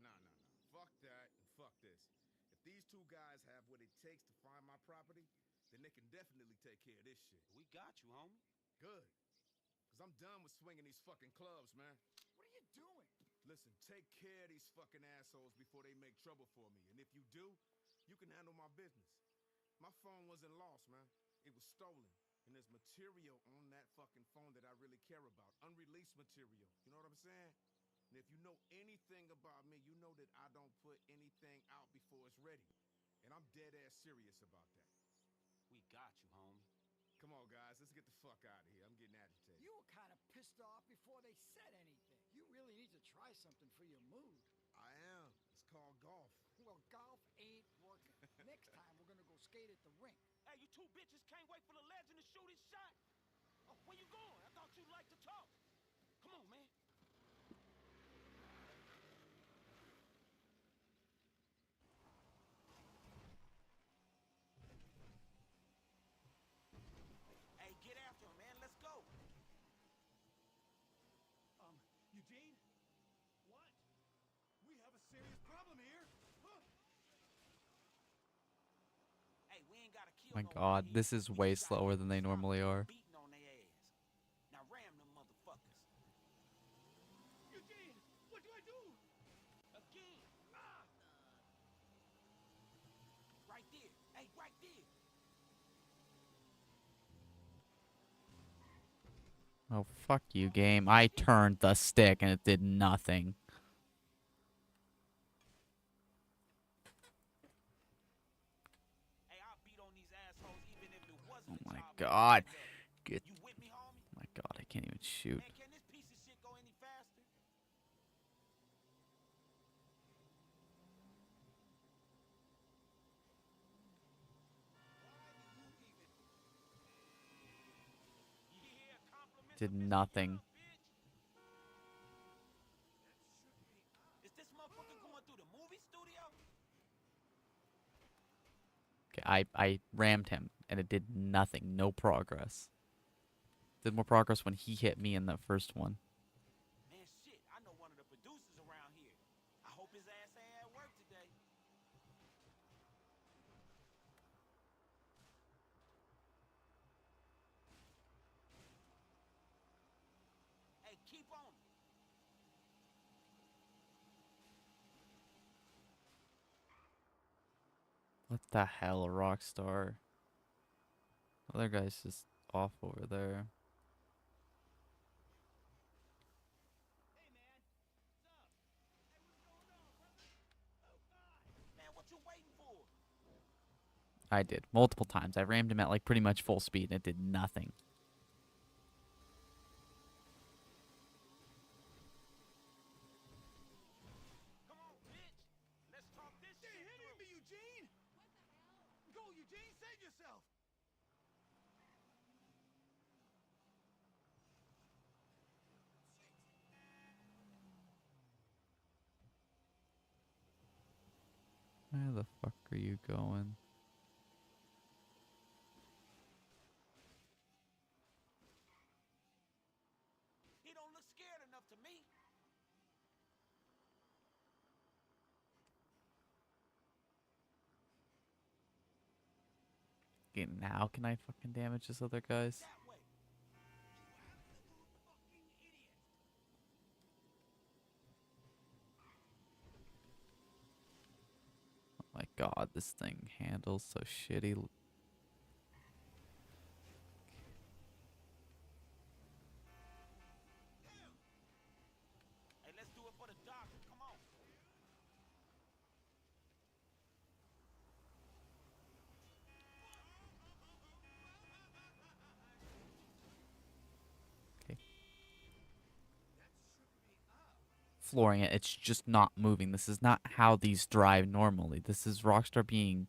Fuck that and fuck this. If these two guys have what it takes to find my property, then they can definitely take care of this shit. We got you, homie. Good. Cause I'm done with swinging these fucking clubs, man. What are you doing? Listen, take care of these fucking assholes before they make trouble for me. And if you do, you can handle my business. My phone wasn't lost, man. It was stolen. And there's material on that fucking phone that I really care about. Unreleased material. You know what I'm saying? And if you know anything about me, you know that I don't put anything out before it's ready. And I'm dead ass serious about that. We got you, homie. Come on, guys. Let's get the fuck out of here. I'm getting agitated. You were kind of pissed off before they said anything. You really need to try something for your mood. I am. It's called golf. Well, golf ain't working. Next time, we're gonna go skate at the rink. Hey, you two bitches can't wait for the legend to shoot his shot. Oh, where you going? I thought you'd like to talk. Come on, man. Hey, get after him, man. Let's go. Eugene? What? We have a serious problem here. Huh? Hey, we ain't gotta kill My no one God, here. this is We way just gotta slower get than they some normally are. beating on their ass. Now ram them motherfuckers. Eugene, what do I do? Again. Right there. Hey, right there. Oh, fuck you, game. I turned the stick and it did nothing. Hey, I'll beat on these assholes even if it wasn't Oh a my job God. well done. Get. You with me, homie? Oh my God, I can't even shoot. Man, can this piece of shit go any faster? Yeah, compliments Did of Mr. nothing. Young, bitch. Is this motherfucker going through the movie studio? Okay, I rammed him and it did nothing. No progress. Did more progress when he hit me in the first one. Man, shit, I know one of the producers around here. I hope his ass ain't at work today. Hey, keep on it. What the hell, Rockstar? Other guy's just off over there. Hey, man. What's up? Hey, what's going on, brother? Oh, God. Man, what you waiting for? I did multiple times. I rammed him at like pretty much full speed and it did nothing. Come on, bitch. Let's talk this They shit hitting through. me, Eugene! Go, Eugene, save yourself! Where the fuck are you going? He don't look scared enough to me. Okay, now can I fucking damage this other guys? That way. Fucking idiot! Oh my God, this thing handles so shitty. Hey, let's do it for the flooring it. It's just not moving. This is not how these drive normally. This is Rockstar being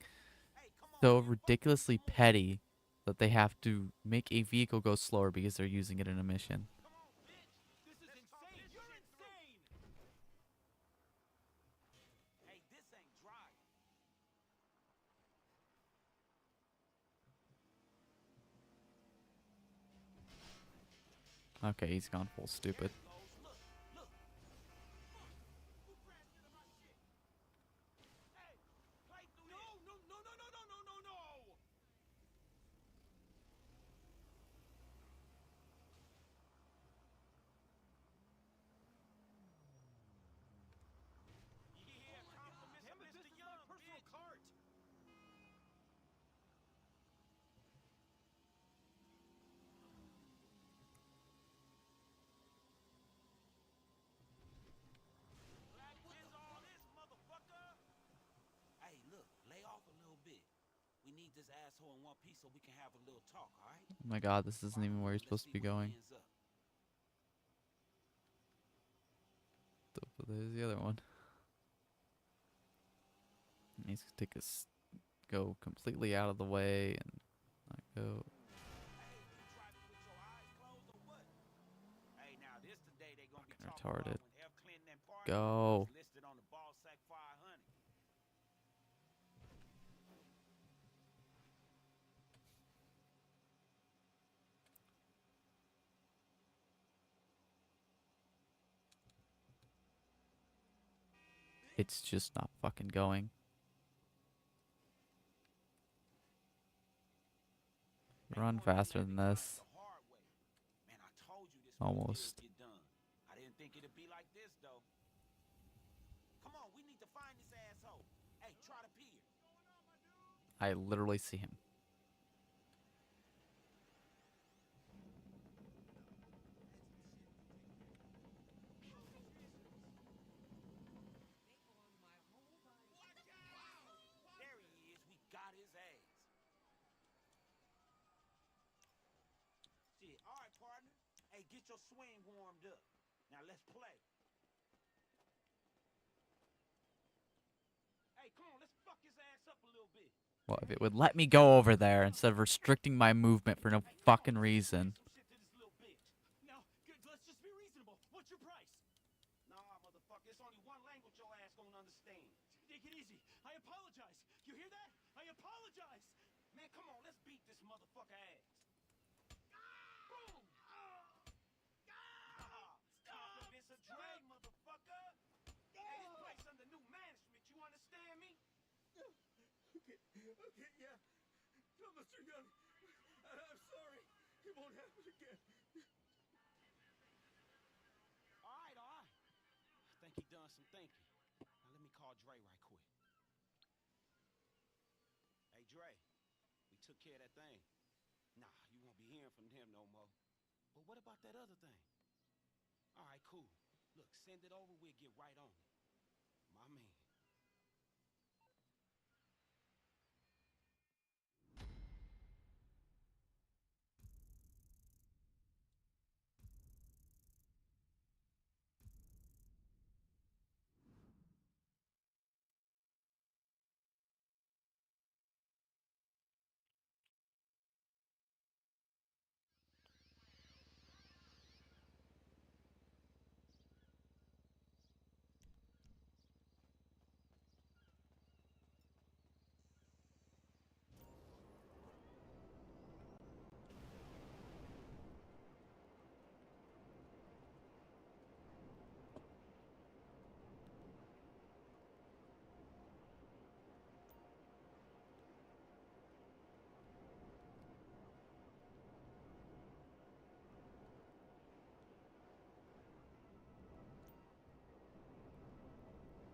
so ridiculously petty that they have to make a vehicle go slower because they're using it in a mission. This is insane. You're insane. Hey, this ain't driving. Okay, he's gone full stupid. No. Yeah, compliments Damn of it, this Mr. is my Young, personal bitch. cart. Black wins all this, motherfucker. Hey, look, lay off a little bit. We need this asshole in one piece so we can have a little talk, all right? Oh my god, this isn't even where you're supposed to be going. There's the other one. He needs to take us, go completely out of the way and not go. Hey, now this the day they gonna be Fucking talking retarded. about when F. Clinton and Party Go. was listed on the Ball Sack 500. It's just not fucking going. Run faster than this. Man, I told you this Almost. would get done. I didn't think it'd be like this though. Come on, we need to find this asshole. Hey, try to pier. I literally see him. There he is. We got his ass. Shit, all right, partner. Hey, get your swing warmed up. Now let's play. Hey, come on, let's fuck his ass up a little bit. Well, if it would let me go over there instead of restricting my movement for no fucking reason. Now, let's just be reasonable. What's your price? Nah, motherfucker, it's only one language your ass gonna understand. Take it easy. I apologize. You hear that? I apologize. Man, come on, let's beat this motherfucker ass. Boom! Compliments of Dre, motherfucker. Hey, this place under new management, you understand me? Okay, yeah. No, Mr. Young, I'm sorry. It won't happen again. All right. I think he done some thinking. Now let me call Dre right quick. Hey, Dre, we took care of that thing. Nah, you won't be hearing from him no more. But what about that other thing? All right, cool. Look, send it over, we'll get right on it. My man.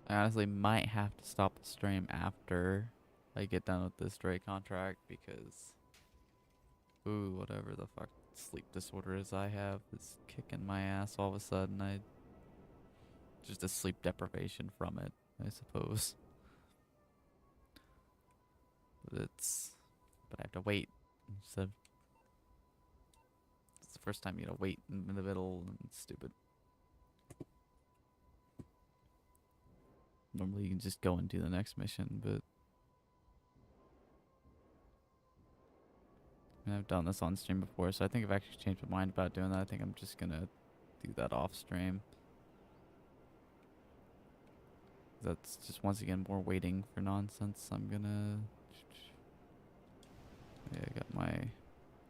I honestly might have to stop the stream after I get done with this Dre contract because, ooh, whatever the fuck sleep disorder is I have is kicking my ass all of a sudden. Just a sleep deprivation from it, I suppose. But I have to wait. So it's the first time you gotta wait in the middle and it's stupid. Normally you can just go and do the next mission, but I've done this on stream before, so I think I've actually changed my mind about doing that. I think I'm just gonna do that off stream. That's just once again more waiting for nonsense. I'm gonna... Yeah, I got my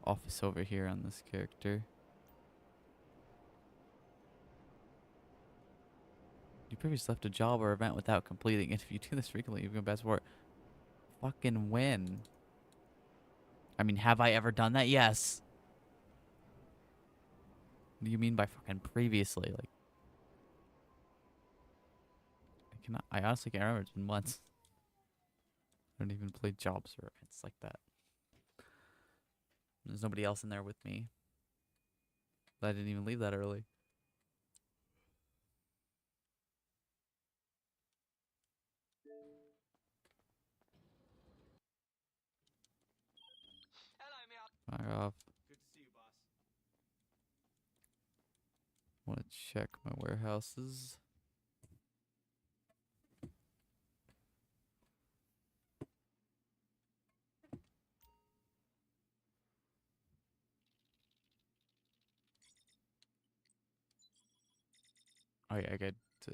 office over here on this character. You previously left a job or event without completing it. If you do this frequently, you become best for it. Fucking when? I mean, have I ever done that? Yes. What do you mean by fucking previously? Like, I honestly can't remember. It's been months. I don't even play jobs or events like that. There's nobody else in there with me. I didn't even leave that early. Hello, Fuck off. Good to see you, boss. Want to check my warehouses. Oh yeah, I got to...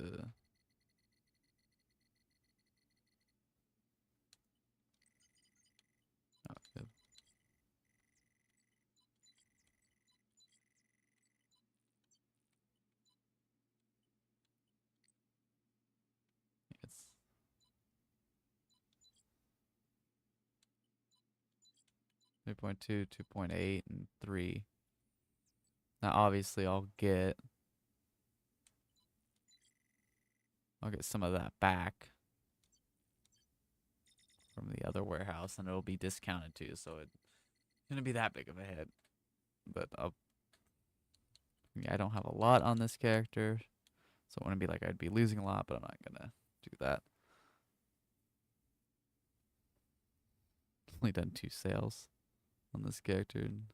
Oh, good. It's 3.2, 2.8, and 3. Now obviously I'll get some of that back from the other warehouse, and it'll be discounted too, so it's gonna be that big of a hit. But yeah, I don't have a lot on this character, so it wouldn't be like I'd be losing a lot, but I'm not gonna do that. Only done 2 sales on this character and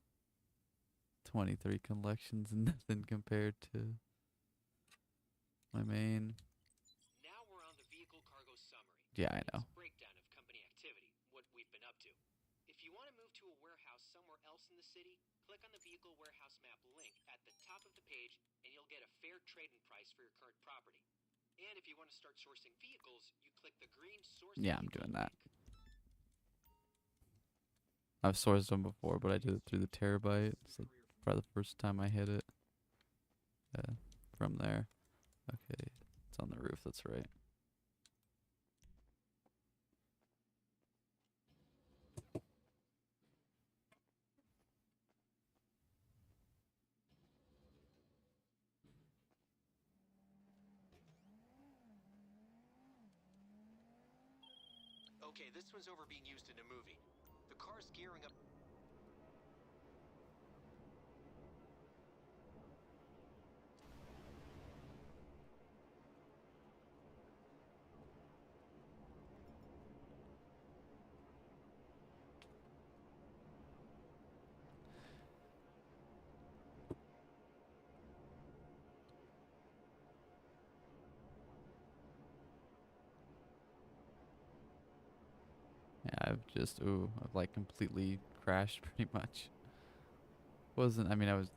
23 collections, and nothing compared to my main. Now we're on the vehicle cargo summary. Yeah, I know. It's a breakdown of company activity, what we've been up to. If you want to move to a warehouse somewhere else in the city, click on the vehicle warehouse map link at the top of the page and you'll get a fair trading price for your current property. And if you want to start sourcing vehicles, you click the green source. Yeah, I'm doing that. I've sourced them before, but I did it through the Terabyte. So probably the first time I hit it. From there. Okay, it's on the roof, that's right. Okay, this one's over being used in a movie. The car's gearing up. Yeah, I've like completely crashed pretty much. I'm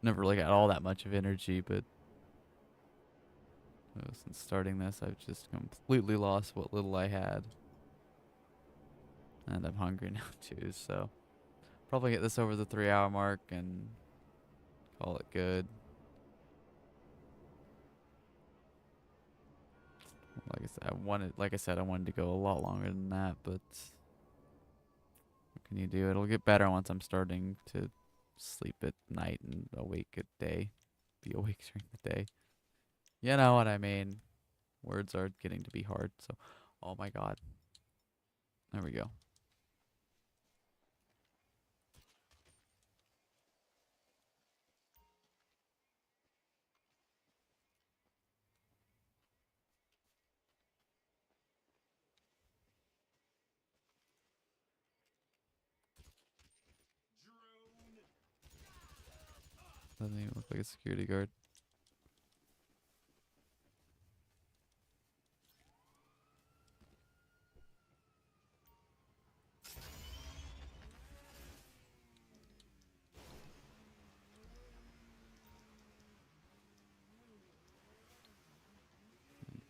never like had all that much of energy, but since starting this, I've just completely lost what little I had. And I'm hungry now too, so probably get this over the 3-hour mark and call it good. Like I said, I wanted to go a lot longer than that, but what can you do? It'll get better once I'm starting to sleep at night and awake at day. Be awake during the day. You know what I mean. Words are getting to be hard, so oh my god. There we go. Doesn't even look like a security guard.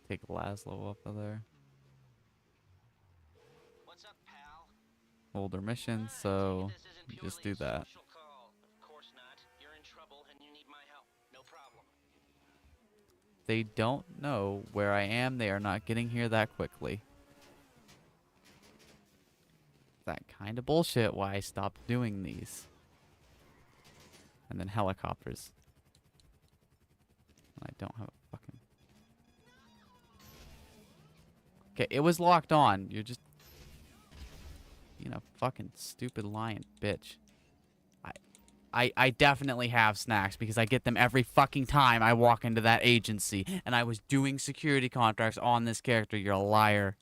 take Laszlo up of there. What's up, pal? Older missions, I so take it this isn't you just purely do a that. social call. Of course not. You're in trouble and you need my help. No problem. They don't know where I am. They are not getting here that quickly. That kind of bullshit why I stopped doing these. And then helicopters. I don't have a fucking... Okay, it was locked on. You're just... being a fucking stupid lying bitch. I definitely have snacks because I get them every fucking time I walk into that agency. And I was doing security contracts on this character. You're a liar.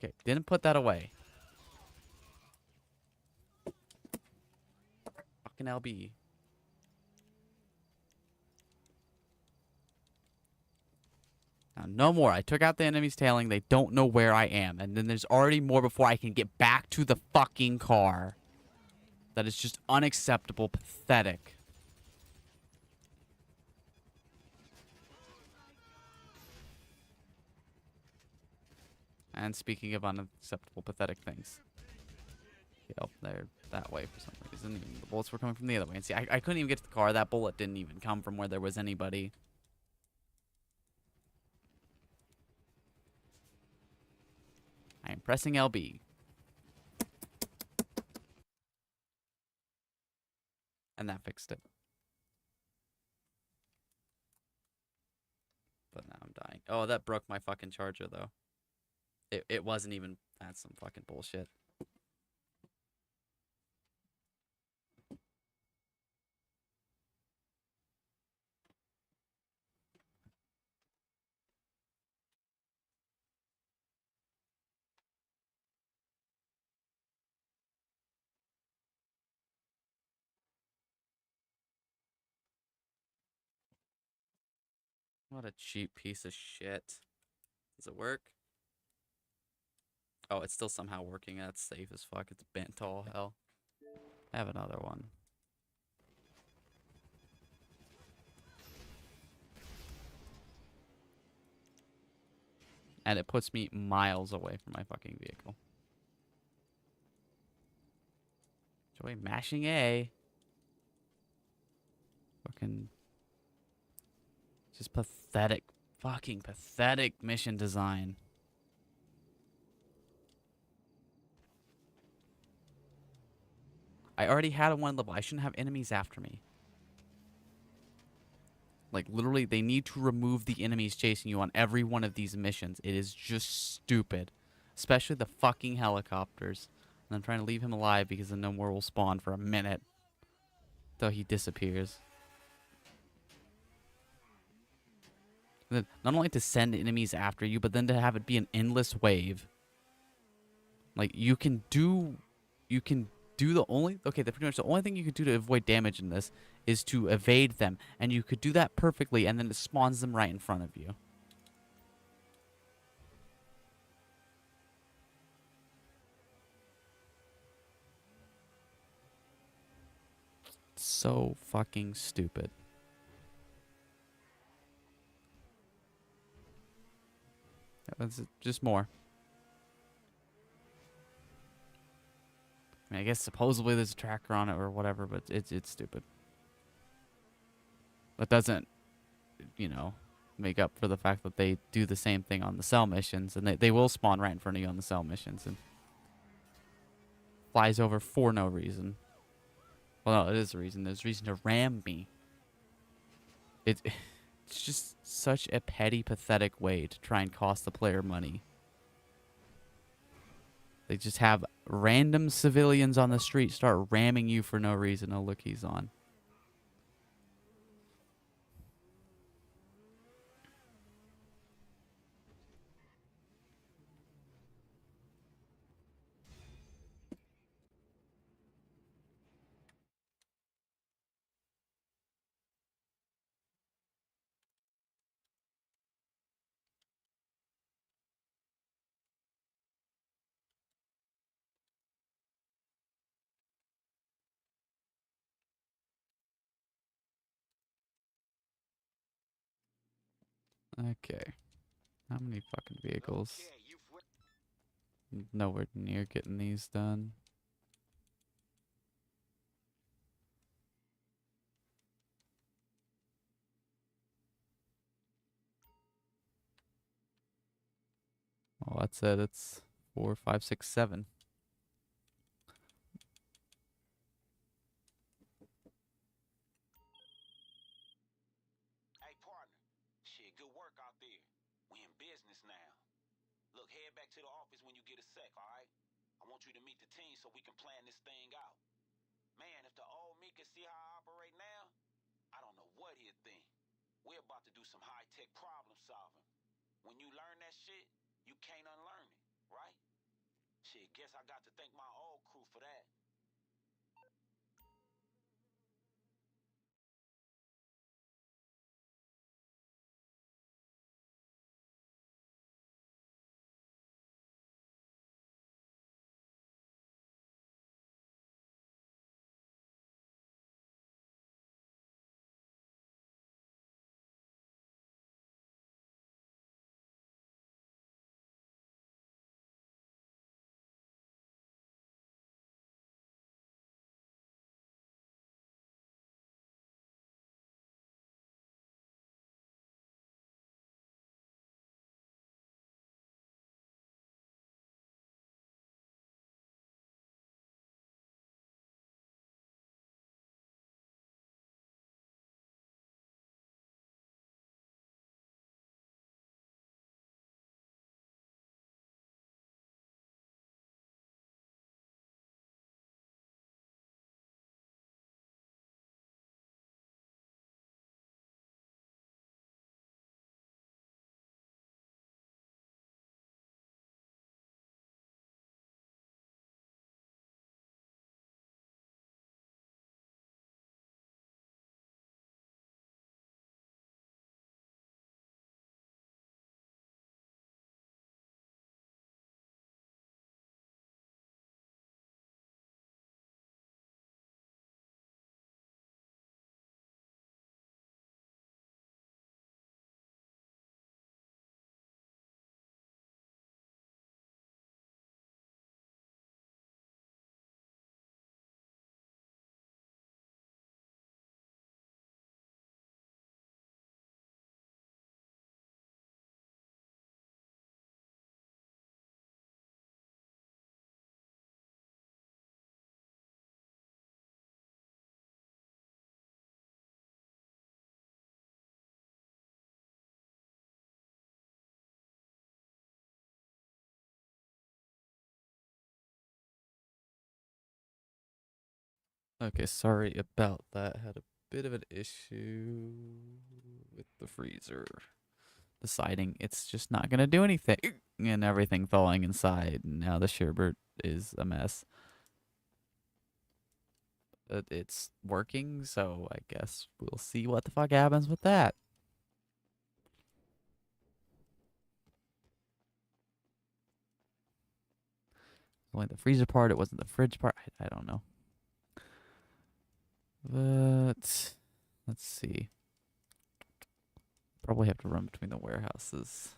Okay, didn't put that away. Fucking LB. Now, no more. I took out the enemy's tailing. They don't know where I am. And then there's already more before I can get back to the fucking car. That is just unacceptable, pathetic. And speaking of unacceptable, pathetic things. Yep, they're that way for some reason. The bullets were coming from the other way. And see, I couldn't even get to the car. That bullet didn't even come from where there was anybody. I am pressing LB. And that fixed it. But now I'm dying. Oh, that broke my fucking charger, though. It wasn't even... That's some fucking bullshit. What a cheap piece of shit. Does it work? Oh, it's still somehow working. That's safe as fuck. It's bent to all hell. I have another one. And it puts me miles away from my fucking vehicle. Joey mashing A. Fucking... Just pathetic. Fucking pathetic mission design. I already had a 1 level. I shouldn't have enemies after me. Like, literally, they need to remove the enemies chasing you on every one of these missions. It is just stupid. Especially the fucking helicopters. And I'm trying to leave him alive because then no more will spawn for a minute. Though he disappears. And then not only to send enemies after you, but then to have it be an endless wave. Like, you can do the only... Okay, pretty much the only thing you can do to avoid damage in this is to evade them. And you could do that perfectly, and then it spawns them right in front of you. So fucking stupid. That's just more. I mean, I guess supposedly there's a tracker on it or whatever, but it's stupid. That doesn't, you know, make up for the fact that they do the same thing on the cell missions, and they will spawn right in front of you on the cell missions, and flies over for no reason. Well, no, it is a reason. There's reason to ram me. It's just such a petty, pathetic way to try and cost the player money. They just have random civilians on the street start ramming you for no reason. Oh, look, he's on. Okay. How many fucking vehicles? Okay, you've Nowhere near getting these done. Well, that's it. It's 4, 5, 6, 7. Hey, partner. Shit, good work out there. We in business now. Look, head back to the office when you get a sec, alright? I want you to meet the team so we can plan this thing out. Man, if the old me could see how I operate now, I don't know what he'd think. We're about to do some high-tech problem solving. When you learn that shit, you can't unlearn it, right? Shit, guess I got to thank my old crew for that. Okay, sorry about that. Had a bit of an issue with the freezer deciding it's just not gonna do anything, and everything falling inside. And now the sherbet is a mess. But it's working, so I guess we'll see what the fuck happens with that. Only the freezer part. It wasn't the fridge part. I don't know. But let's see. Probably have to run between the warehouses.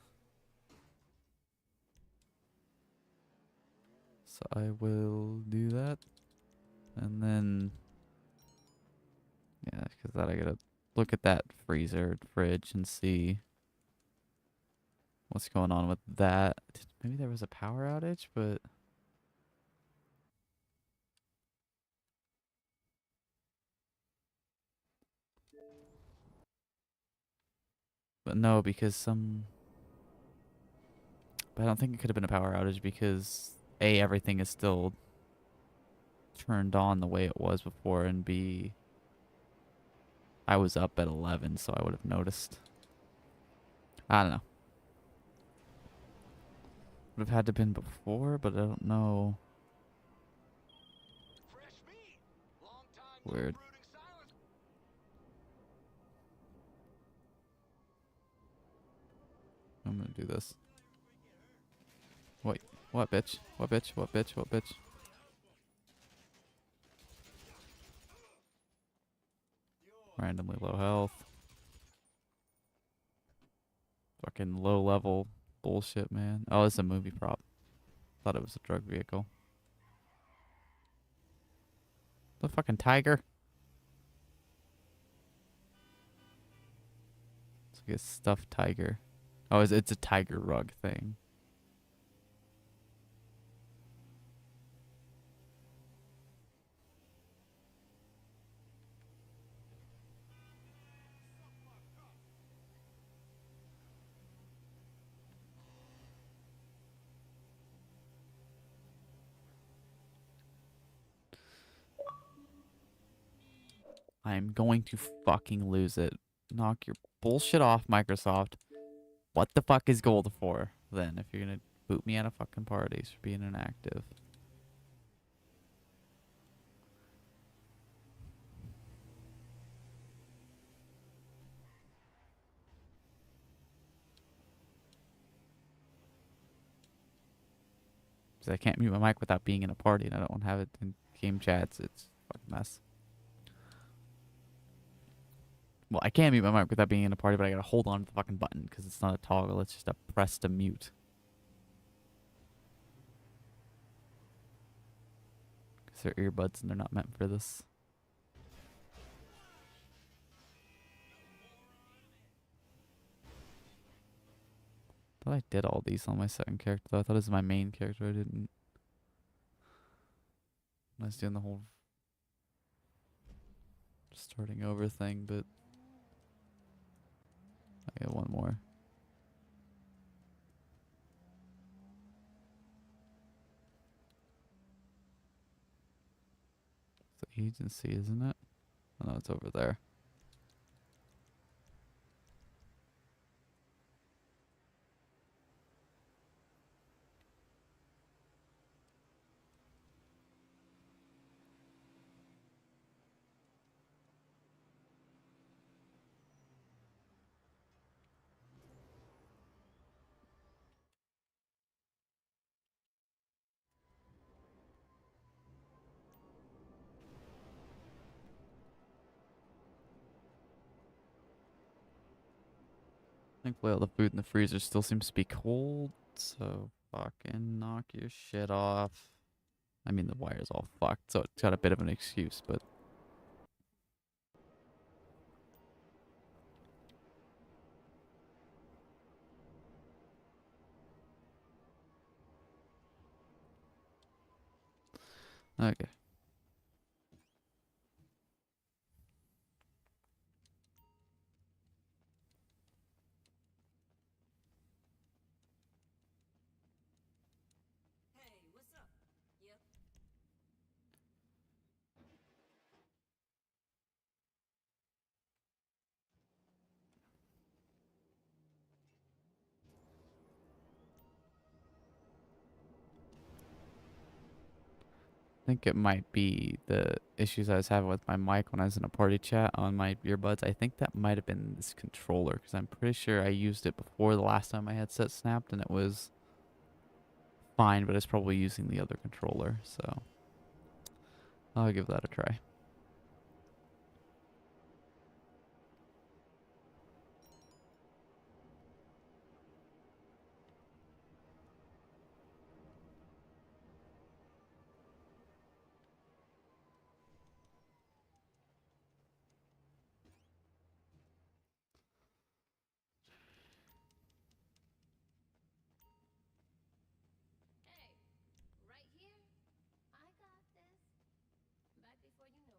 So I will do that. And then, yeah, because that I gotta look at that freezer, fridge, and see what's going on with that. Maybe there was a power outage, but no, because but I don't think it could have been a power outage because A, everything is still turned on the way it was before, and B, I was up at 11, so I would have noticed. I don't know. Would have had to have been before, but I don't know. Weird. I'm gonna do this. Wait, what bitch? What bitch? What bitch? What bitch? Randomly low health. fucking low level bullshit, man. Oh, it's a movie prop. Thought it was a drug vehicle. The fucking tiger. It's like a stuffed tiger. Oh, it's a tiger rug thing. I'm going to fucking lose it. Knock your bullshit off, Microsoft. What the fuck is gold for, then, if you're gonna boot me out of fucking parties for being inactive? Because I can't mute my mic without being in a party, and I don't have it in game chats. It's a fucking mess. Well, I can mute my mic without being in a party, but I gotta hold on to the fucking button because it's not a toggle. It's just a press to mute. Because they're earbuds and they're not meant for this. I thought I did all these on my second character, though. I thought it was my main character. I didn't. I was doing the whole starting over thing, but I got one more. It's the agency, isn't it? Oh, no, it's over there. Thankfully, all the food in the freezer still seems to be cold, so fucking knock your shit off. I mean, the wire's all fucked, so it's got a bit of an excuse, but... Okay. Hey, what's up? Yep. I think it might be the issues I was having with my mic when I was in a party chat on my earbuds. I think that might have been this controller, because I'm pretty sure I used it before the last time my headset snapped, and it was fine, but it's probably using the other controller, so I'll give that a try. Hey, right here. I got this. Back before you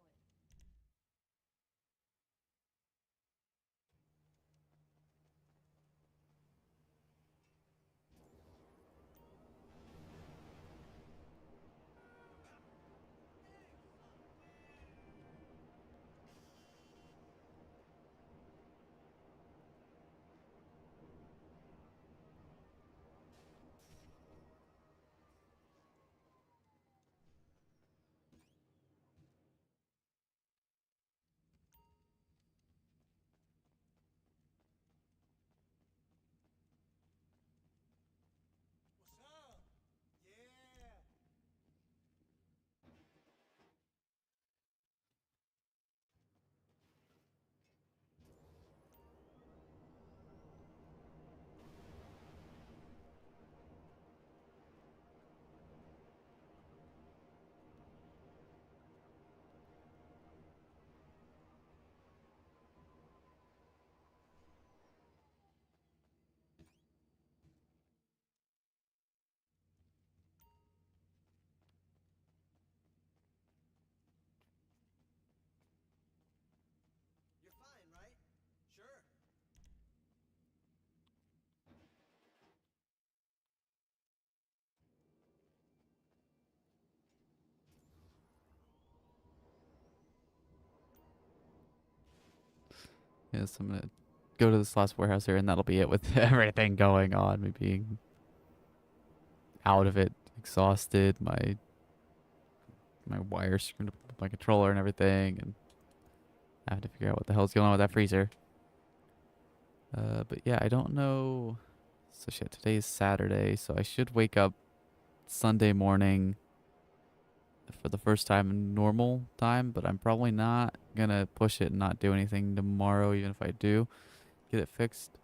Yes, I'm gonna go to this last warehouse here, and that'll be it with everything going on. Me being out of it, exhausted, my wires screwed up with my controller and everything, and I have to figure out what the hell's going on with that freezer. But yeah, I don't know. So shit, today is Saturday, so I should wake up Sunday morning for the first time in normal time, but I'm probably not gonna push it and not do anything tomorrow, even if I do get it fixed.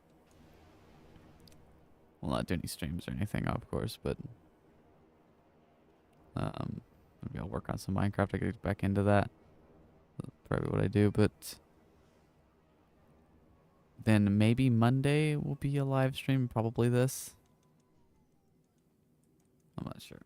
We'll not do any streams or anything, of course, but maybe I'll work on some Minecraft. I get back into that. That's probably what I do, but then maybe Monday will be a live stream, probably this. I'm not sure.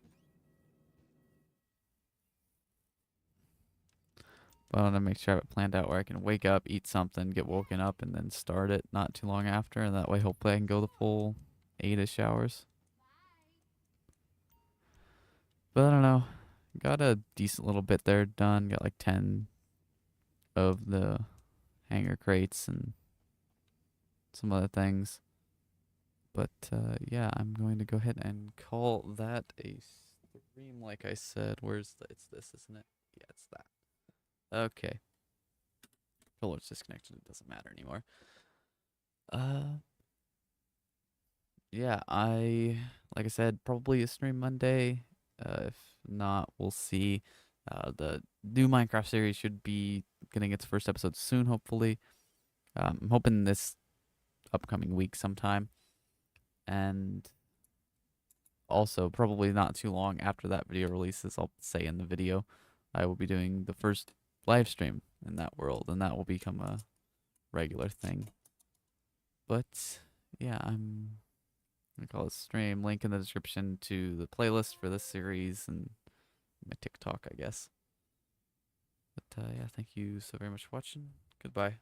But I want to make sure I have it planned out where I can wake up, eat something, get woken up, and then start it not too long after. And that way, hopefully, I can go the full 8-ish hours. But I don't know. Got a decent little bit there done. Got like 10 of the hanger crates and some other things. But yeah, I'm going to go ahead and call that a stream, like I said. It's this, isn't it? Yeah, it's that. Okay. Controller's disconnected. It doesn't matter anymore. Yeah, like I said, probably a stream Monday. If not, we'll see. The new Minecraft series should be getting its first episode soon, hopefully. I'm hoping this upcoming week sometime. And also, probably not too long after that video releases, I'll say in the video, I will be doing the first live stream in that world, and that will become a regular thing. But yeah, I'm gonna call it stream. Link in the description to the playlist for this series and my TikTok, I guess. But yeah, thank you so very much for watching. Goodbye.